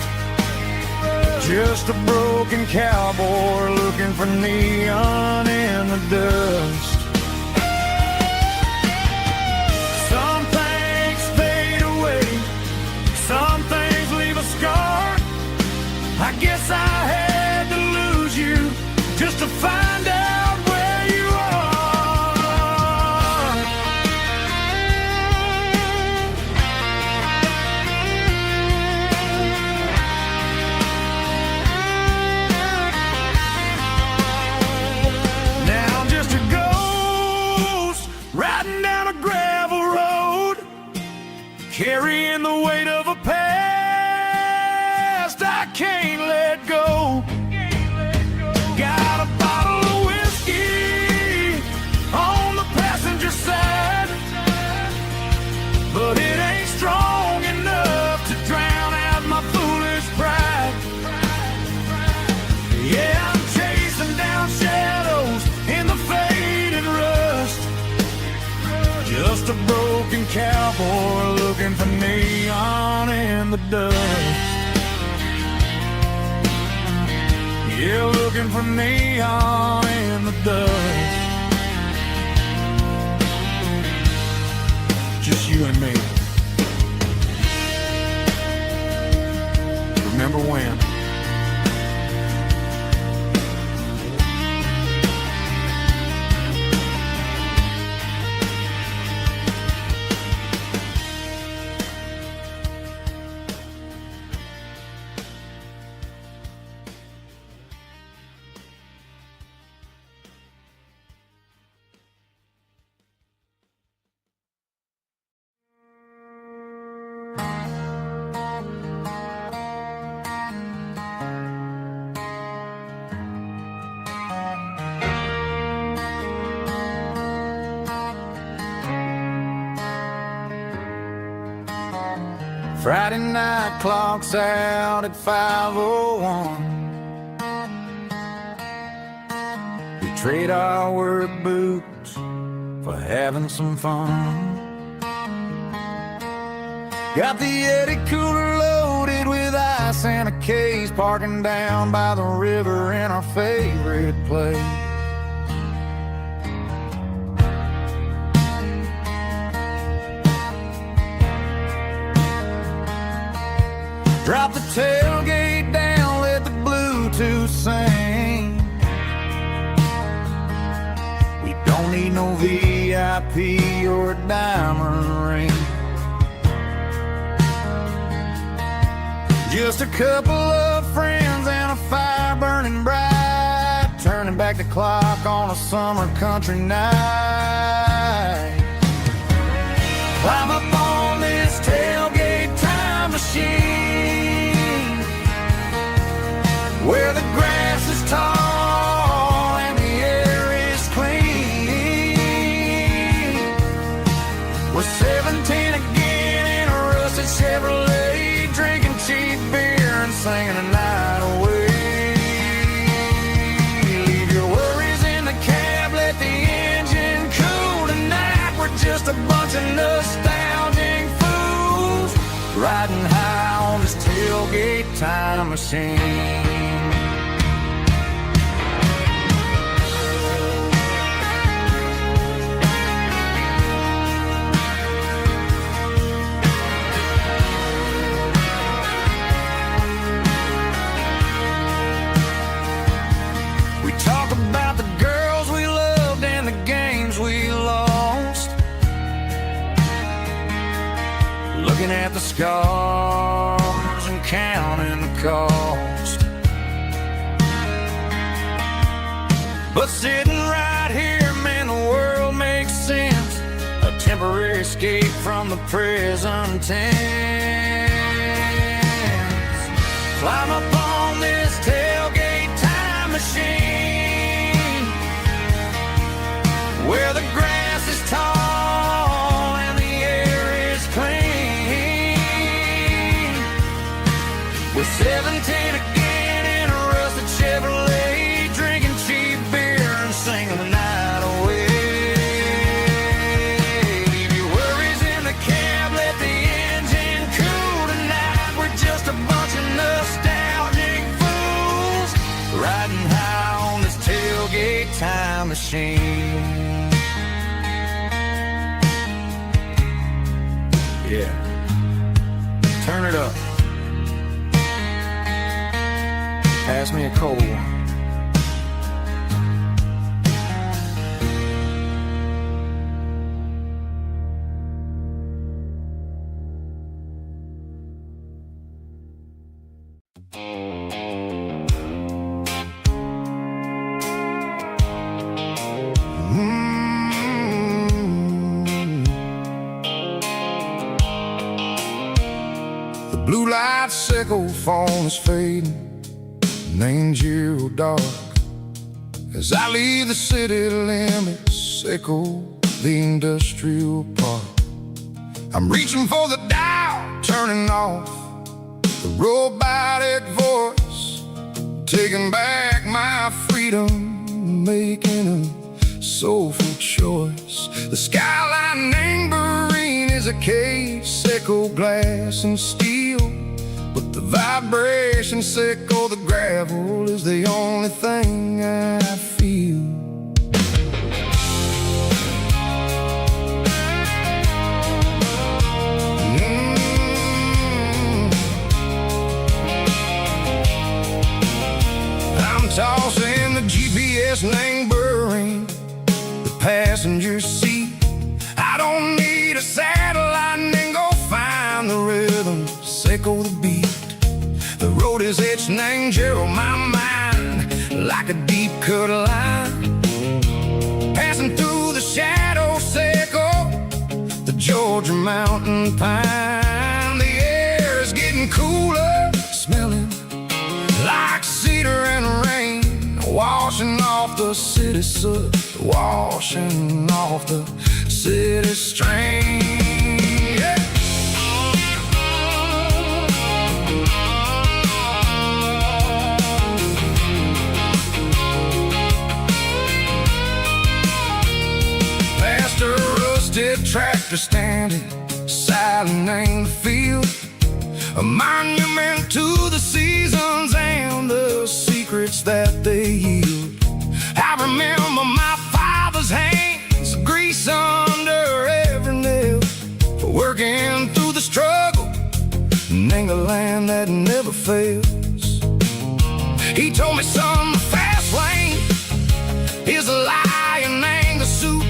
just a broken cowboy looking for neon in the dust. Some things fade away, some things leave a scar. I guess I had to lose you just to find out where you are. Now I'm just a ghost riding down a gravel road, carrying the weight of a past I can't let go. Got a bottle of whiskey on the passenger side, but it ain't strong enough to drown out my foolish pride. Yeah, I'm chasing down shadows in the faded rust, just a broken cowboy looking for neon in the dust. Yeah, looking for neon in the dust. Just you and me. Remember when? Friday night clock's out at 5:01. We trade our work boots for having some fun. Got the Yeti cooler loaded with ice and a case, parking down by the river in our favorite place. Drop the tailgate down, let the Bluetooth sing. We don't need no VIP or a diamond ring. Just a couple of friends and a fire burning bright, turning back the clock on a summer country night. Climb up on this tailgate time machine, where the grass is tall and the air is clean. We're 17 again in a rusted Chevrolet, drinking cheap beer and singing the night away. Leave your worries in the cab, let the engine cool tonight. We're just a bunch of nostalgic fools, riding high on this tailgate time machine. Looking at the scars and counting the cost, but sitting right here, man, the world makes sense. A temporary escape from the present tense. Climb up on this tailgate time machine, where the grass is tall and the air is clean. We're 17 again in a rusted Chevrolet, drinking cheap beer and singing the night away. Leave your worries in the cab, let the engine cool tonight. We're just a bunch of nostalgic fools, riding high on this tailgate time machine. Yeah, turn it up. Pass me a cold one. The blue light sickle phone is fading, named zero dark, as I leave the city limits, echo the industrial park. I'm reaching for the dial, turning off the robotic voice, taking back my freedom, making a soulful choice. The skyline name Marine is a case, echo glass and steel, but the vibration sickle, the gravel, is the only thing I feel. I'm tossing the GPS name burring the passenger seat. I don't need a satellite and go find the rhythm, sickle the beat. The road is etched named Gerald my mind, like a deep cut line, passing through the shadow sickle, the Georgia mountain pine. The air is getting cooler, smelling like cedar and rain, washing off the city soot, washing off the city strain. Tractor standing, silent in the field, a monument to the seasons and the secrets that they yield. I remember my father's hands, grease under every nail, for working through the struggle, and the land that never fails. He told me, son, the fast lane is a lion and the suit.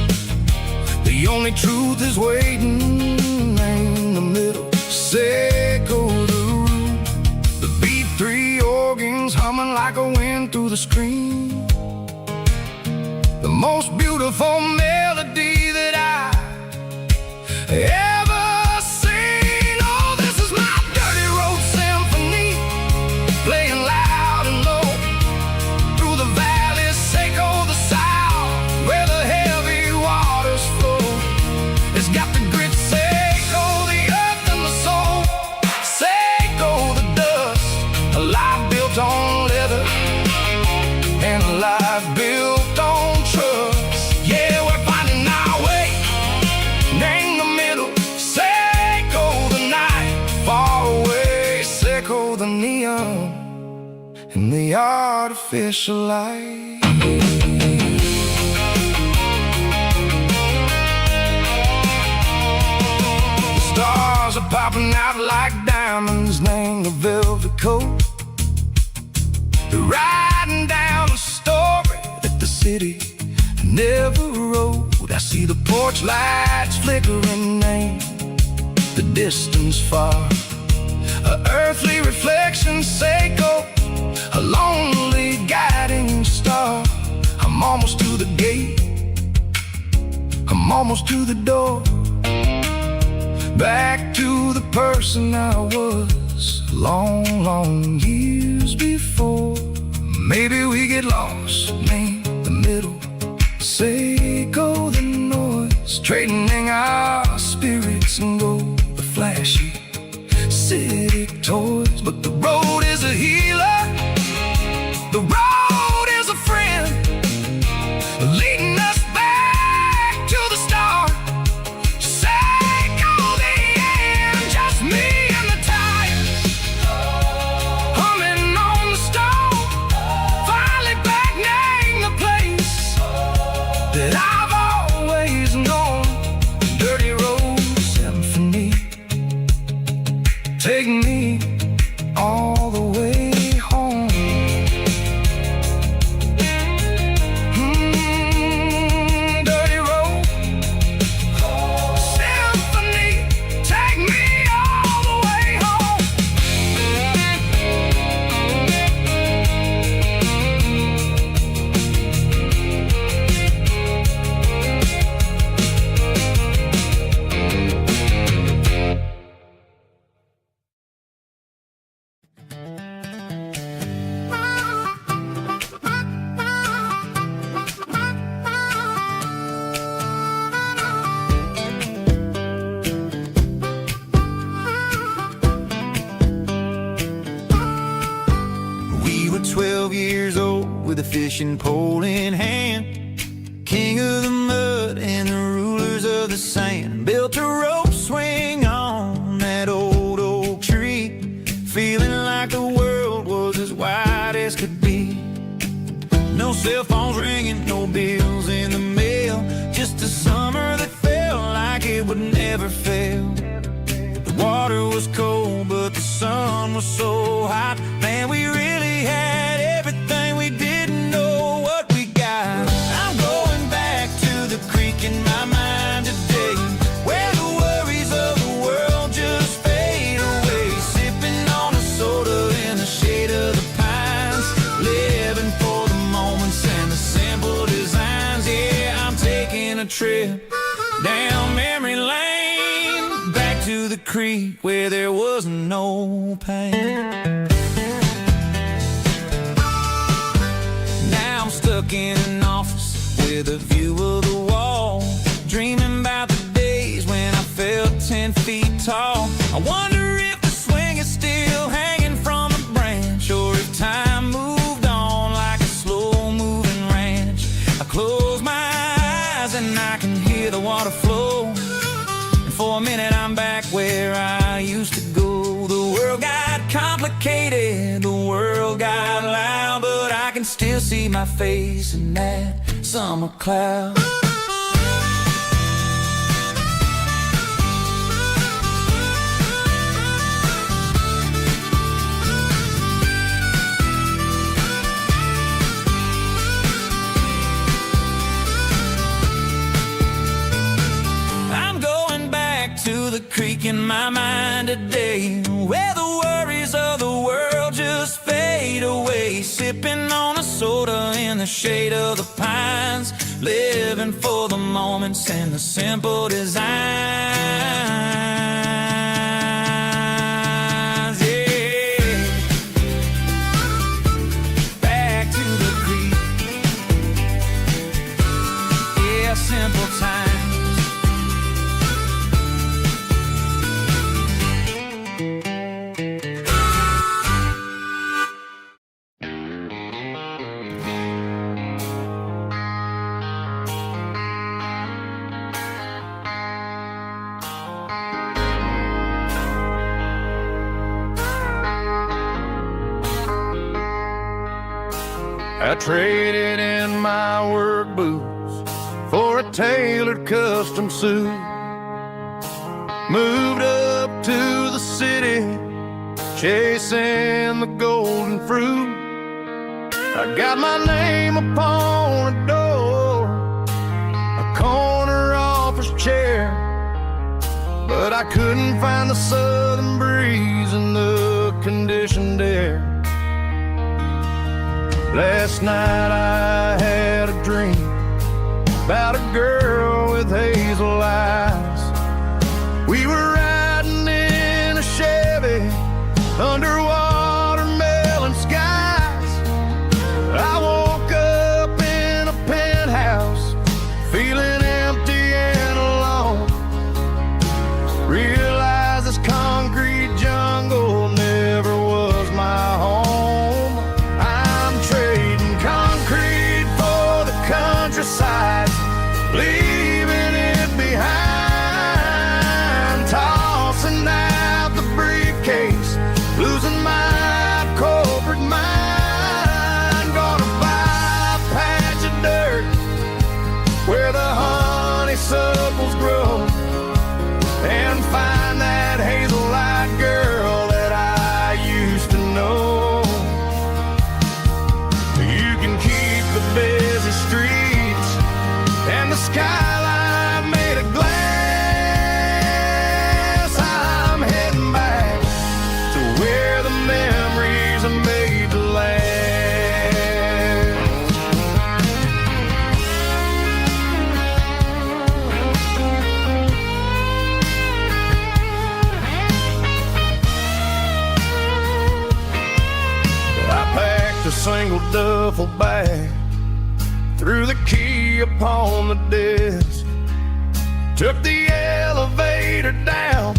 The only truth is waiting in the middle, sickle the root. bells humming like a wind through the screen. The most beautiful melody that I ever seen. Oh, this is my dirty road symphony, playing loud and low through the valleys, Seiko the south, where the heavy waters flow. It's got the grit, Seiko the earth and the soul, Seiko the dust, a life built on leather and a life built on trust. Yeah, we're finding our way in the middle, Seiko the night, far away, Seiko the neon and the artificial light. The stars are popping out like diamonds, named the velvet coat. They're riding down a story that the city never wrote. I see the porch lights flickering in the distance far, a earthly reflection, Seiko, a lonely guiding star. I'm almost to the gate, I'm almost to the door, back to the person I was long, long years before. Maybe we get lost in the middle, Seiko the noise, trading our spirits and go the flashy city toys. But the road is a healer, the road is a friend, leading us back to the start. Seiko the end, just me and the tires, humming on the stove, finally back name the place that I've always known. Dirty road symphony, take me all the way home. Dirty road symphony, take me all the way home. We were 12 years old with a fishing pole in hand, king of the mud and the rulers of the sand. Built a rope swing on that old oak tree, feeling like the world was as wide as could be. No cell phones ringing, no bills in the mail, just a summer that felt like it would never fail. The water was cold, but the sun was so hot. Man, we really had everything, we didn't know what we got. I'm going back to the creek in my mind today, where the worries of the world just fade away. Sipping on a soda in the shade of the pines, living for the moments and the simple designs. Yeah, I'm taking a trip down memory lane, back to the creek where there was no pain. Now I'm stuck in an office with a view of the wall, dreaming about the days when I felt 10 feet tall. I wonder if the swing is still hanging from a branch, or if time moved on like a slow-moving ranch. I close my eyes and I can hear the water flow, and for a minute I'm back where I used to go. The world got complicated, the world got loud, but I can still see my face in that summer cloud. I'm going back to the creek in my mind today, where the worries of the world just fade fade away, sipping on a soda in the shade of the pines, living for the moments and the simple designs. Yeah, back to the creek. Yeah, simple times. I traded in my work boots for a tailored custom suit. Moved up to the city, chasing the golden fruit. I got my name upon a door, a corner office chair, but I couldn't find the southern breeze in the conditioned air. Last night I had a dream about a girl with hazel eyes. We were riding in a Chevy under watermelon skies. I woke up in a penthouse feeling empty and alone. Realized this concrete jungle never was my home. Countryside, leaving it behind, tossing out the briefcase, losing my corporate mind. Gonna buy a patch of dirt where the honeysuckles grow and find that hazel-eyed girl that I used to know. You can keep the busy streets and the skyline made of glass. I'm heading back to where the memories are made to last. I packed a single duffel bag, threw the key upon the desk, took the elevator down,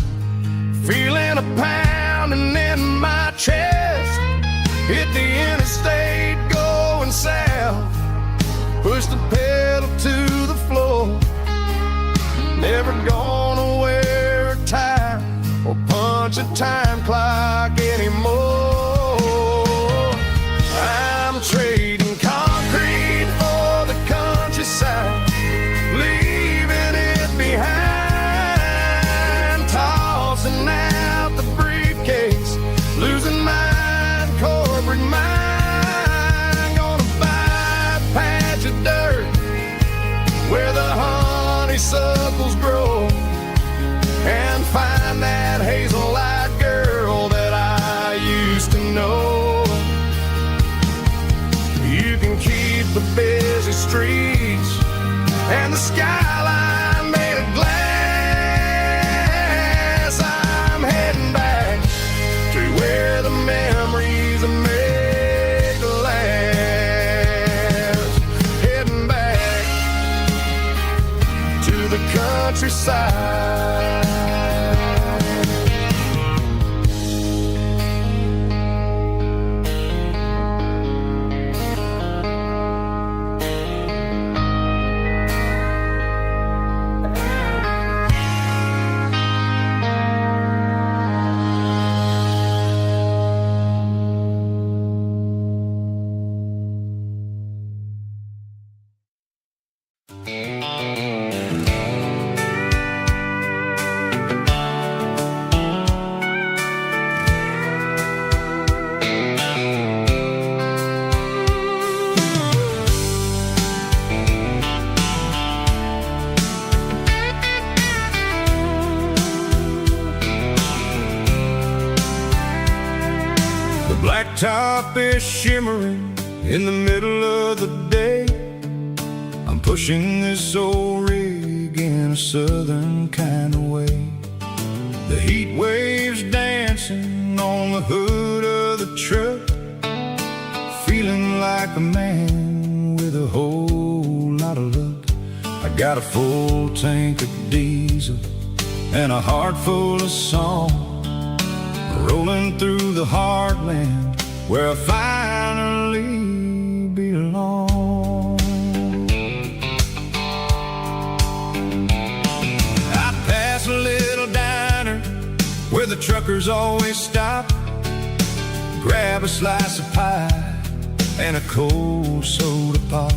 feeling a pounding in my chest. Hit the interstate going south, pushed the pedal to the floor. Never gonna wear a tie or punch a time clock anymore. I'm trading concrete for the countryside, leaving it behind, tossing out the briefcase, losing my corporate mind. Gonna buy a patch of dirt where the honeysuckles grow and find that hazel-eyed girl that I used to know. You can keep the busy streets and the skyline made of glass. I'm heading back to where the memories are made to last. Heading back to the countryside. top is shimmering in the middle of the day. I'm pushing this old rig in a southern kind of way. The heat waves dancing on the hood of the truck, feeling like a man with a whole lot of luck. I got a full tank of diesel and a heart full of song, rolling through the heartland where I finally belong. I pass a little diner where the truckers always stop, grab a slice of pie and a cold soda pop.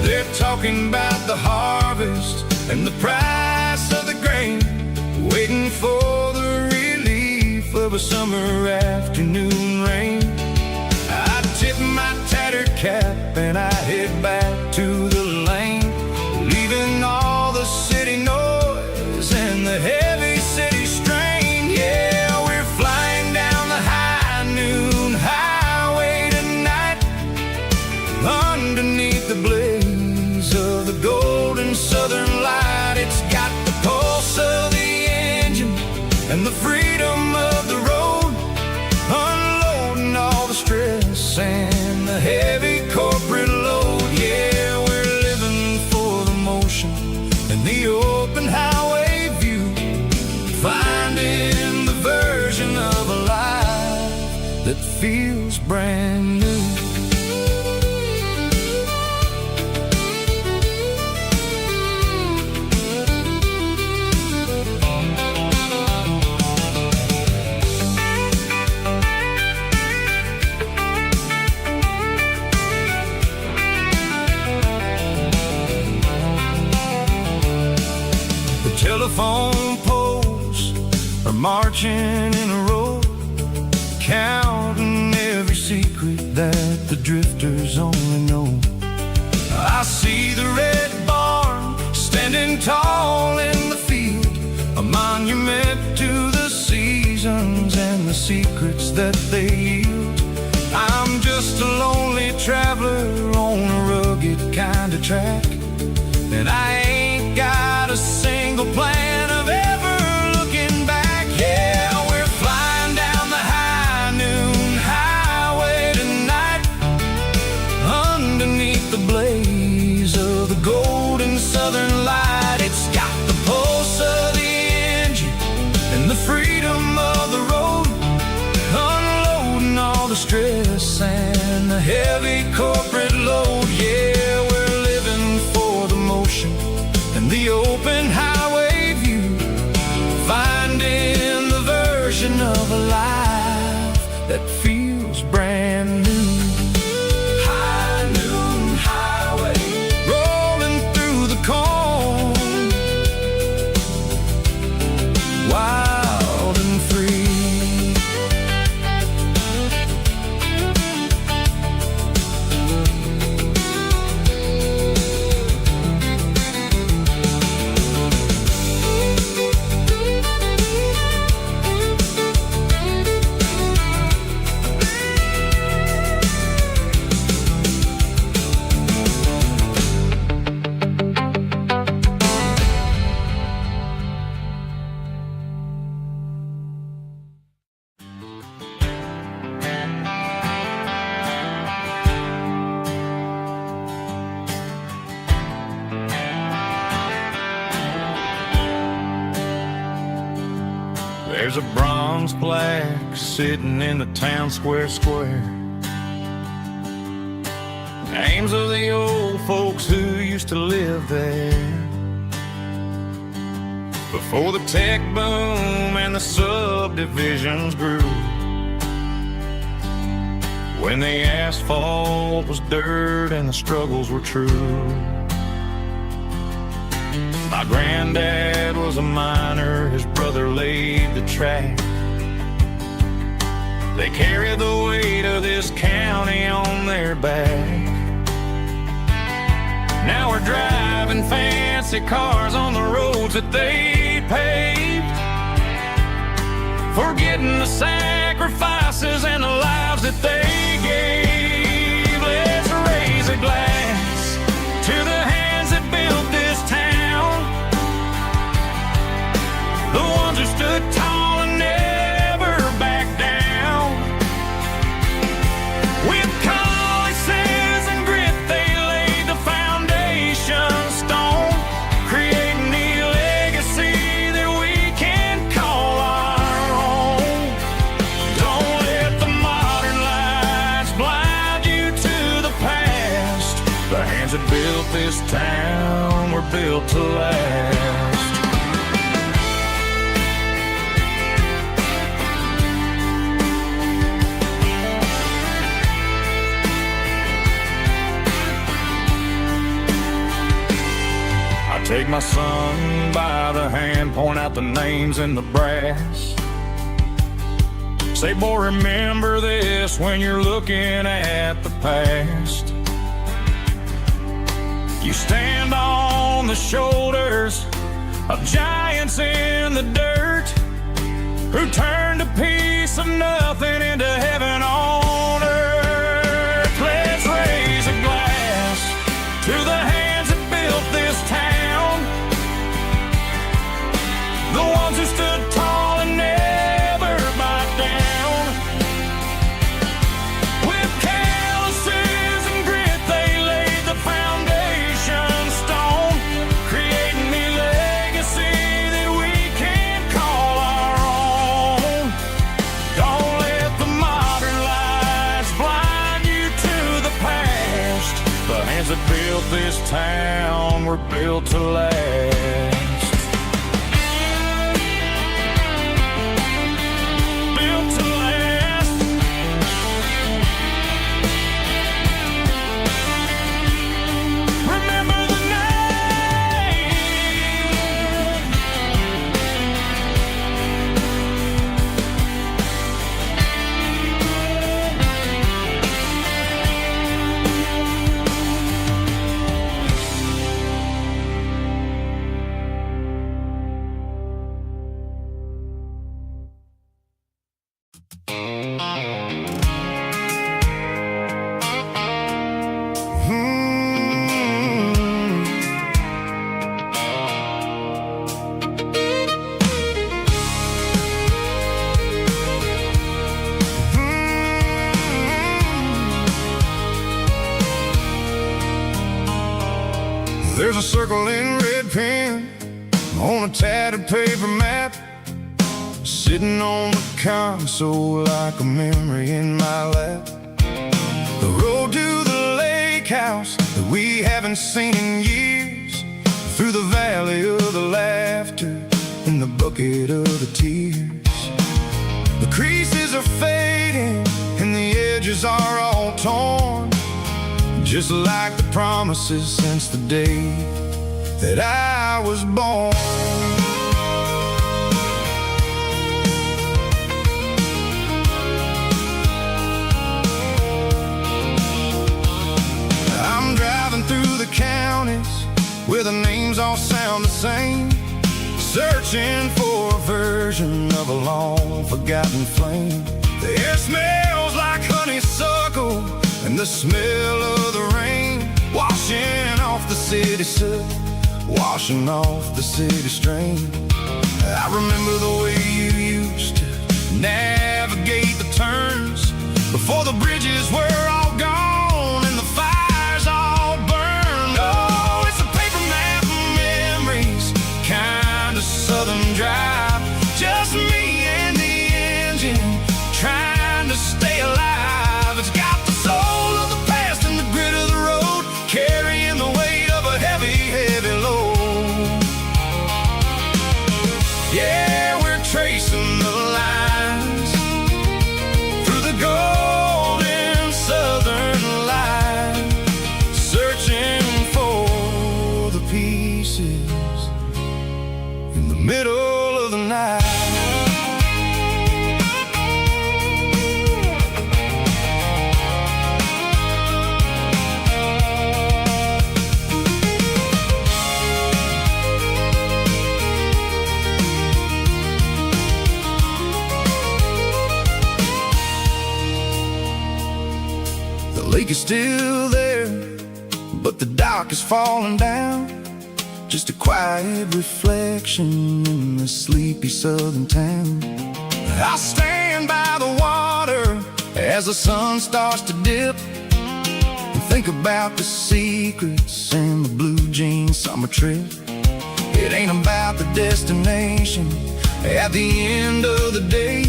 They're talking about the harvest and the price of the grain, waiting for the relief of a summer afternoon rain. I tip my tattered cap and I head back to the lane, leaving all the city noise and the heavy city strain. Yeah, we're flying down the high noon highway tonight, underneath the blaze of the golden southern light. It's got the pulse of the engine and the freedom of the road, unloading all the stress and the heavy corporate load. Yeah, we're living for the motion and the open highway view, finding the version of a life that feels brand new. Telephone poles are marching in a row, counting every secret that the drifters only know. I see the red barn standing tall in the field, a monument to the seasons and the secrets that they yield. I'm just a lonely traveler on a rugged kind of track, and I ain't got a single plan of ever looking back. Yeah, we're flying down the high noon highway tonight, underneath the blaze of the golden southern light. It's got the pulse of the engine and the freedom of the road, unloading all the stress and the heavy corporate load. Yeah, we're living for the motion and the open highway view, finding the version of a life that feels brand new. High noon highway, rolling through the corn, wild and free. There's a bronze plaque sitting in the town square. Names of the old folks who used to live there before the tech boom and the subdivisions grew, when the asphalt was dirt and the struggles were true. My granddad was a miner, his brother laid the track. They carried the weight of this county on their back. Now we're driving fancy cars on the roads that they paved, forgetting the sacrifices and the lives that they that built this town were built to last. Take my son by the hand, point out the names in the brass. Say, boy, remember this when you're looking at the past. You stand on the shoulders of giants in the dirt, who turned a piece of nothing into heaven on earth. Let's raise a glass to the hands that built this town, the ones who stood tall and never backed down. With calluses and grit, they laid the foundation stone, creating a legacy that we can call our own. Don't let the modern lights blind you to the past. The hands that built this town were built to last. There's a circle in red pen on a tattered paper map, sitting on the console like a memory in my lap. The road to the lake house that we haven't seen in years, through the valley of the laughter and the bucket of the tears. The creases are fading and the edges are all torn, just like the promises since the day that I was born. I'm driving through the counties where the names all sound the same, searching for a version of a long forgotten flame. The air smells like honeysuckle and the smell of the rain, washing off the city soot, washing off the city strain. I remember the way you used to navigate the turns before the bridges were all gone and the fires all burned. Oh, it's a paper map of memories, kind of southern drive, just me and the engine trying to stay alive. It's got the soul of the past and the grit of the road, carrying the weight of a heavy, heavy load. Yeah, we're tracing the lines through the golden southern light, searching for the pieces in the middle of the night. The lake is still there, but the dock is falling down, just a quiet reflection in the sleepy southern town. I stand by the water as the sun starts to dip, and think about the secrets and the blue jean summer trip. It ain't about the destination at the end of the day,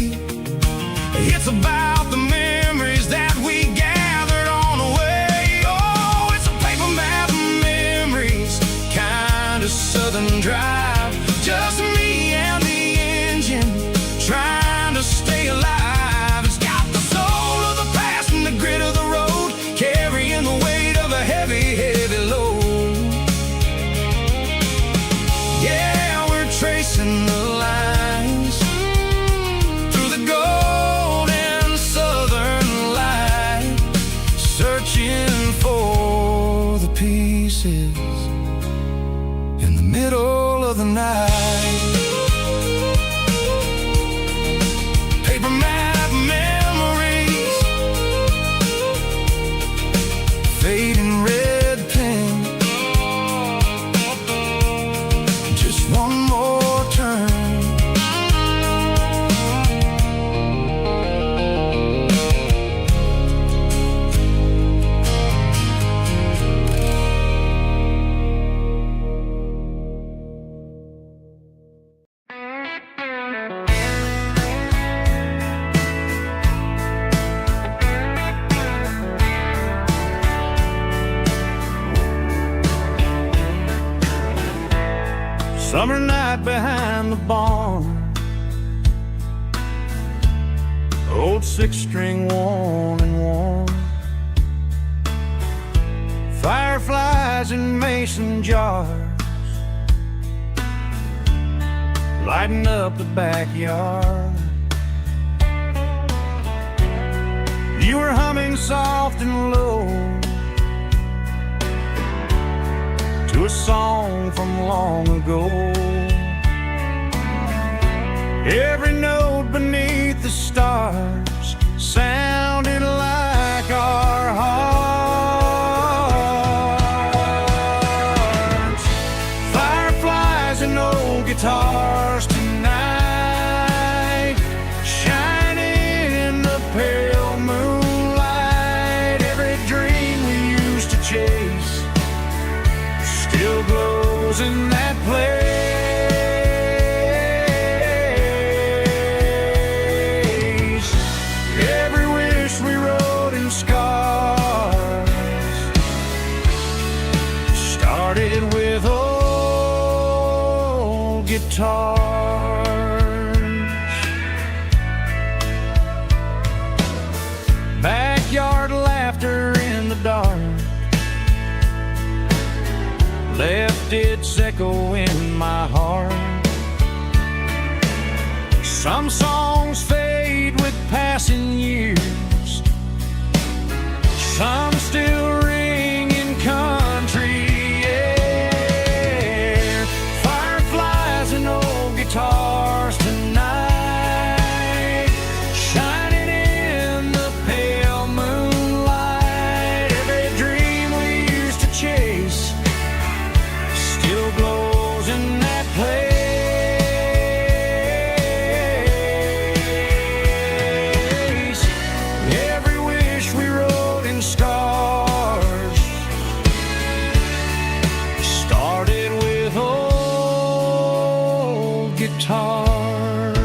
it's about the memories that we gathered on the way. Oh, it's a paper map of faces in the middle of the night. Paper map memories, fading red pen, just one more turn. Summer night behind the barn, old six-string worn and worn, fireflies in mason jars, lighting up the backyard. You were humming soft and low to a song from long ago. Every note beneath the stars sounded like our hearts. Fireflies and old guitars tonight, shining in the pale moonlight. Every dream we used to chase still glows in that place. Every wish we wrote in scars started with old guitars. Backyard laughter in the dark left its echo in my heart. Some songs fade with passing years, some still ring in country air. Fireflies and old guitars tonight, shining in the pale moonlight. Every dream we used to chase still glows in that place. Every wish we wrote in scars started with old guitars.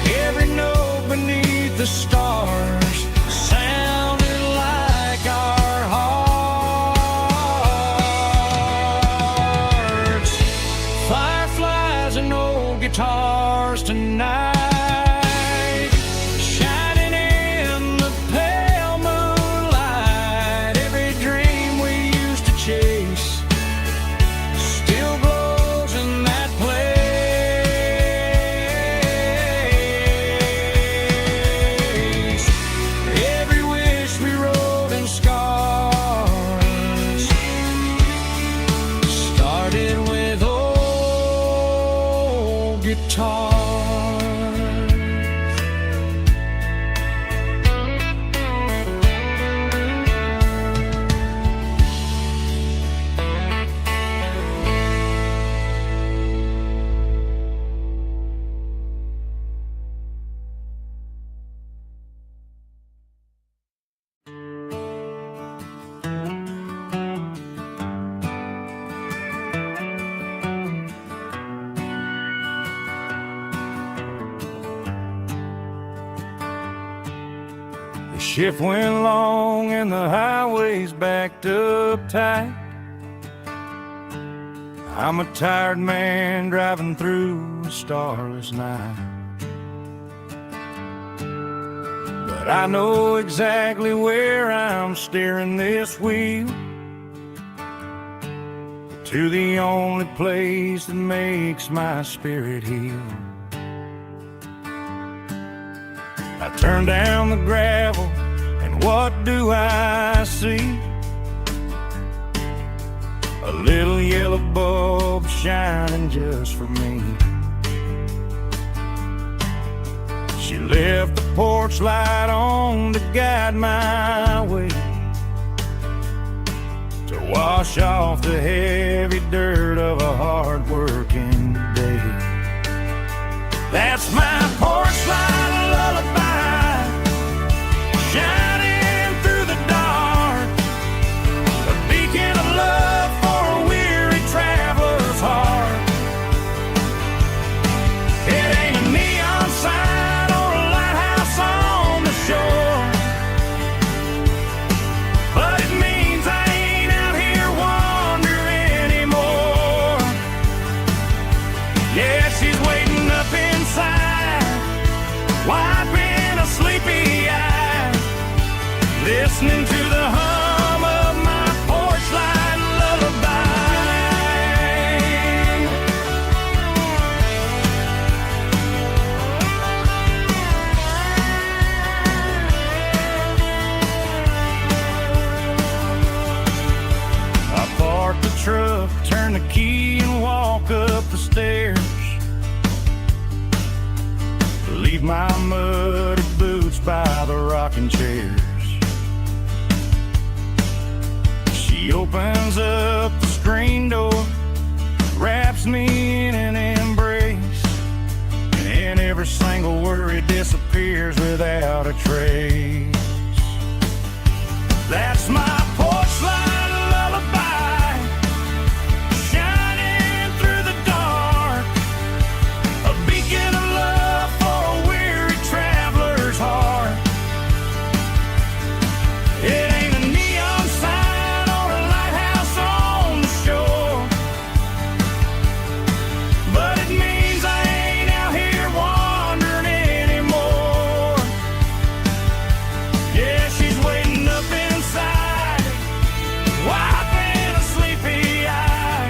Every note beneath the stars sounded like our hearts. Fireflies and old guitars tonight, shining in the pale moonlight. Every dream we used to chase still glows in that place. Every wish we wrote in scars started with old guitars. The shift went long and the highway's backed up tight. I'm a tired man driving through a starless night. But I know exactly where I'm steering this wheel. to the only place that makes my spirit heal. I turn down the gravel, and what do I see? A little yellow bulb shining just for me. She left the porch light on to guide my way, to wash off the heavy dirt of a hard-working day. That's my porch light lullaby, shining through the dark, a beacon of love for a weary traveler's heart. It ain't a neon sign or a lighthouse on the shore, but it means I ain't out here wandering anymore. Yeah, she's waiting up inside, wiping a sleepy eye, listening to the hum of my porch light lullaby. I park the truck, turn the key, and walk up the stairs. Leave my muddy boots by the rocking chairs. She opens up the screen door, wraps me in an embrace, and every single worry disappears without a trace. That's my porch light lullaby, shining through the dark, a beacon of love for a weary traveler's heart. It ain't a neon sign or a lighthouse on the shore, but it means I ain't out here wandering anymore. Yeah, she's waiting up inside, wiping a sleepy eye,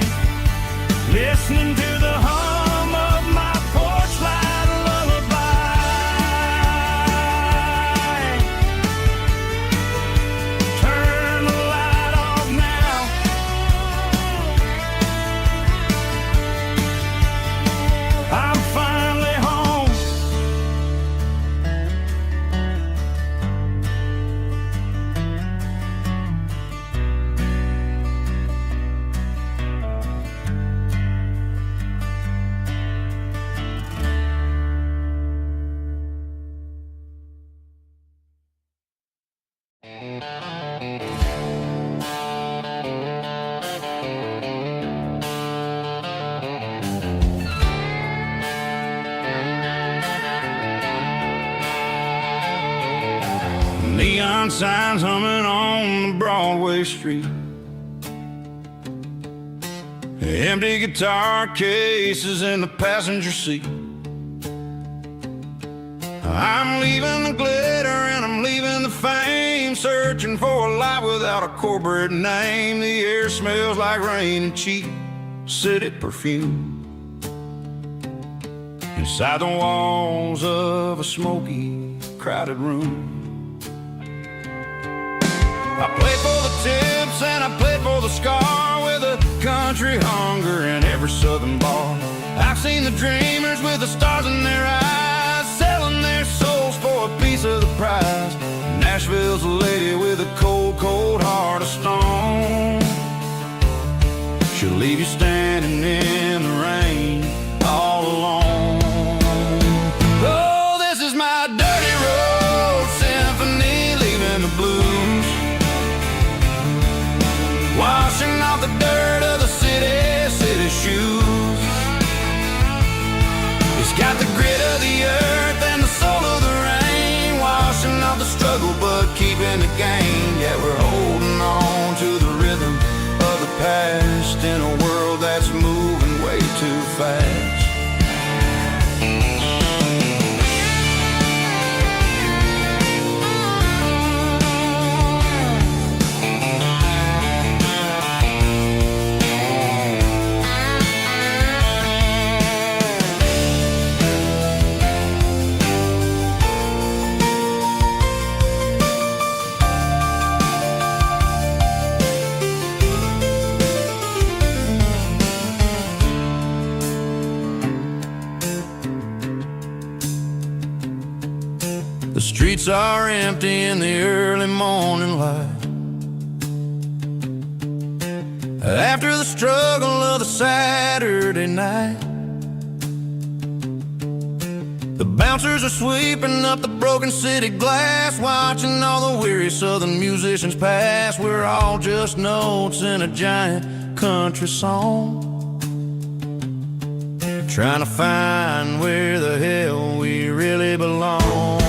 listening to the hum of my porch light lullaby. Turn the light off now, I'm finally home. Neon signs humming on the Broadway street, empty guitar cases in the passenger seat. I'm leaving the glitter and I'm leaving the fame, searching for a life without a corporate name. The air smells like rain and cheap city perfume, inside the walls of a smoky, crowded room. I played for the tips and I played for the scar, with a country hunger in every southern bar. I've seen the dreamers with the stars in their eyes, selling their souls for a piece of the prize. Nashville's a lady with a cold, cold heart of stone. She'll leave you standing in the rain all alone. Oh, this is my dirty road symphony, leaving the blues, washing off the dirt of the city shoes. It's got the grit of the earth and the soul of the rain, washing off the struggle but keeping the gain. Yeah, we're holding on to the rhythm of the past in a world that's moving way too fast. streets are empty in the early morning light. After the struggle of the Saturday night, the bouncers are sweeping up the broken city glass, watching all the weary southern musicians pass. We're all just notes in a giant country song, trying to find where the hell we really belong.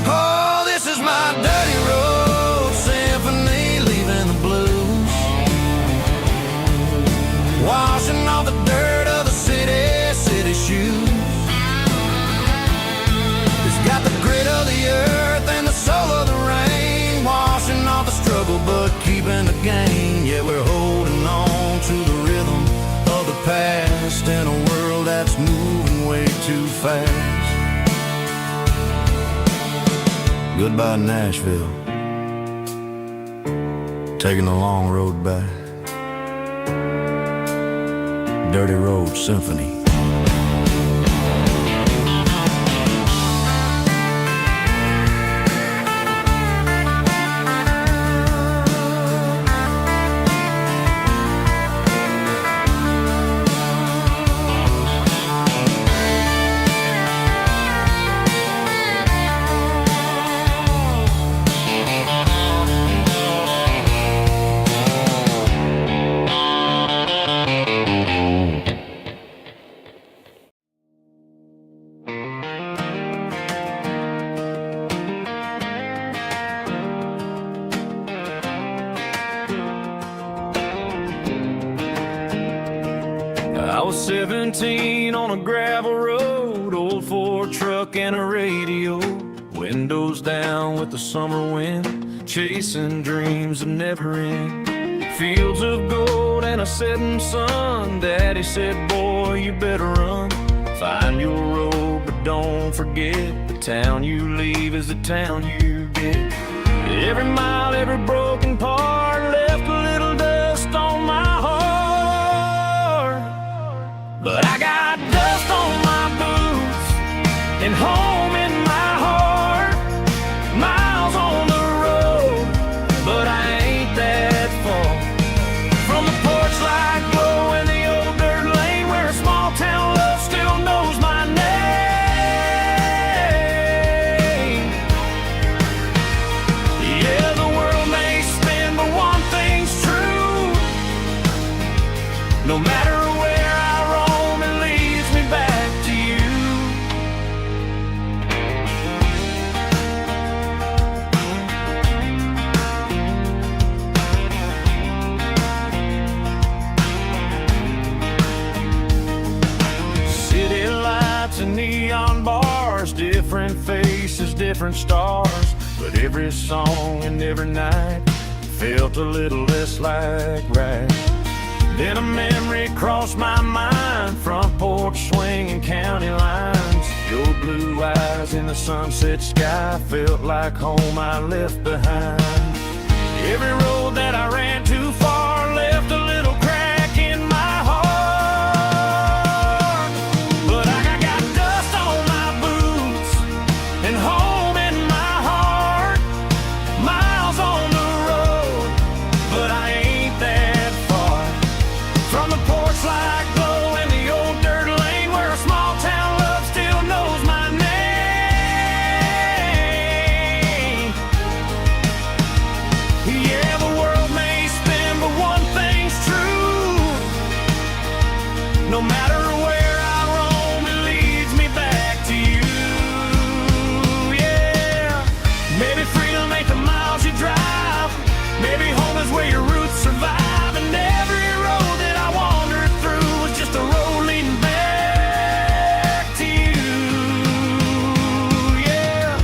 Oh, this is my dirty road symphony, leaving the blues, washing off the dirt of the city shoes. It's got the grit of the earth and the soul of the rain, washing off the struggle but keeping the gain. Yeah, we're holding on to the rhythm of the past in a world that's moving way too fast. Goodbye Nashville, taking the long road back. Dirty Road Symphony. I was 17 on a gravel road, old Ford truck and a radio, windows down with the summer wind, chasing dreams that never end. Fields of gold and a setting sun. Daddy said, boy, you better run. Find your road, but don't forget, the town you leave is the town you get. Every mile, every broken part left a little dust on my heart. But I got dust on my boots and home in my heart. Miles on the road, but I ain't that far from the porch light glow and the old dirt lane where a small town love still knows my name. Yeah, the world may spin, but one thing's true. No matter where I roam, it leads me back to you. City lights and neon bars, different faces, different stars, but every song and every night felt a little less like right. Then a memory crossed my mind, front porch swinging county lines. Your blue eyes in the sunset sky felt like home I left behind. Every road that I ran too far left a little crack in my heart. But I got dust on my boots and home in my heart. Miles on the road, but I ain't that far from the porch light glow and the old dirt lane where a small town love still knows my name. Yeah, the world may spin, but one thing's true. No matter where I roam, it leads me back to you. Yeah, maybe freedom ain't the miles you drive. Maybe home is where your roots survive. And every road that I wandered through was just a road leading back to you. Yeah.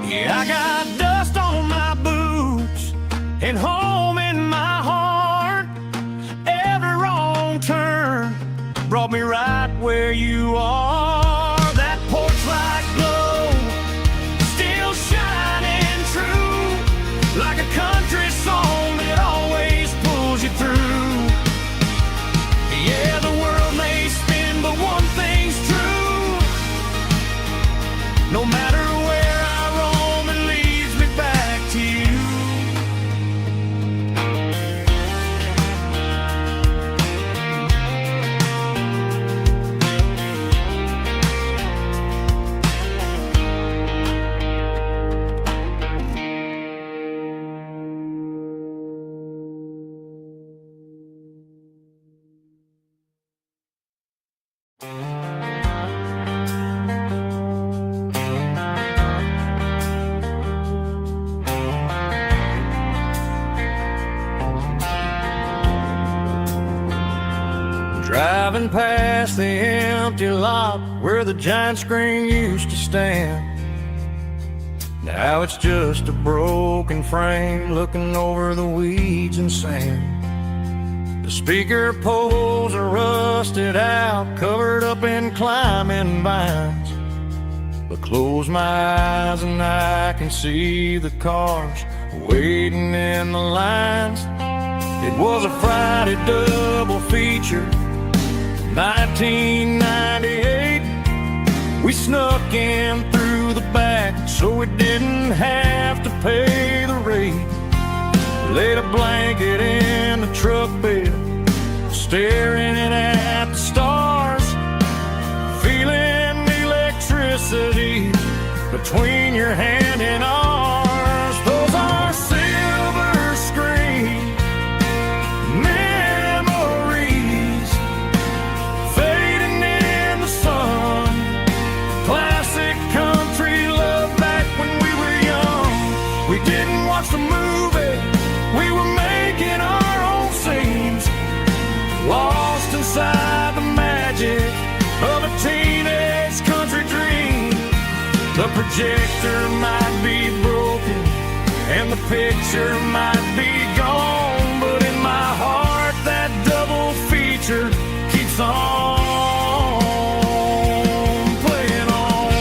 Yeah, I got dust on my boots and home in my heart. Every wrong turn brought me right where you are. That porch light glow still shining true, like a country song that always Driving past the empty lot where the giant screen used to stand. Now it's just a broken frame looking over the weeds and sand. The speaker poles are rusted out, covered up in climbing vines. But close my eyes and I can see the cars waiting in the lines. It was a Friday double feature, 1998. We snuck in through the back so we didn't have to pay the rate. Laid a blanket in the truck bed, staring at the stars, feeling the electricity between your hand and ours. Those are silver screen memories fading in the sun. Classic country love back when we were young. We didn't watch the movie, we were making our own scenes, lost inside the magic of a teenage country dream. The projector might be broken and the picture might be gone, but in my heart that double feature keeps on playing on.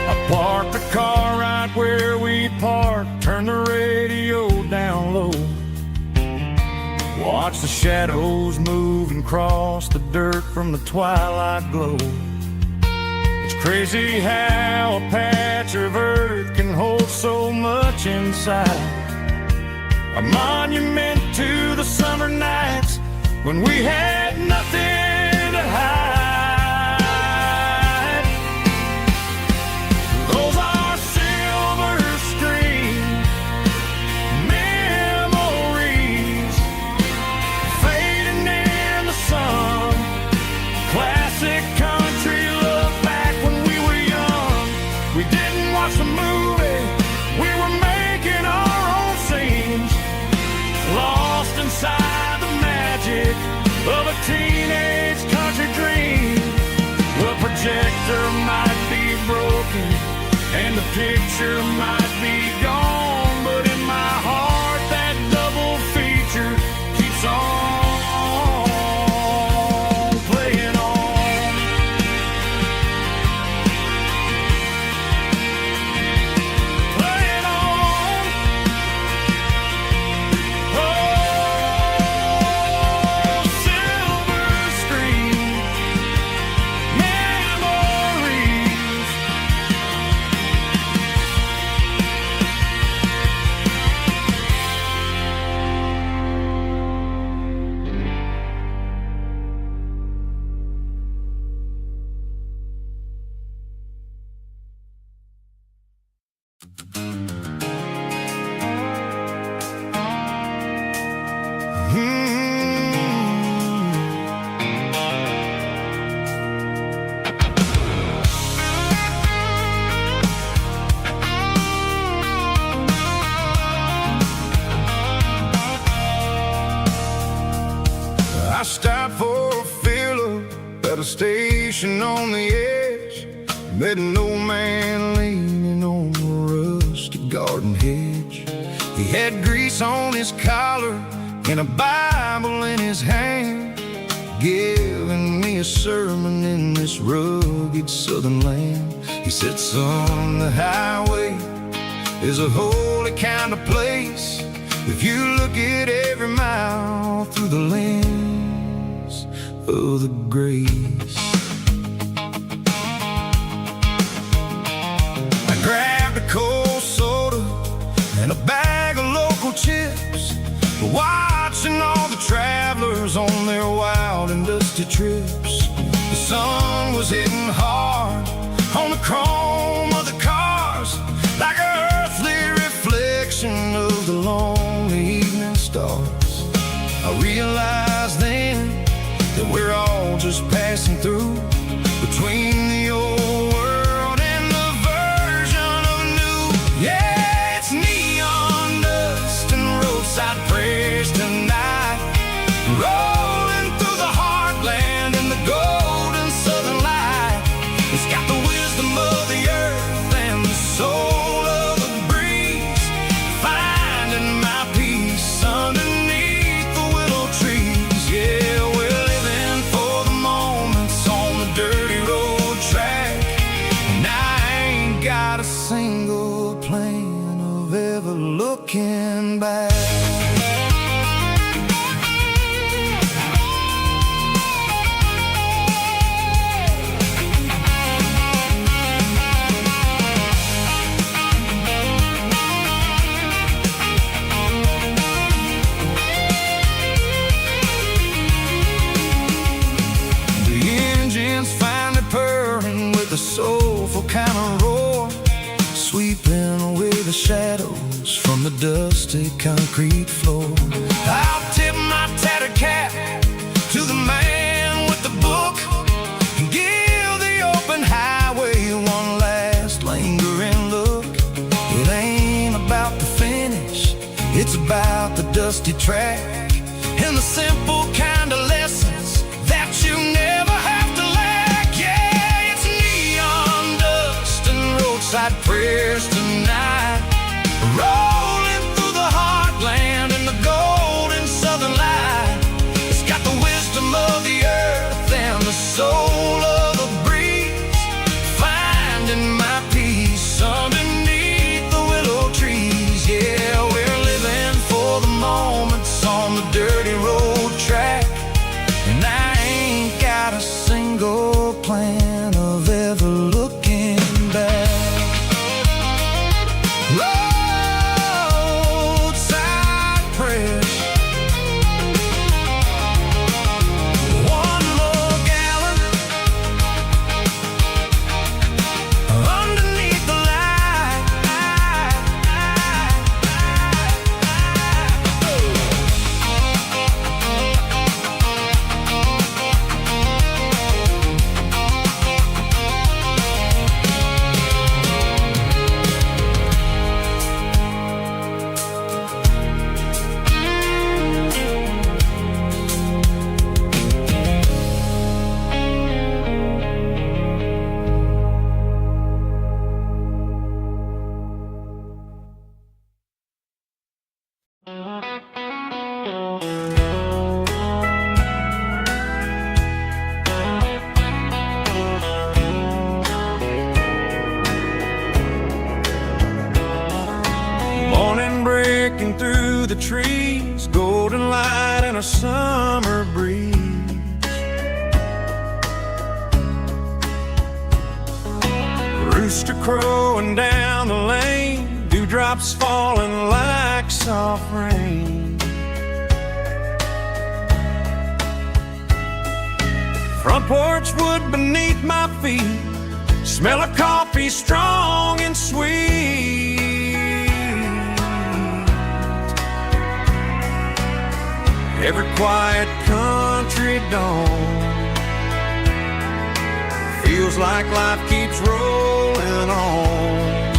I parked the car right where we parked, turned the radio down low, watch the shadows move and cross the dirt from the twilight glow. It's crazy how a patch of earth can hold so much inside. A monument to the summer nights when we had nothing to hide. Those are silver screen memories fading in the sun. Classic country love back when we were young. We didn't watch the movie, we were making our own scenes, lost inside the magic of a teenage country dream. The projector might be broken and the picture might be gone, but in my heart that double feature keeps on playing on. Playing on. Oh, silver screen memories. I stopped for a fill-up at a station on the edge. Met an old man leaning on a rusty garden hedge. He had grease on his collar and a Bible in his hand, giving me a sermon in this rugged southern land. He said, son, the highway is a holy kind of place if you look at every mile through the lens of the grace. I grabbed a cold soda and a bag of local chips, watching all the travelers on their wild and dusty trips. The sun was hitting hard on the chrome of the cars, like an earthly reflection of the lonely evening stars. I realized then that we're all just passing through, single plan of ever looking back. The soulful kind of roar, sweeping away the shadows from the dusty concrete floor. I'll tip my tattered cap to the man with the book and give the open highway one last lingering look. It ain't about the finish, it's about the dusty track and the simple kind of lessons that you never have to lack. Yeah, it's neon dust and roadside prayers tonight, rolling through the heartland in the golden southern light. It's got the wisdom of the earth and the soul of the breeze, finding my peace underneath the willow trees. Yeah, we're living for the moments on the dirty road track, and I ain't got a single plan of ever looking back. Roadside prayers, one more gallon underneath the light. Morning breaking through the trees, golden light and a summer breeze. Rooster crowing down the lane, dewdrops falling like soft rain. Front porch wood beneath my feet, smell of coffee strong and sweet. Every quiet country dawn feels like life keeps rolling on.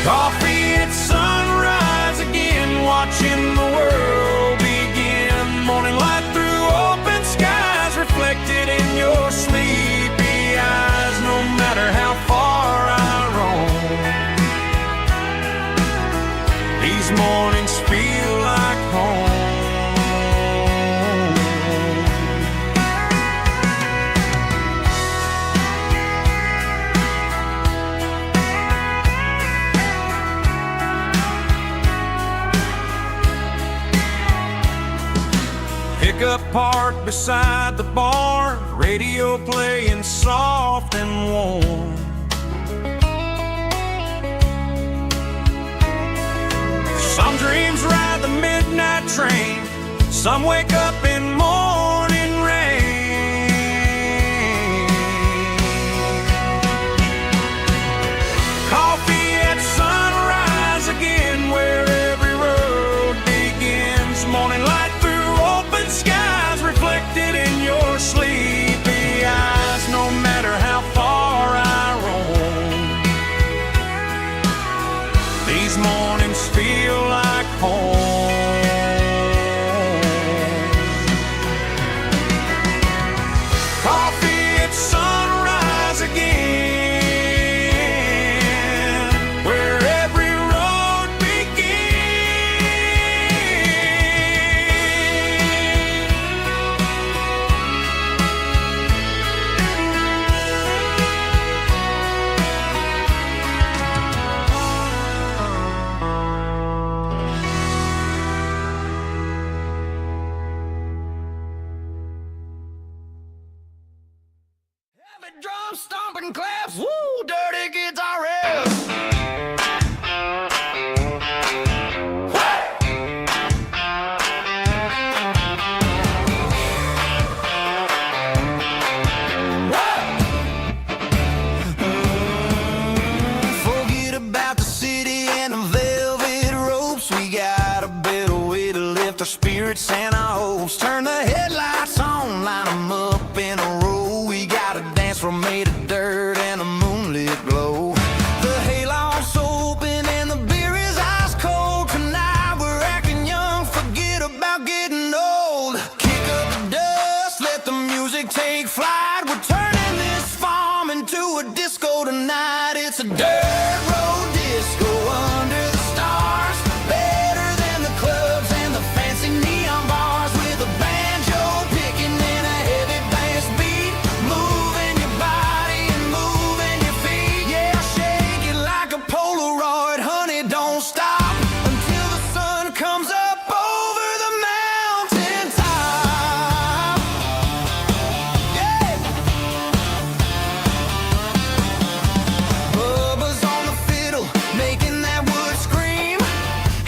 Coffee at sunrise again, watching the world begin. Morning light through open skies, reflected in your sleepy eyes. No matter how far I roam, these mornings feel like home. Pickup parked beside the barn, radio playing soft and warm. Some dreams ride the midnight train, some wake up in morning rain. Coffee at sunrise again, where every road begins. Morning light through open skies, reflected in your sleepy eyes. No matter how far I roam, these mornings feel like home. here at Santa Hope's. Turn the headlights on, line 'em up in a row. We got a dance floor made of dirt and a moonlit glow. The hayloft's open and the beer is ice cold. Tonight we're acting young, forget about getting old. Kick up the dust, let the music take flight. We're turning this farm into a disco tonight. It's a dirt road disco under the stars. Better than the clubs and the fancy neon bars. With a banjo picking and a heavy bass beat. Moving your body and moving your feet. Yeah, shake it like a Polaroid, honey, don't stop until the sun comes up over the mountain top. Yeah. Bubba's on the fiddle, making that wood scream.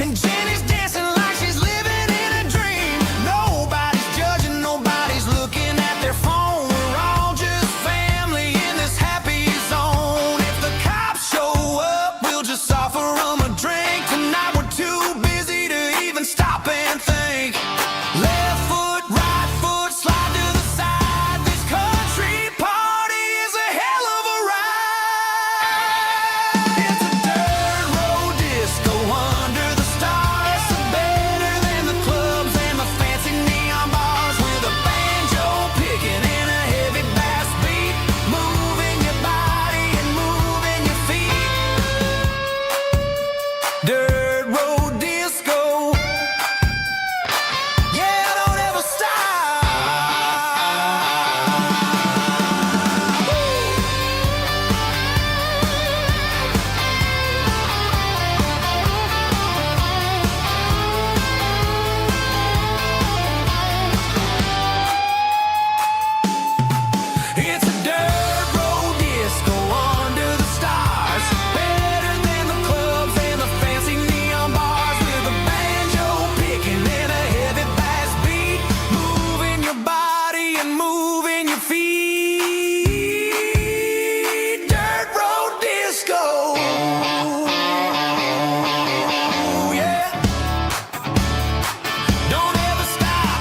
And Jenny's dancing like she's living in a dream. Nobody's judging, nobody's looking at their phone. We're all just family in this happy zone. If the cops show up, we'll just offer them a drink. Tonight we're too busy to even stop and think. Left foot, right foot, slide to the side. This country party is a hell of a ride. It's a dirt road disco under the stars. Better than the clubs and the fancy neon bars. With a banjo picking and a heavy bass beat. Moving your body and moving your feet. Dirt road disco. Yeah, don't ever stop. It's a dirt road disco under the stars. Better than the clubs and the fancy neon bars. With a banjo picking and a heavy bass beat. Moving your body and moving your feet. Dirt road disco. Yeah. Don't ever stop.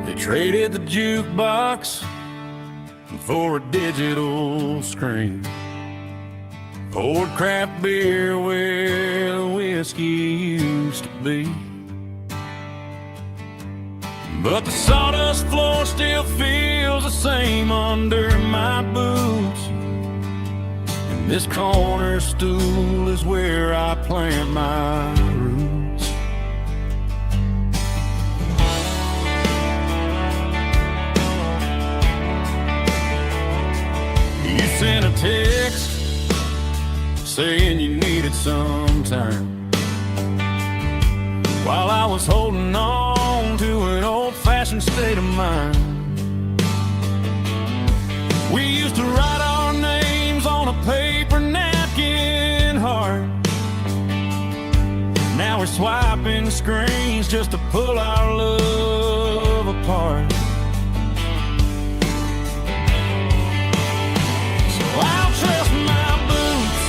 They traded the jukebox for a digital screen. Poured craft beer where the whiskey used to be. But the sawdust floor still feels the same under my boots. And this corner stool is where I plant my roots. You sent a text saying you needed some time, while I was holding on to an old-fashioned state of mind. We used to write our names on a paper napkin heart. Now we're swiping screens just to pull our love apart. So I'll trust my boots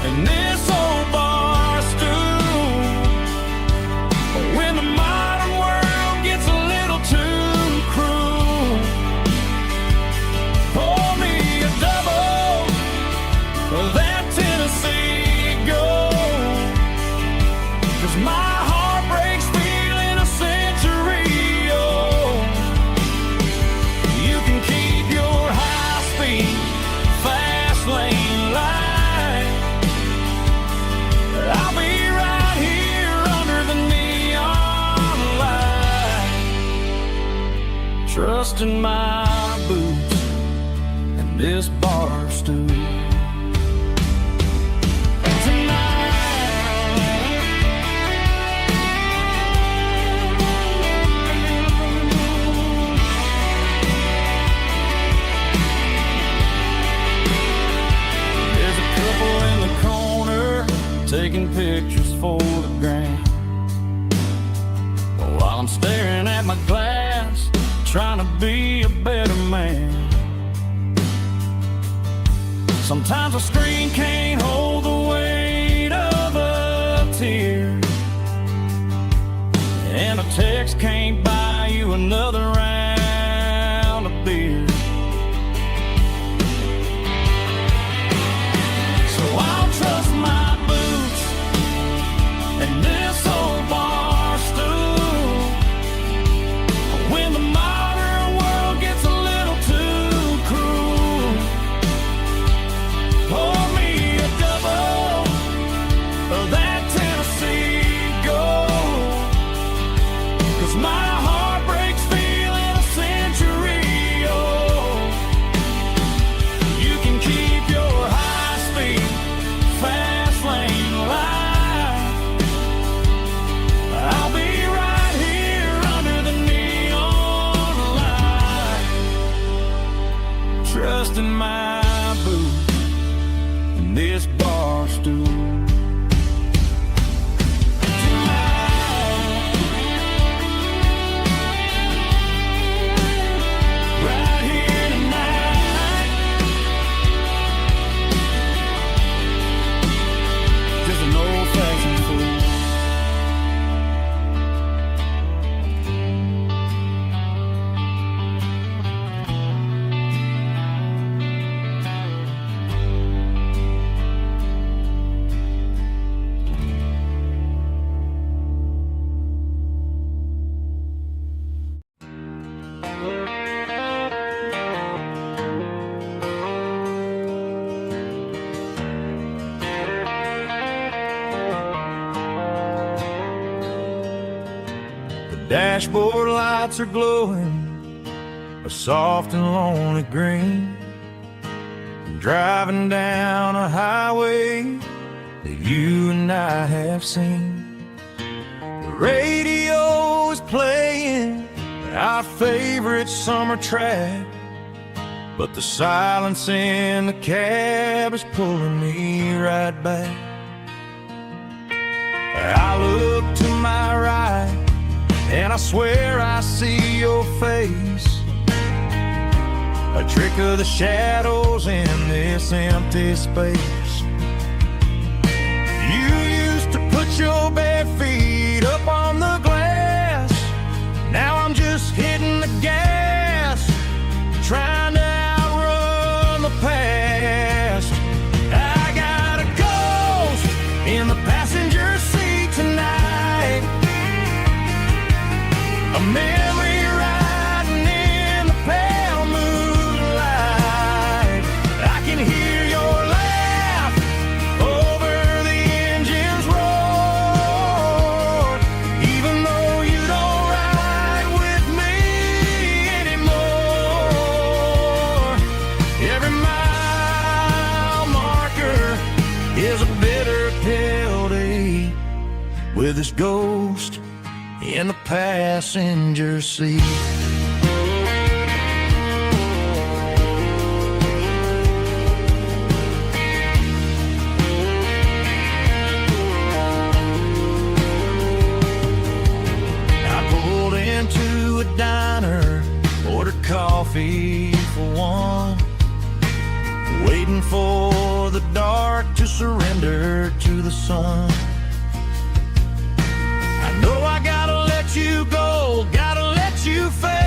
and this old bar stool. When the modern world gets a little too cruel, pour me a double of that Tennessee Gold. 'Cause my heart breaks feeling a century old. You can keep your high-speed, fast lane light. I'll be right here under the neon light, trusting my boots and this bar stool. taking pictures for the gram. While I'm staring at my glass, trying to be a better man. Sometimes a screen can't hold the weight of a tear, and a text can't buy you another round of beer. So I'll trust my boots and this old bar stool. When the modern world gets a little too cruel, pour me a double of that Tennessee Gold, 'cause my heart breaks feeling a century old. You can keep your high-speed, fast lane life. I'll be right here under the neon light, trusting my boots and this bar stool. Right here tonight, just an old-fashioned fool. Dashboard lights are glowing a soft and lonely green. I'm driving down a highway that you and I have seen. The radio is playing our favorite summer track, but the silence in the cab is pulling me right back. I look to my right and I swear I see your face, a trick of the shadows in this empty space. You used to put your bare feet up on the glass. Now I'm just hitting the gas, trying to outrun the past. I got a ghost in the passenger seat tonight, a memory riding in the pale moonlight. I can hear your laugh over the engine's roar, even though you don't ride with me anymore. Every mile marker is a bitter pill to eat, with this ghost in the passenger seat. I pulled into a diner, ordered coffee for one, waiting for the dark to surrender to the sun. I know I gotta let you go, gotta let you fade,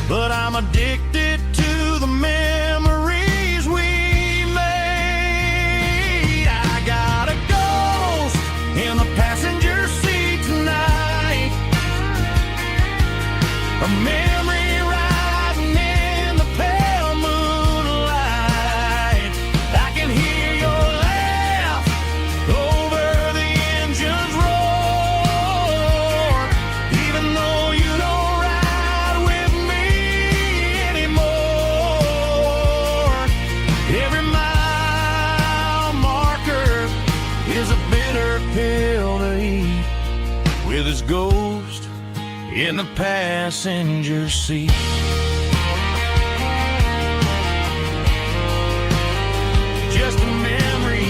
but I'm addicted to the memories we made. I got a ghost in the passenger seat tonight, a memory riding in the pale moonlight. I can hear your laugh over the engine's roar, even though you don't ride with me anymore. Every mile marker is a bitter pill to eat, with his ghost in the passenger seat. Just a memory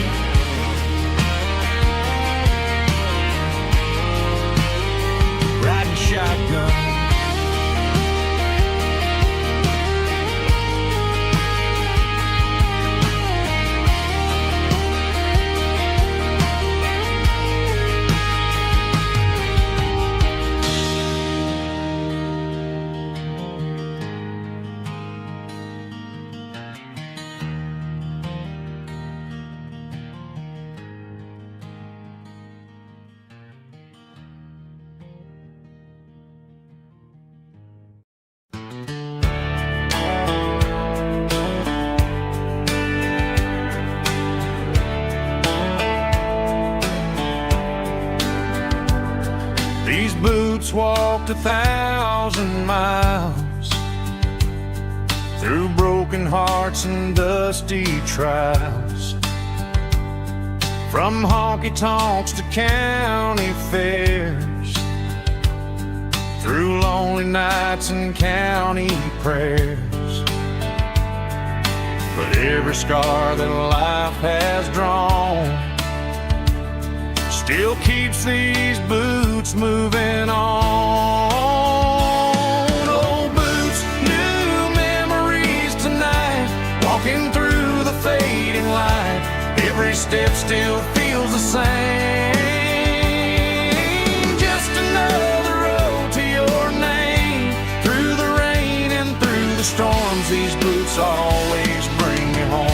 boots walked 1,000 miles through broken hearts and dusty trials, from honky-tonks to county fairs, through lonely nights and county prayers. But every scar that life has drawn still keeps these boots moving on. Old boots, new memories tonight, walking through the fading light. Every step still feels the same. Just another road to your name. Through the rain and through the storms, these boots always bring me home.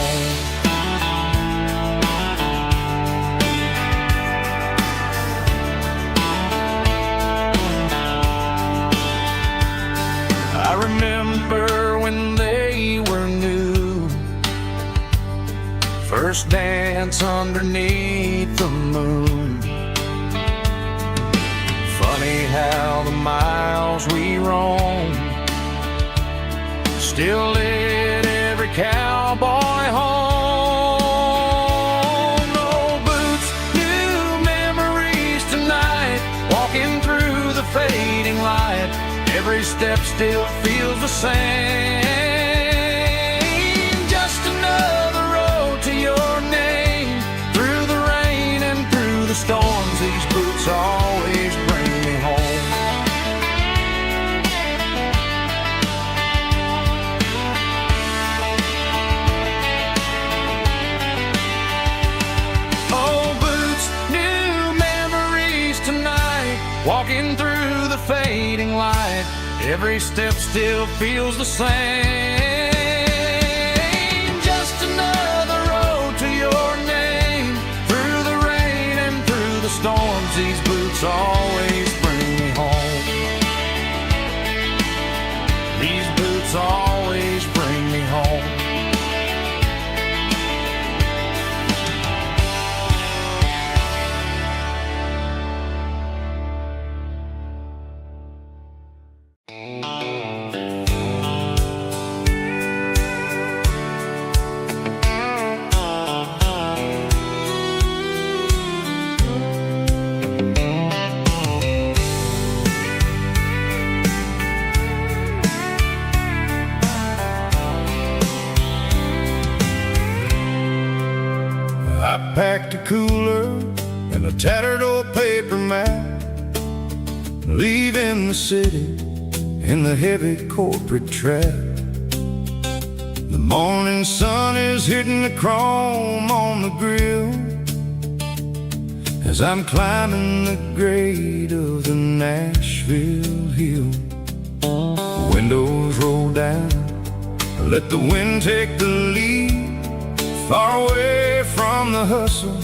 I remember when they were new, first dance underneath the moon. Funny how the miles we roam still lit every cowboy home. Old boots, new memories tonight, walking through the fading light. Every step still feels the same. Just another road to your name. Through the rain and through the storms, these boots always bring me home. Old boots, new memories tonight, walking through the fading light. Every step still feels the same. Just another road to your name. Through the rain and through the storms, these boots always bring me home. These boots always bring me home. I packed a cooler and a tattered old paper map, leaving the city in the heavy corporate trap. The morning sun is hitting the chrome on the grill as I'm climbing the grade of the Nashville hill. Windows roll down, let the wind take the lead, far away from the hustle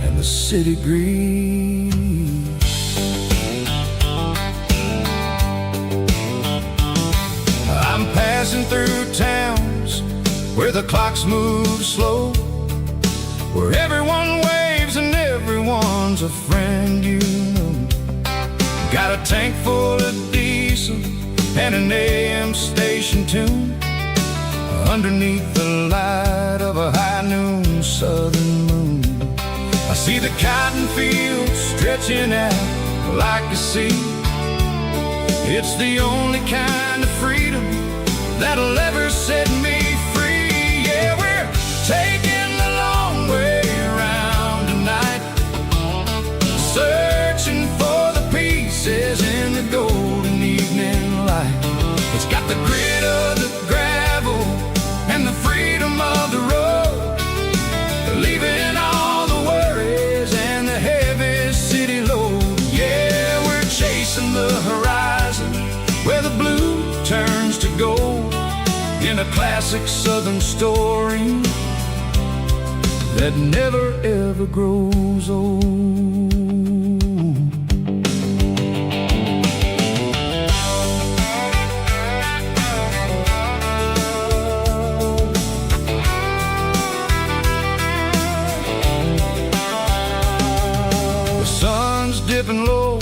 and the city greed. I'm passing through towns where the clocks move slow, where everyone waves and everyone's a friend you know. Got a tank full of diesel and an AM station tune underneath the light of a high noon southern moon. I see the cotton fields stretching out like a sea. It's the only kind of freedom that'll ever set me free. Yeah, we're taking the long way around tonight, searching for the pieces in the golden evening light. It's got the grit of the gravel and the freedom of the road, leaving all the worries and the heavy city load. Yeah, we're chasing the horizon where the blue turns to gold, in a classic southern story that never ever grows old. dipping low,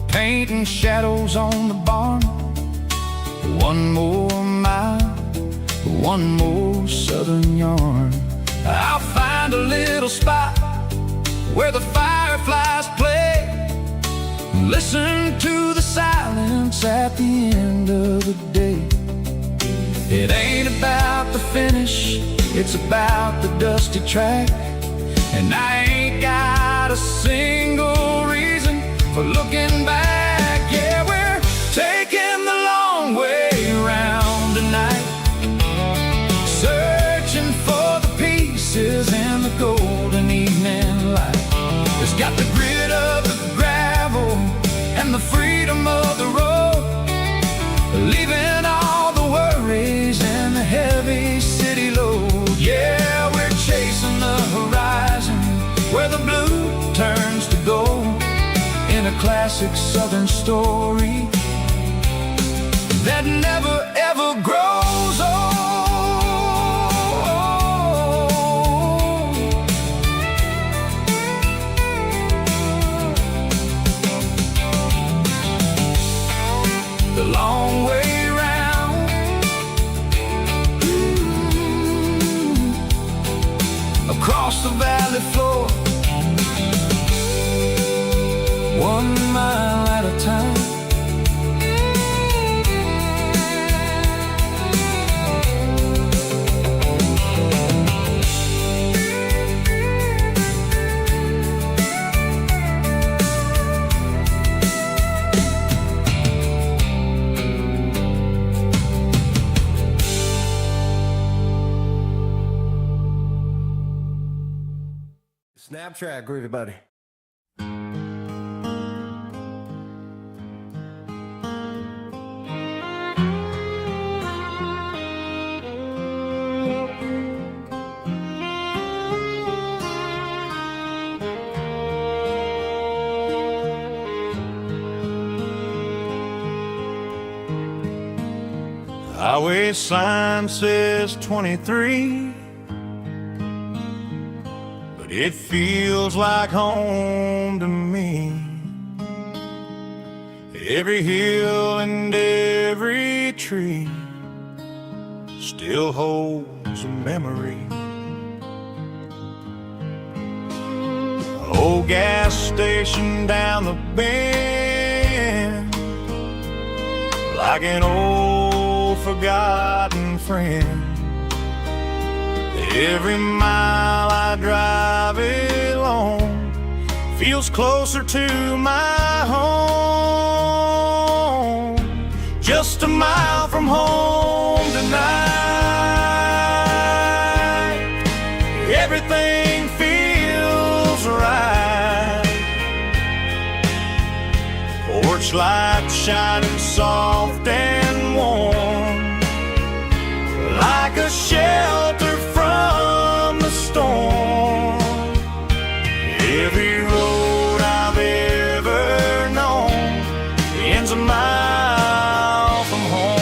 paint fleeting shadows on the barn. One more mile, one more southern yarn. I'll find a little spot where the fireflies play. Listen to the silence at the end of the day. It ain't about the finish, it's about the dusty track. And I ain't got a single reason for looking back. Yeah, we're taking the long way round tonight, searching for the pieces in the golden evening light. It's got the grit of the gravel and the freedom of the road, leaving all the worries and the heavy city load. Yeah, we're chasing the horizon where the blue turns to gold, in a classic southern story that never ever grows old. The long way round, across the valley floor, 1 mile at a time. Snapchat, groovy buddy. Highway sign says 23, but it feels like home to me. Every hill and every tree still holds a memory. Old gas station down the bend, like an old forgotten friend. Every mile I drive alone feels closer to my home. Just a mile from home tonight, everything feels right. Porch light shining soft and warm, like a shelter from the storm. Every road I've ever known ends a mile from home.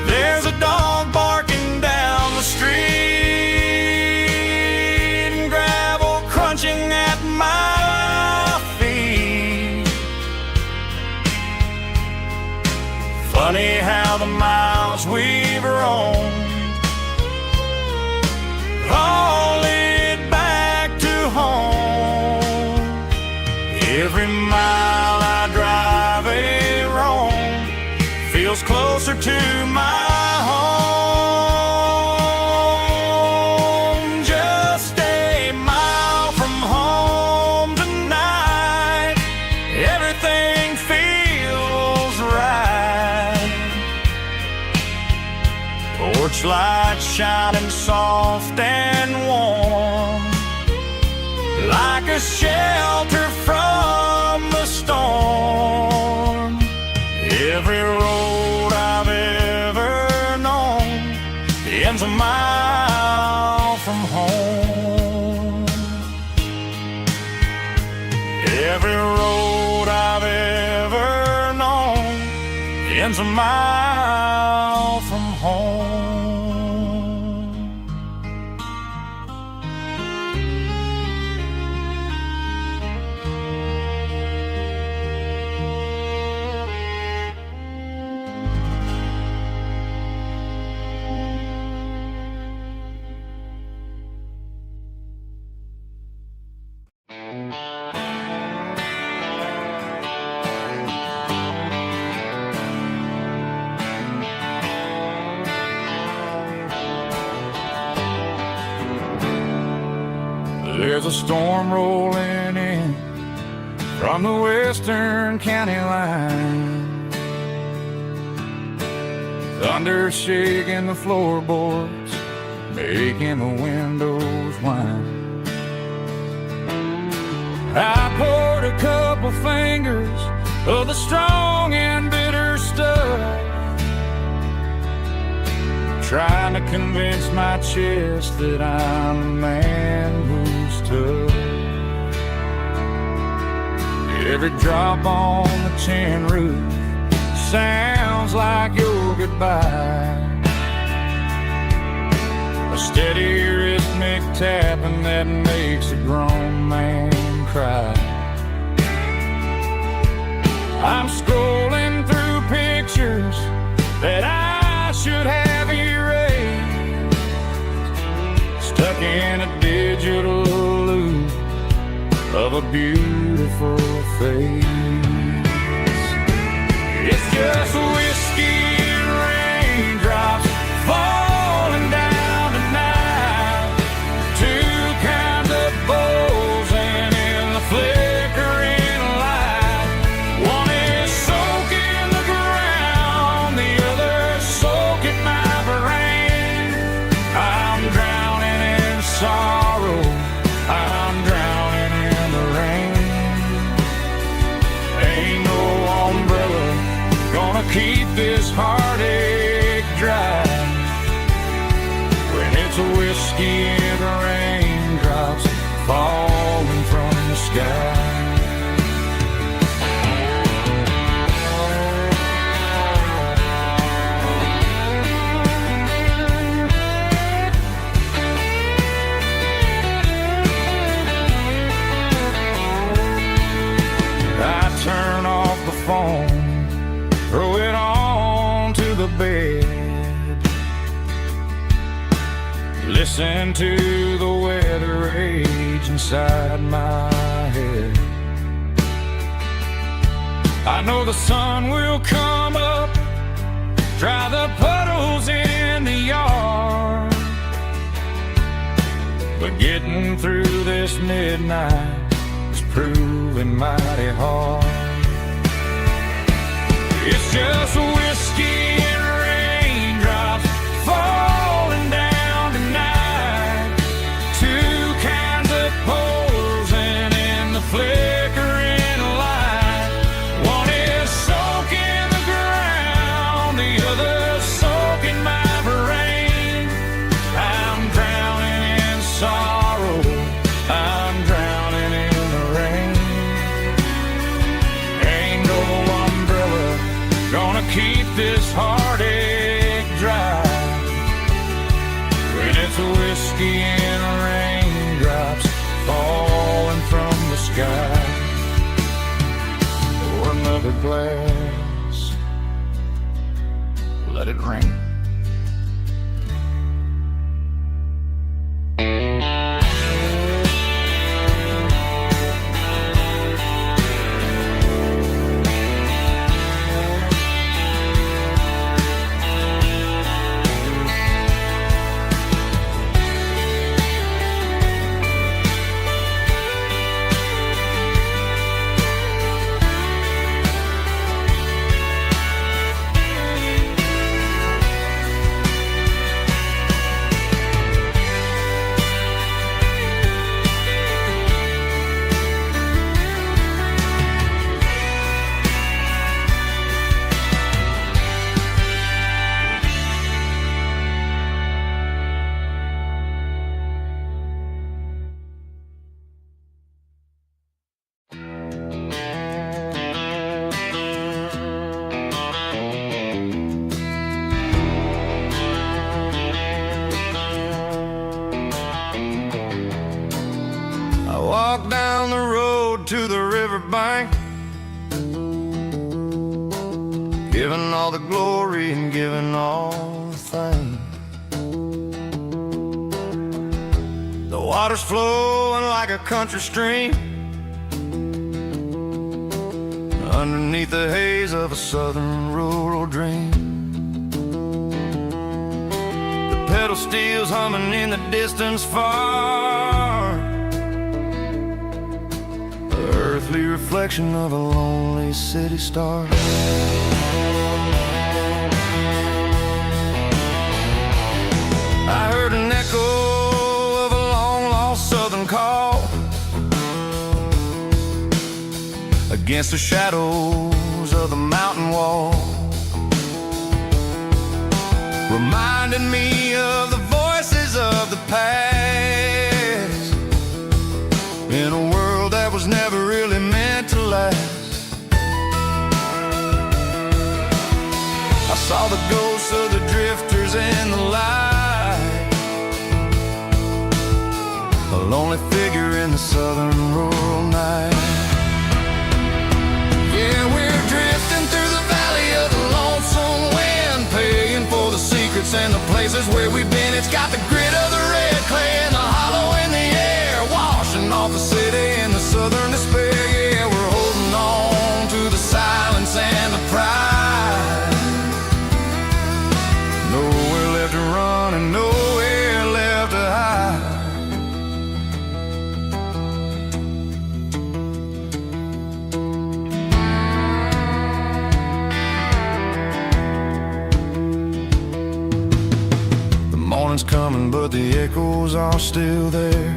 There's a dog barking down the street, and gravel crunching at my feet. Funny how the miles we've roamed all lead back to home. Every mile I drive roam feels closer to my home. Just a mile from home tonight, everything feels right. Porch light shining soft and warm, like a shelter from the storm. Every road I've ever known ends a a mile from home. Every road I've ever known ends a mile from home. There's a storm rolling in from the western county line. Thunder shaking the floorboards, making the windows whine. I poured a couple fingers of the strong and bitter stuff, trying to convince my chest that I'm a man who's tough. Every drop on the tin roof sounds like your goodbye, a steady rhythmic tapping that makes a grown man cry. I'm scrolling through pictures that I should have erased, stuck in a digital loop of a beautiful face. It's just whiskey and raindrops falling down tonight, two kinds of bowls and in the flickering light. One is soaking the ground, the other soaking my brain. I'm drowning in sorrow, I'm drowning in the rain. Ain't no umbrella gonna keep this heartache dry when it's a whiskey and raindrops falling from the sky. I turn off the phone, throw it on to the bed, listen to the weather rage inside my head. I know the sun will come up, dry the puddles in the yard, but getting through this midnight is proving mighty hard. It's just whiskey and raindrops falling down tonight, two kinds of pours and in the flickering light. One is soaking the ground, the other soaking my brain. I'm drowning in sorrow, I'm drowning in the rain. Ain't no umbrella gonna keep this heartache dry when it's a whiskey and raindrops falling from the sky. Pour another glass, let it rain. giving all the glory and giving all the thanks. The water's flowing like a country stream underneath the haze of a southern rural dream. The pedal steel's humming in the distance far, the earthly reflection of a lonely city star. I heard an echo of a long-lost southern call against the shadows of the mountain wall, reminding me of the voices of the past in a world that was never really meant to last. I saw the ghosts of the drifters in the light, a lonely figure in the southern rural night. Yeah, we're drifting through the valley of the lonesome wind, paying for the secrets and the places where we've been. It's got the grit of the red clay and the hollow in the air, washing off the city and the southern despair. Yeah, we're holding on to the silence and the pride. Nowhere left to run and nowhere left to hide. Morning's coming, but the echoes are still there.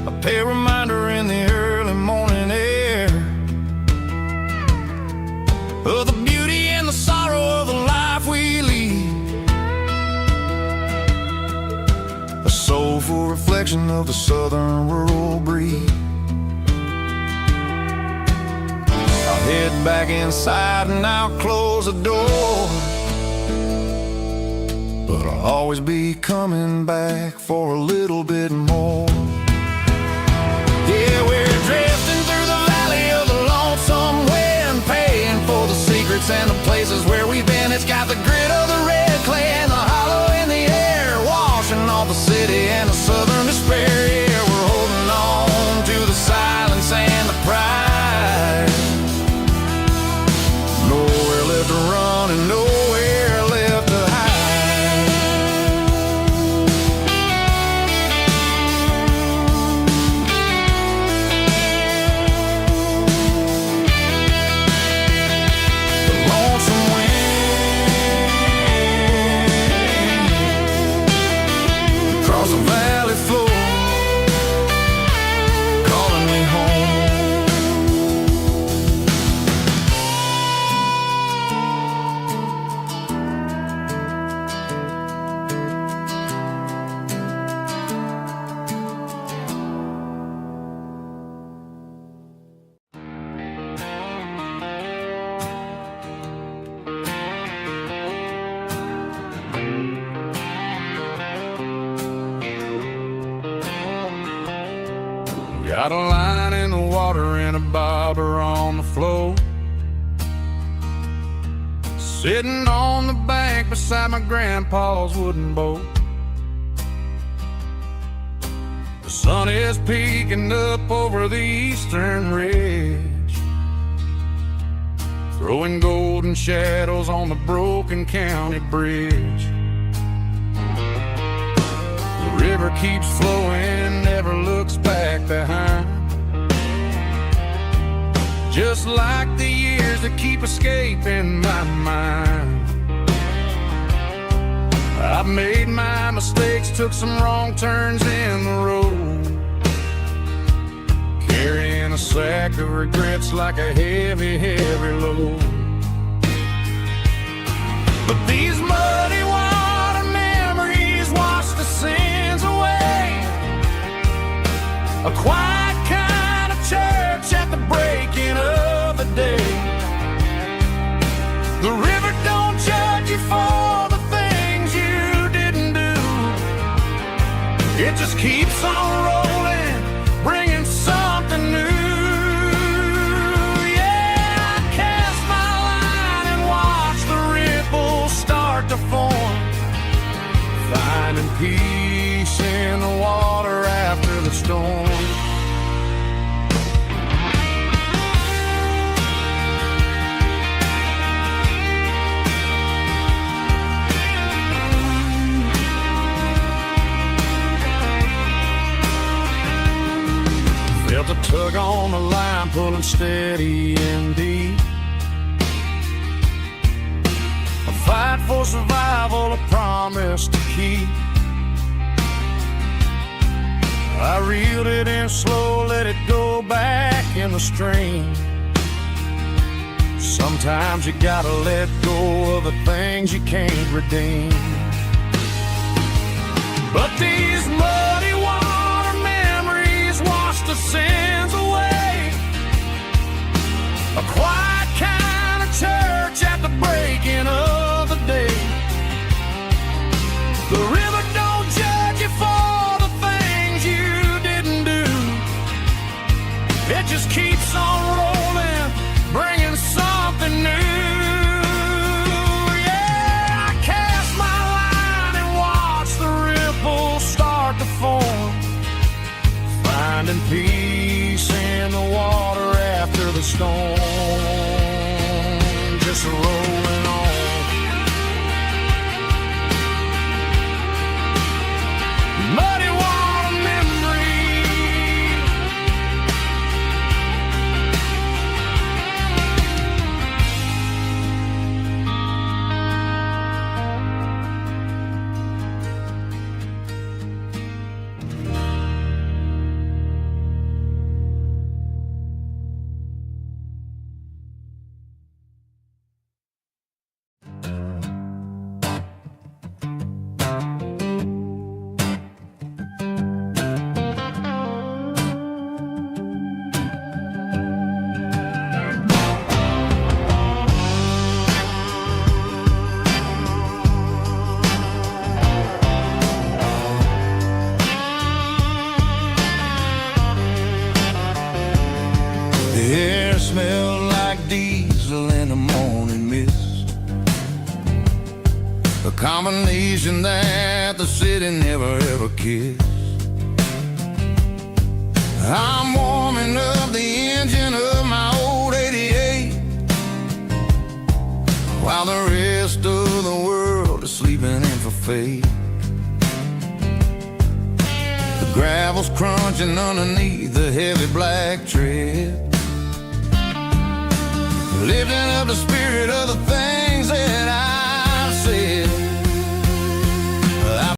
A pale reminder in the early morning air of the beauty and the sorrow of the life we lead, a soulful reflection of the southern rural breed. I'll head back inside and I'll close the door, but I'll always be coming back for a little bit more. Yeah, we're drifting through the valley of the lonesome wind, paying for the secrets and the places where we've been. It's got the grit of the red clay and the hollow in the air, washing off the city and the southern despair. Yeah, we're holding on to the silence and the pride. Nowhere left to run and nowhere left to hide. The valley floor calling me home. Got a line in the water and a bobber on the floor, sitting on the bank beside my grandpa's wooden boat. The sun is peeking up over the eastern ridge, throwing golden shadows on the broken county bridge. The river keeps flowing, never looks back behind, just like the years that keep escaping my mind. I've made my mistakes, took some wrong turns in the road, carrying a sack of regrets like a heavy, heavy load. But these muddy water memories wash the sins away, a quiet kind of church at the breaking of the day. The river don't judge you for the things you didn't do, it just keeps on rolling, bringing something new. Yeah, I peace in the water after the storm. Felt a tug on the line, pulling steady and deep. A fight for survival, a promise to keep. I reeled it in slow, let it go back in the stream. Sometimes you gotta let go of the things you can't redeem. But these muddy water memories wash the sins away. A quiet kind of church at the breaking of the day. The river don't judge you for the things you didn't do. It just keeps on rolling, bringing something new. Yeah, I cast my line and watch the ripples start to form, finding peace in the water after the storm. Just rolling on. Muddy water memory. The air smelled like diesel in the morning mist, a combination that the city never ever kissed. I'm warming up the engine of my old 88, while the rest of the world is sleeping in for fate. The gravel's crunching underneath the heavy black tread, lifting up the spirit of the things that I